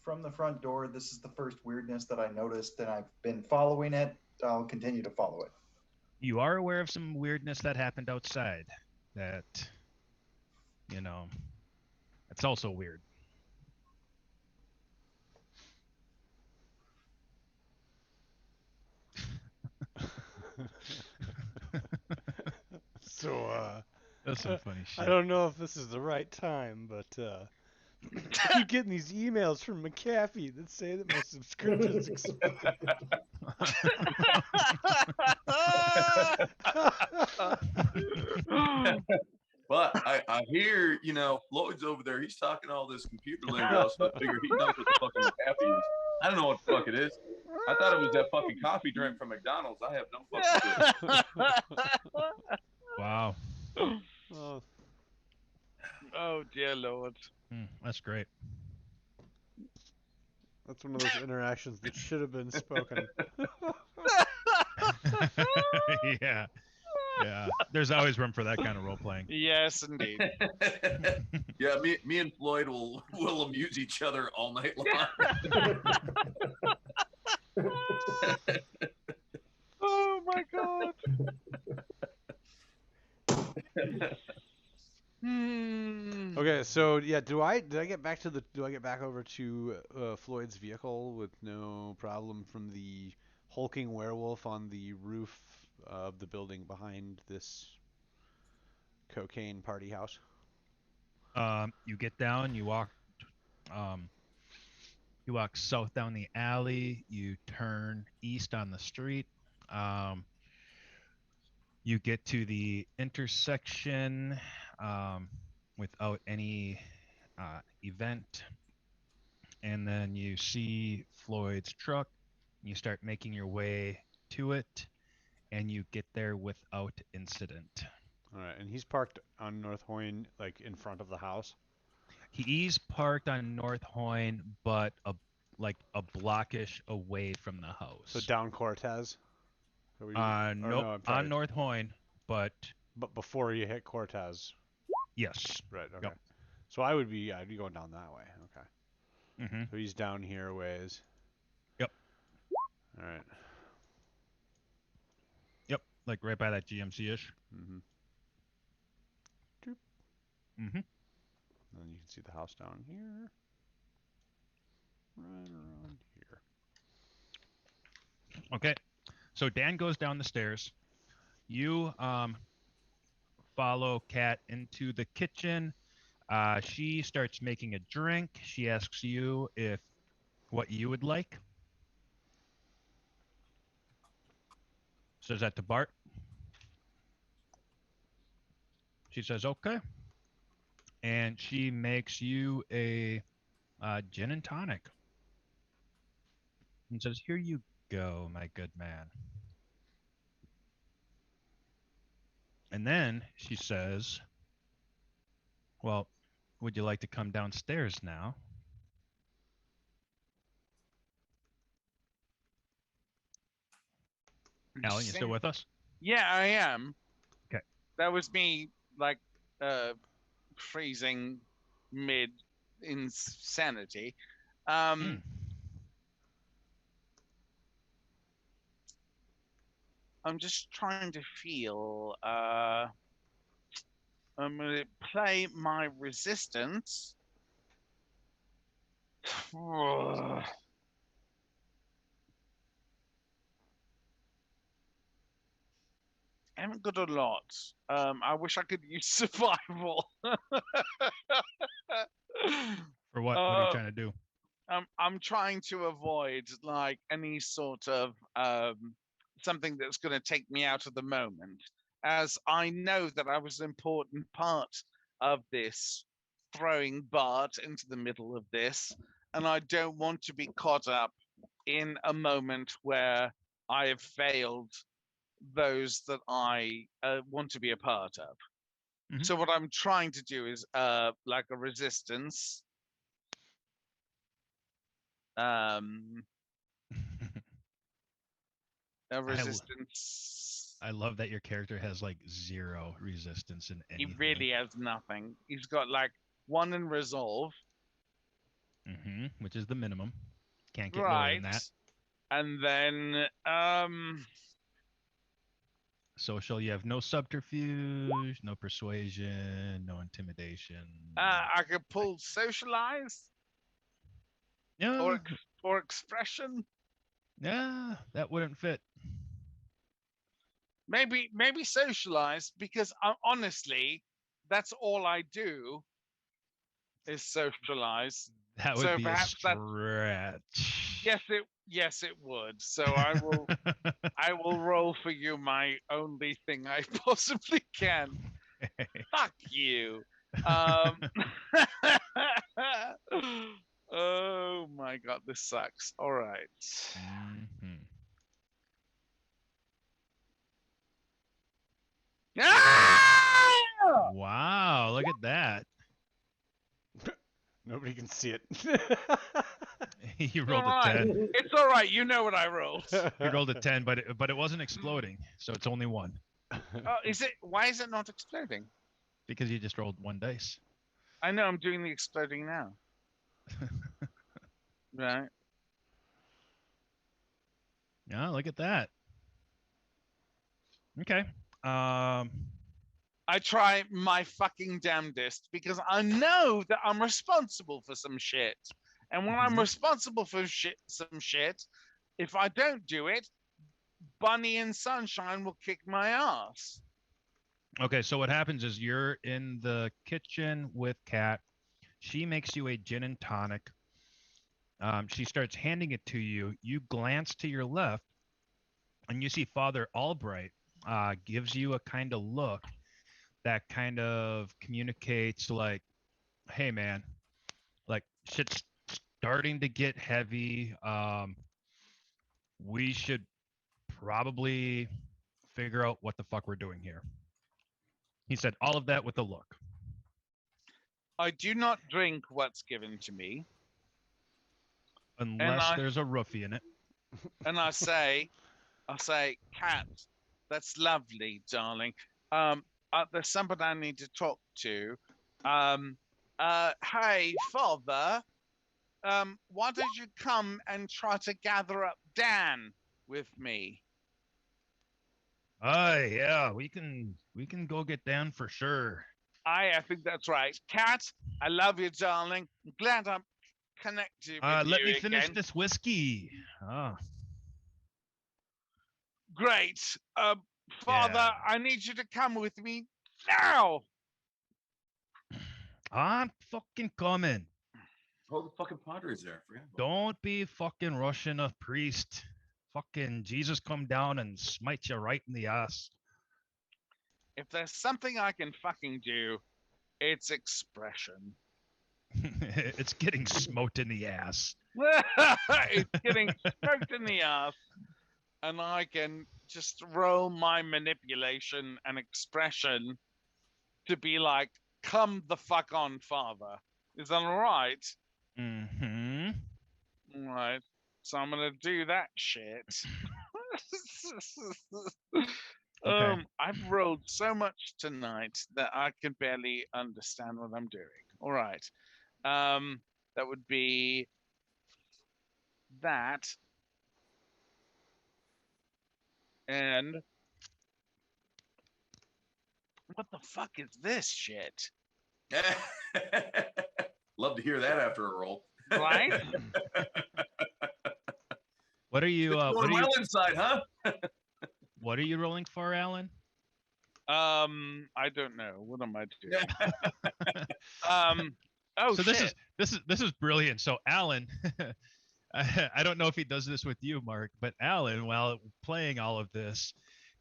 From the front door, this is the first weirdness that I noticed, and I've been following it. I'll continue to follow it. You are aware of some weirdness that happened outside that, it's also weird. So, that's some funny shit. I don't know if this is the right time, but I keep getting these emails from McAfee that say that my subscription's expired. But I hear, Lloyd's over there. He's talking all this computer lingo, so I figure he knows what the fucking happy is. I don't know what the fuck it is. I thought it was that fucking coffee drink from McDonald's. I have no fucking clue. Wow. Oh dear Lord. That's great. That's one of those interactions that should have been spoken. Yeah. Yeah. There's always room for that kind of role playing. Yes, indeed. Yeah, me and Floyd will amuse each other all night long. Oh my God. Okay, so yeah, did I get back over to Floyd's vehicle with no problem from the hulking werewolf on the roof of the building behind this cocaine party house? You get down, you walk south down the alley, you turn east on the street. You get to the intersection without any event, and then you see Floyd's truck. You start making your way to it, and you get there without incident. All right, and he's parked on North Hoyne, like in front of the house. He's parked on North Hoyne, but a blockish away from the house. So down Cortez. Nope, no, on North Hoyne, but before you hit Cortez. Yes. Right. Okay. Yep. So I'd be going down that way. Okay. Mm-hmm. So he's down here a ways. Yep. All right. Yep, like right by that GMC-ish. Mm-hmm. Mm-hmm. And you can see the house down here. Right around here. Okay. So Dan goes down the stairs. You follow Kat into the kitchen. She starts making a drink. She asks you what you would like. Says that to Bart. She says, okay. And she makes you a gin and tonic. And says, here you go, my good man. And then she says, well, would you like to come downstairs now? Alan, you still with us? Yeah, I am. Okay. That was me, freezing mid insanity. I'm just trying to feel. I'm going to play my resistance. I haven't got a lot. I wish I could use survival. For what? What are you trying to do? I'm trying to avoid any sort of something that's going to take me out of the moment, as I know that I was an important part of this, throwing Bart into the middle of this, and I don't want to be caught up in a moment where I have failed those that I want to be a part of. Mm-hmm. So what I'm trying to do is like a resistance. A resistance. I love that your character has like 0 resistance in anything. He really has nothing. He's got 1 in resolve. Mm-hmm. Which is the minimum. Can't get lower than that. And then social, you have no subterfuge, no persuasion, no intimidation. I could pull socialize. Yeah. Or expression. Yeah, that wouldn't fit. Maybe socialize, because honestly, that's all I do is socialize. That would be a stretch. Yes, it would. So I will roll for you my only thing I possibly can. Fuck you. Oh my god, this sucks. All right. Mhm. Ah! Wow, look at that. Nobody can see it. He All rolled a right. 10. It's all right. You know what I rolled. He rolled a 10, but it wasn't exploding, so it's only one Is it? Why is it not exploding? because you just rolled one dice. I know I'm doing the exploding now. Right. Yeah, look at that. Okay. I try my fucking damnedest because I know that I'm responsible for some shit. And when I'm Mhm. responsible for some shit, if I don't do it, Bunny and Sunshine will kick my ass. Okay, so what happens is you're in the kitchen with Kat. She makes you a gin and tonic. She starts handing it to you. You glance to your left, and you see Father Albright gives you a kind of look that kind of communicates like, "Hey, man, like shit's starting to get heavy. We should probably figure out what the fuck we're doing here." He said all of that with a look. I do not drink what's given to me. Unless there's a roofie in it. And I say, Kat, that's lovely, darling. There's somebody I need to talk to. Hey, Father, why don't you come and try to gather up Dan with me? Yeah, we can go get Dan for sure. I think that's right. Kat, I love you, darling. I'm glad I'm connected with you Let me finish again. this whiskey. Great. Father, Yeah. I need you to come with me now. I'm fucking coming. Oh, the fucking Padres there. I forgot about Don't be fucking rushing a priest. Fucking Jesus come down and smite you right in the ass. If there's something I can fucking do, it's expression. It's getting smote in the ass. It's getting smoked in the ass, and I can just roll my manipulation and expression to be like, come the fuck on, Father. Is that all right? Mm-hmm. All right. So I'm going to do that shit. Okay. I've rolled so much tonight that I can barely understand what I'm doing. All right. That would be that. And what the fuck is this shit? it. Love to hear that after a roll. Right? What are you It's going well inside, huh? what are you rolling for, Alan? I don't know. What am I doing? Oh, so shit. this is brilliant. So Alan, I don't know if he does this with you, Mark, but Alan, while playing all of this,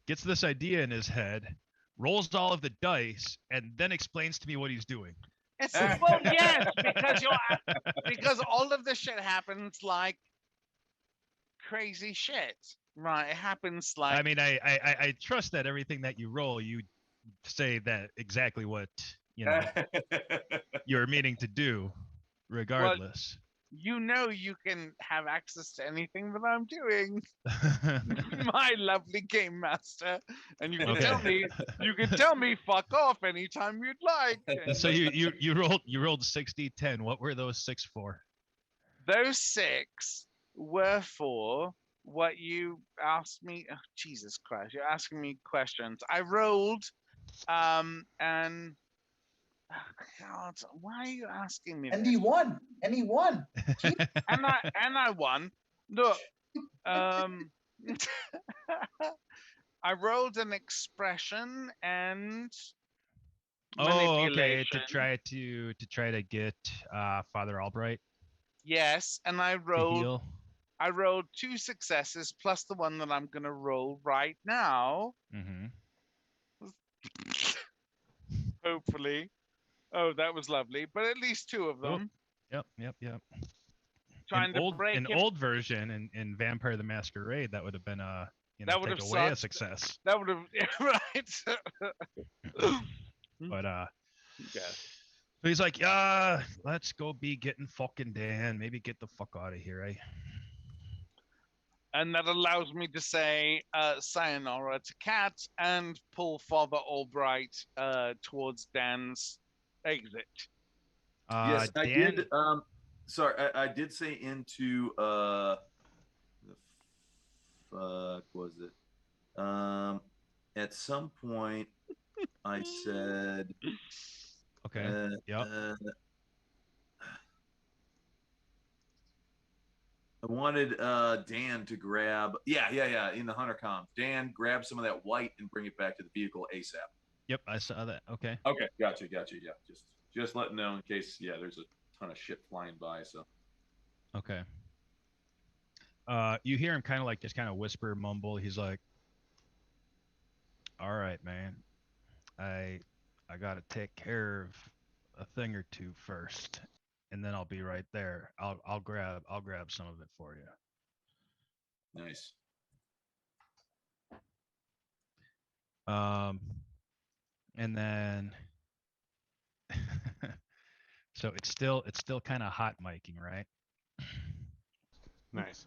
gets this idea in his head, rolls all of the dice, and then explains to me what he's doing. Well, yes, because all of this shit happens like crazy shit, right? It happens like. I mean, I trust that everything that you roll, you say that exactly what you're meaning to do, regardless. You know, you can have access to anything that I'm doing, my lovely game master, and you can tell me fuck off anytime you'd like. So you rolled 60-10. What were those 6 for? Those 6 were for what you asked me. Oh, Jesus Christ, you're asking me questions. I rolled, and God, why are you asking me? And he won. And he won. and I won. Look, I rolled an expression and okay, manipulation. to try to get Father Albright Yes, and I to rolled heal. I rolled 2 successes plus the one that I'm going to roll right now. Mm-hmm. Hopefully. Oh, that was lovely. But at least 2 of them. Yep. Trying to break an him. old version in Vampire the Masquerade, that would have been That would take have away a sucked. success. That would have right. But Yeah. so he's like, let's go be getting fucking Dan. Maybe get the fuck out of here, eh? And that allows me to say sayonara to Kat and pull Father Albright towards Dan's exit. Yes, I Dan, did. Sorry, I did say into the fuck was it? At some point, I said, okay, yep. I wanted Dan to grab. Yeah. In the hunter comp, Dan, grab some of that white and bring it back to the vehicle ASAP. Yep, I saw that. Okay. Okay, gotcha. Yeah, just letting know in case. Yeah, there's a ton of shit flying by. So. Okay. You hear him kind of whisper, mumble. He's like, "All right, man. I gotta take care of a thing or two first, and then I'll be right there. I'll grab some of it for you." Nice. And then so it's still kind of hot miking, right? Nice.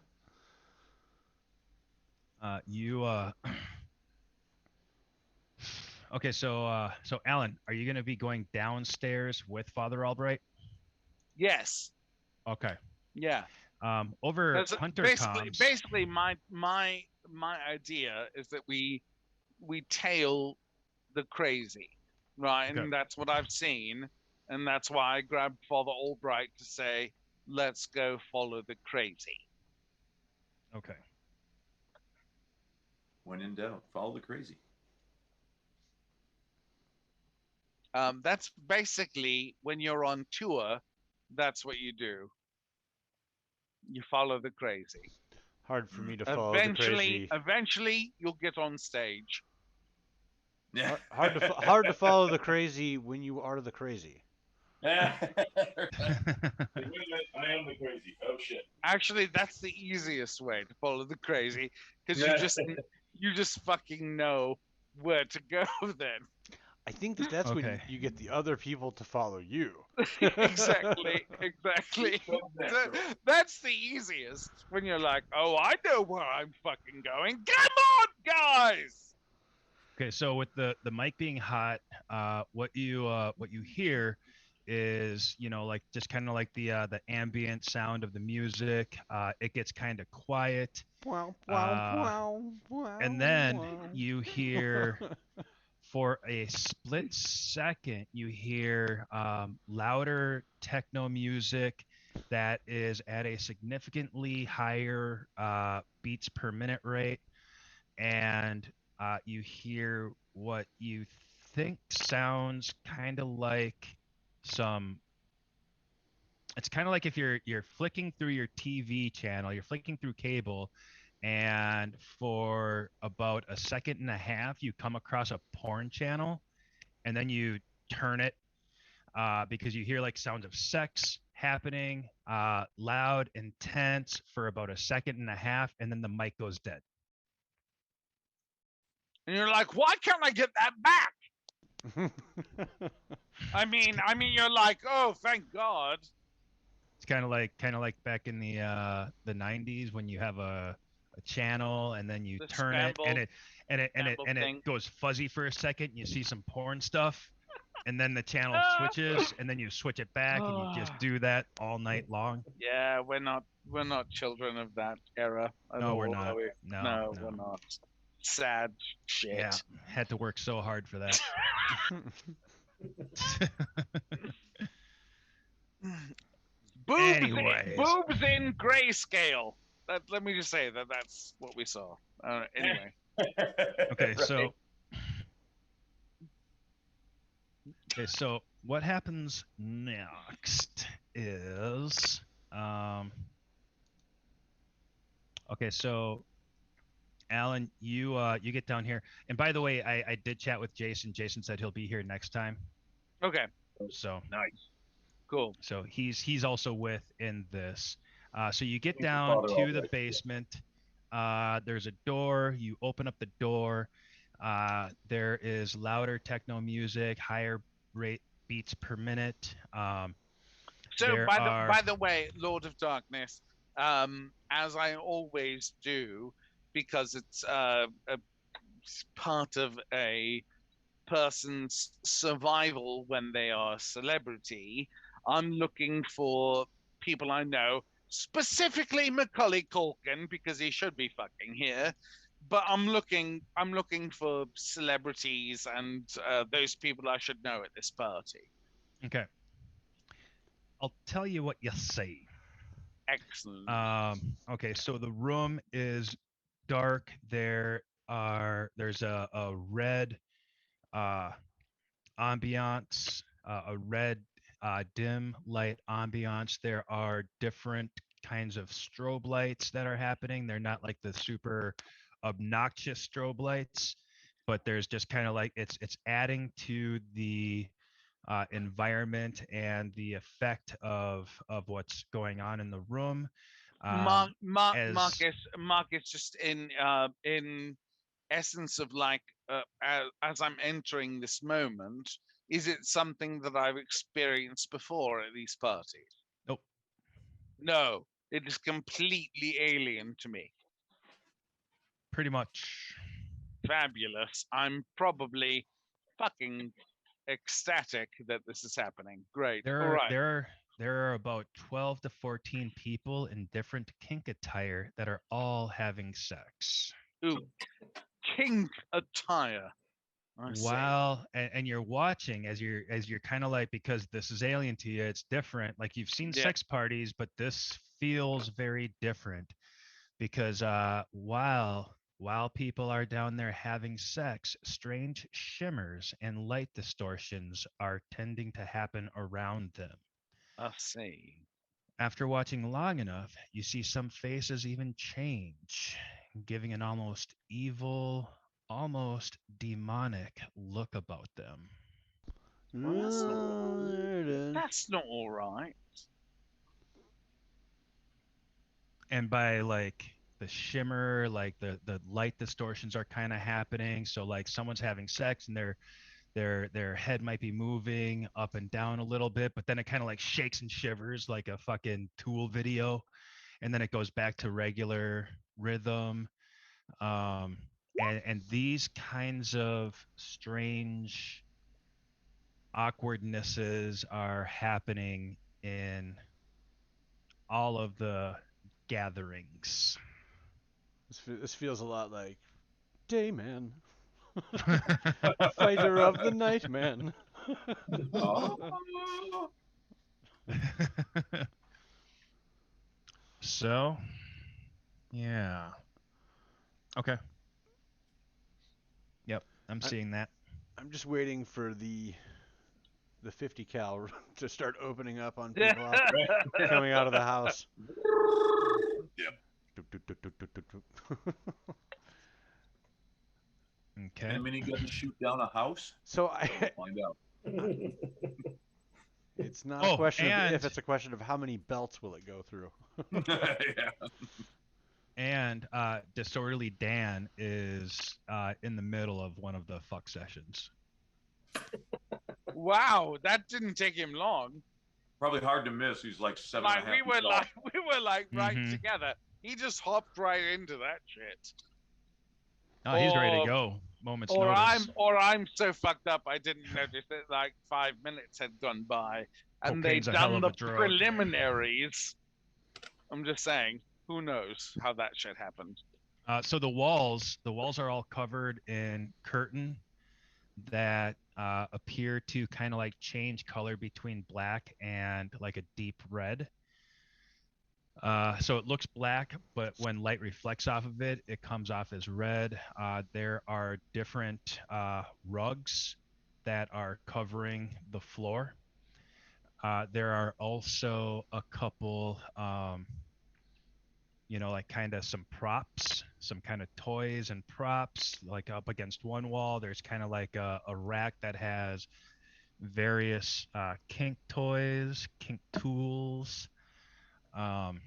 Okay, so Alan, are you going to be going downstairs with Father Albright? Yes. Okay. Yeah. Over That's Hunter comms. Basically, my idea is that we tail the crazy, right? Okay. And that's what I've seen, and that's why I grabbed Father Albright to say, "Let's go follow the crazy." Okay. When in doubt, follow the crazy. That's basically when you're on tour. That's what you do. You follow the crazy. Hard for me to follow the crazy. Eventually, you'll get on stage. Yeah. Hard to follow the crazy when you are the crazy. Wait a minute, I am the crazy. Oh shit. Actually, that's the easiest way to follow the crazy because you just fucking know where to go then. I think that's Okay. when you get the other people to follow you. Exactly. That's the easiest when you're like, "Oh, I know where I'm fucking going. Come on, guys!" Okay, so with the mic being hot, what you hear is, like just kind of like the ambient sound of the music. It gets kind of quiet. And then you hear, for a split second, you hear louder techno music that is at a significantly higher beats per minute rate, and you hear what you think sounds kind of like some. It's kind of like if you're flicking through your TV channel, you're flicking through cable, and for about a second and a half, you come across a porn channel, and then you turn it because you hear like sounds of sex happening, loud, intense, for about a second and a half, and then the mic goes dead. And you're like, "Why can't I get that back?" I mean, you're like, "Oh, thank God." It's kind of like back in the 90s when you have a channel and then you The turn it scramble and thing. it goes fuzzy for a second. You see some porn stuff, and then the channel switches, and then you switch it back, and you just do that all night long. Yeah, we're not children of that era at No, all, we're not. are we? No. We're not. Sad shit. Yeah, had to work so hard for that. Anyways. Boobs in grayscale. Let me just say that's what we saw. Anyway. Okay, so what happens next is Okay, so Alan, you get down here. And by the way, I did chat with Jason. Jason said he'll be here next time. Okay. So Nice. Cool. So he's also within this. So you get Thanks for down Father to the Albrecht. basement. There's a door. You open up the door. There is louder techno music, higher rate beats per minute. So there by are the way, Lord of Darkness, as I always do, because it's part of a person's survival when they are a celebrity, I'm looking for people I know, specifically Macaulay Culkin, because he should be fucking here. But I'm looking for celebrities and those people I should know at this party. okay. I'll tell you what you see. Excellent. Okay, so the room is dark. There's a red ambiance, a red dim light ambiance. There are different kinds of strobe lights that are happening. They're not like the super obnoxious strobe lights, but there's just kind of like it's adding to the environment and the effect of what's going on in the room. Marcus, just in essence of like as I'm entering this moment, is it something that I've experienced before at these parties? Nope. No, it is completely alien to me. Pretty much. Fabulous. I'm probably fucking ecstatic that this is happening. Great. There All are right. there are about 12 to 14 people in different kink attire that are all having sex. Ooh, kink attire. While and you're watching as you're kind of like, because this is alien to you, it's different. Like you've seen sex parties, but this feels very different because while people are down there having sex, strange shimmers and light distortions are tending to happen around them. I see. After watching long enough, you see some faces even change, giving an almost evil, almost demonic look about them. That's not all right. And by like the shimmer, like the light distortions are kind of happening. So like someone's having sex and their head might be moving up and down a little bit, but then it kind of like shakes and shivers like a fucking Tool video, and then it goes back to regular rhythm. And these kinds of strange awkwardnesses are happening in all of the gatherings. This feels a lot like Dayman. Fighter of the night, man. So, yeah. Okay. Yep, I'm seeing that. I'm just waiting for the 50 cal to start opening up on people coming out of the house. Yep. Okay. And minigun shoot down a house. So I find out. It's not a question of if, it's a question of how many belts will it go through. Yeah. And Disorderly Dan is in the middle of one of the fuck sessions. Wow, that didn't take him long. Probably hard to miss. He's like 7.5 we were like right Mhm. together. He just hopped right into that shit. Oh, he's ready to go. Moments Or notice. I'm so fucked up I didn't notice that like 5 minutes had gone by and Cocaine's they'd a hell done of the a drug. preliminaries. I'm just saying, who knows how that shit happened. So the walls are all covered in curtain that appear to kind of like change color between black and like a deep red. So it looks black, but when light reflects off of it, it comes off as red. There are different rugs that are covering the floor. There are also a couple like kind of some props, some kind of toys and props, like up against one wall. There's kind of like a rack that has various kink toys, kink tools, um,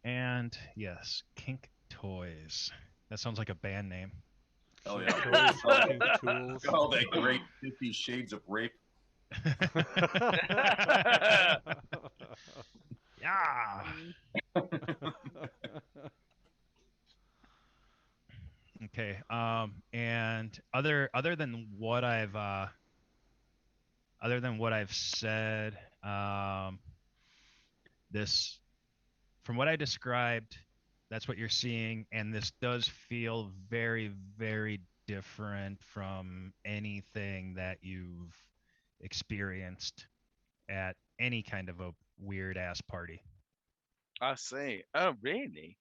and yes, kink toys. That sounds like a band name. Oh yeah. Kink tools. Oh, that great 50 Shades of Rape. Yeah. Okay. And other than what I've said, this, from what I described, that's what you're seeing, and this does feel very, very different from anything that you've experienced at any kind of a weird ass party. I see. Oh, really?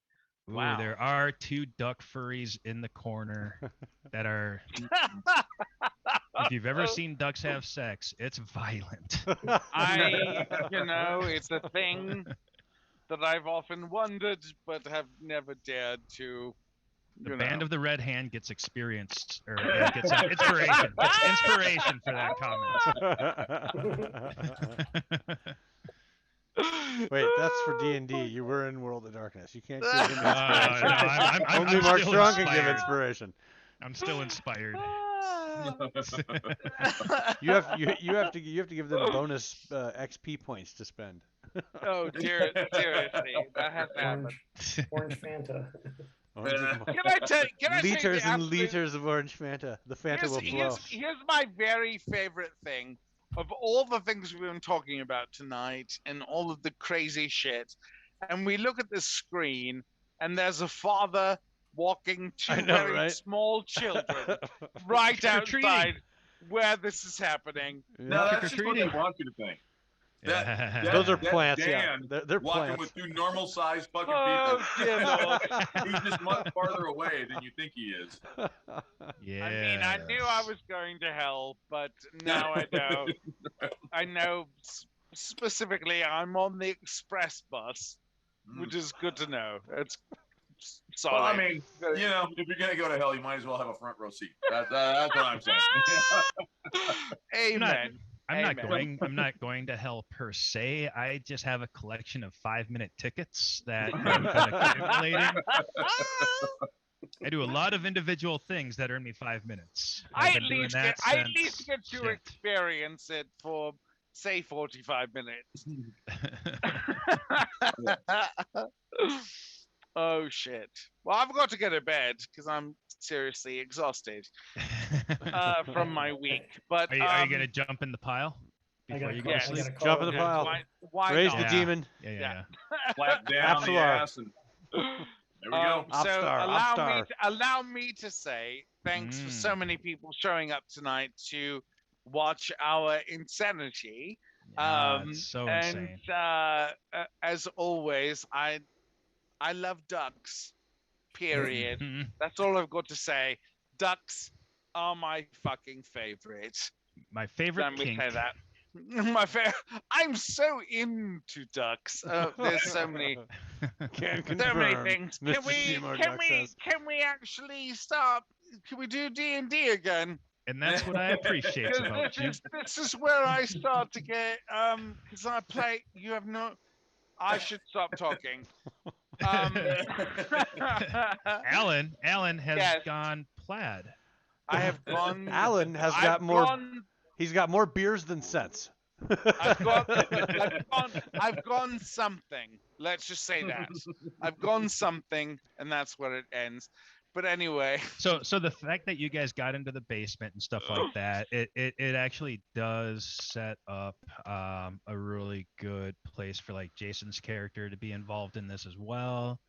Ooh, Wow. there are 2 duck furries in the corner that are. If you've ever seen ducks have sex, it's violent. It's a thing that I've often wondered, but have never dared to. The Band of the Red Hand gets experienced, or gets inspiration. Gets inspiration for that comment. Wait, that's for D&D. You were in World of Darkness. You can't give him inspiration. I'm Only Mark still Strong can give inspired. inspiration. I'm still inspired. You have to give them bonus XP points to spend. Oh, seriously, that has to happen. Orange Fanta. Can I say liters the and absolute- liters of orange Fanta. The Fanta will flow. Here's my very favorite thing of all the things we've been talking about tonight and all of the crazy shit. And we look at the screen and there's a father walking 2 very small children right outside where this is happening. No, that's just what they want you to think. Those are plants, Dan, yeah. They're walking plants. with 2 normal-sized fucking Oh, people. dear Lord. He's just much farther away than you think he is. Yeah. I mean, I knew I was going to hell, but now I know. I know specifically I'm on the express bus, which is good to know. It's solid. Well, I mean, if you're gonna go to hell, you might as well have a front row seat. That's what I'm saying. Amen. I'm not going to hell per se. I just have a collection of 5-minute tickets that I'm kind of accumulating. I do a lot of individual things that earn me 5 minutes. I I've at been doing least that get to since- experience it for say 45 minutes. Oh shit. Well, I've got to go to bed because I'm seriously exhausted from my week. But Are you gonna jump in the pile before you go to sleep? Jump in the pile. Why Raise not? the demon. Yeah. Flat down the Absolar. ass and there we go. So Opstar. allow me to say thanks for so many people showing up tonight to watch our insanity. It's so insane. As always, I love ducks. Period. That's all I've got to say. Ducks are my fucking favorite. My favorite Let me kink. say that. My favorite. I'm so into ducks. There's so many. Can't So many confirm, things. Mr. Seymour Duck says. Can we actually stop? Can we do D&D again? And that's what I appreciate about you. This is where I start to get because I play. You have no. I should stop talking. Alan has Yes. gone plaid. I have gone. Alan has I've got more. gone- He's got more beers than sense. I've gone something. Let's just say that. I've gone something, and that's where it ends. But anyway. So the fact that you guys got into the basement and stuff like that, it actually does set up a really good place for like Jason's character to be involved in this as well.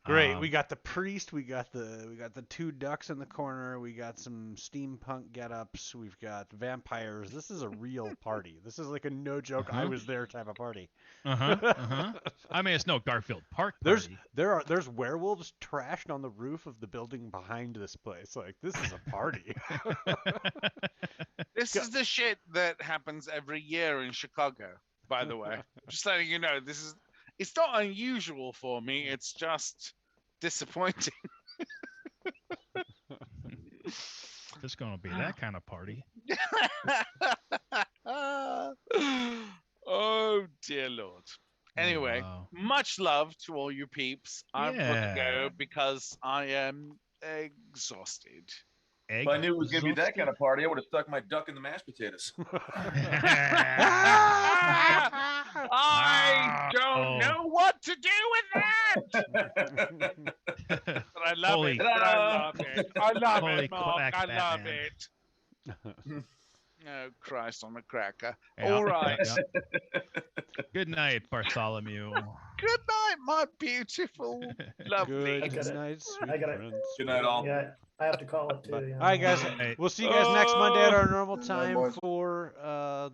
Great. We got the priest. We got the 2 ducks in the corner. We got some steampunk get-ups. We've got vampires. This is a real party. This is like a no joke. I was there type of party. I mean, it's no Garfield Park party. There's werewolves trashed on the roof of the building behind this place. Like, this is a party. This is the shit that happens every year in Chicago, by the way. Just letting you know, this is It's not unusual for me. It's just disappointing. It's gonna be that kind of party. Oh dear Lord. Anyway, wow. much love to all you peeps. I've got to Yeah. go because I am exhausted. If I knew it was gonna be that kind of party, I would have stuck my duck in the mashed potatoes. I don't Oh. know what to do with that. But I love Holy- it. But I love it. I love Holy it, Mark. quack, I love Batman. it. Oh, Christ on a cracker. Yeah, All right. yeah. Good night, Bartholomew. Good night, my beautiful, lovely. Good night, sweet I gotta- friends. Good night, all. Yeah, I have to call it too. Bye. Yeah. All right, guys. Hey. We'll see you guys next Monday at our normal Bye, time boys. for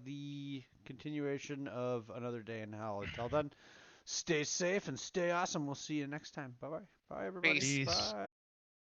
the continuation of Another Day in Hell. Until then, stay safe and stay awesome. We'll see you next time. Bye-bye. Bye, everybody. Peace. Peace. Bye.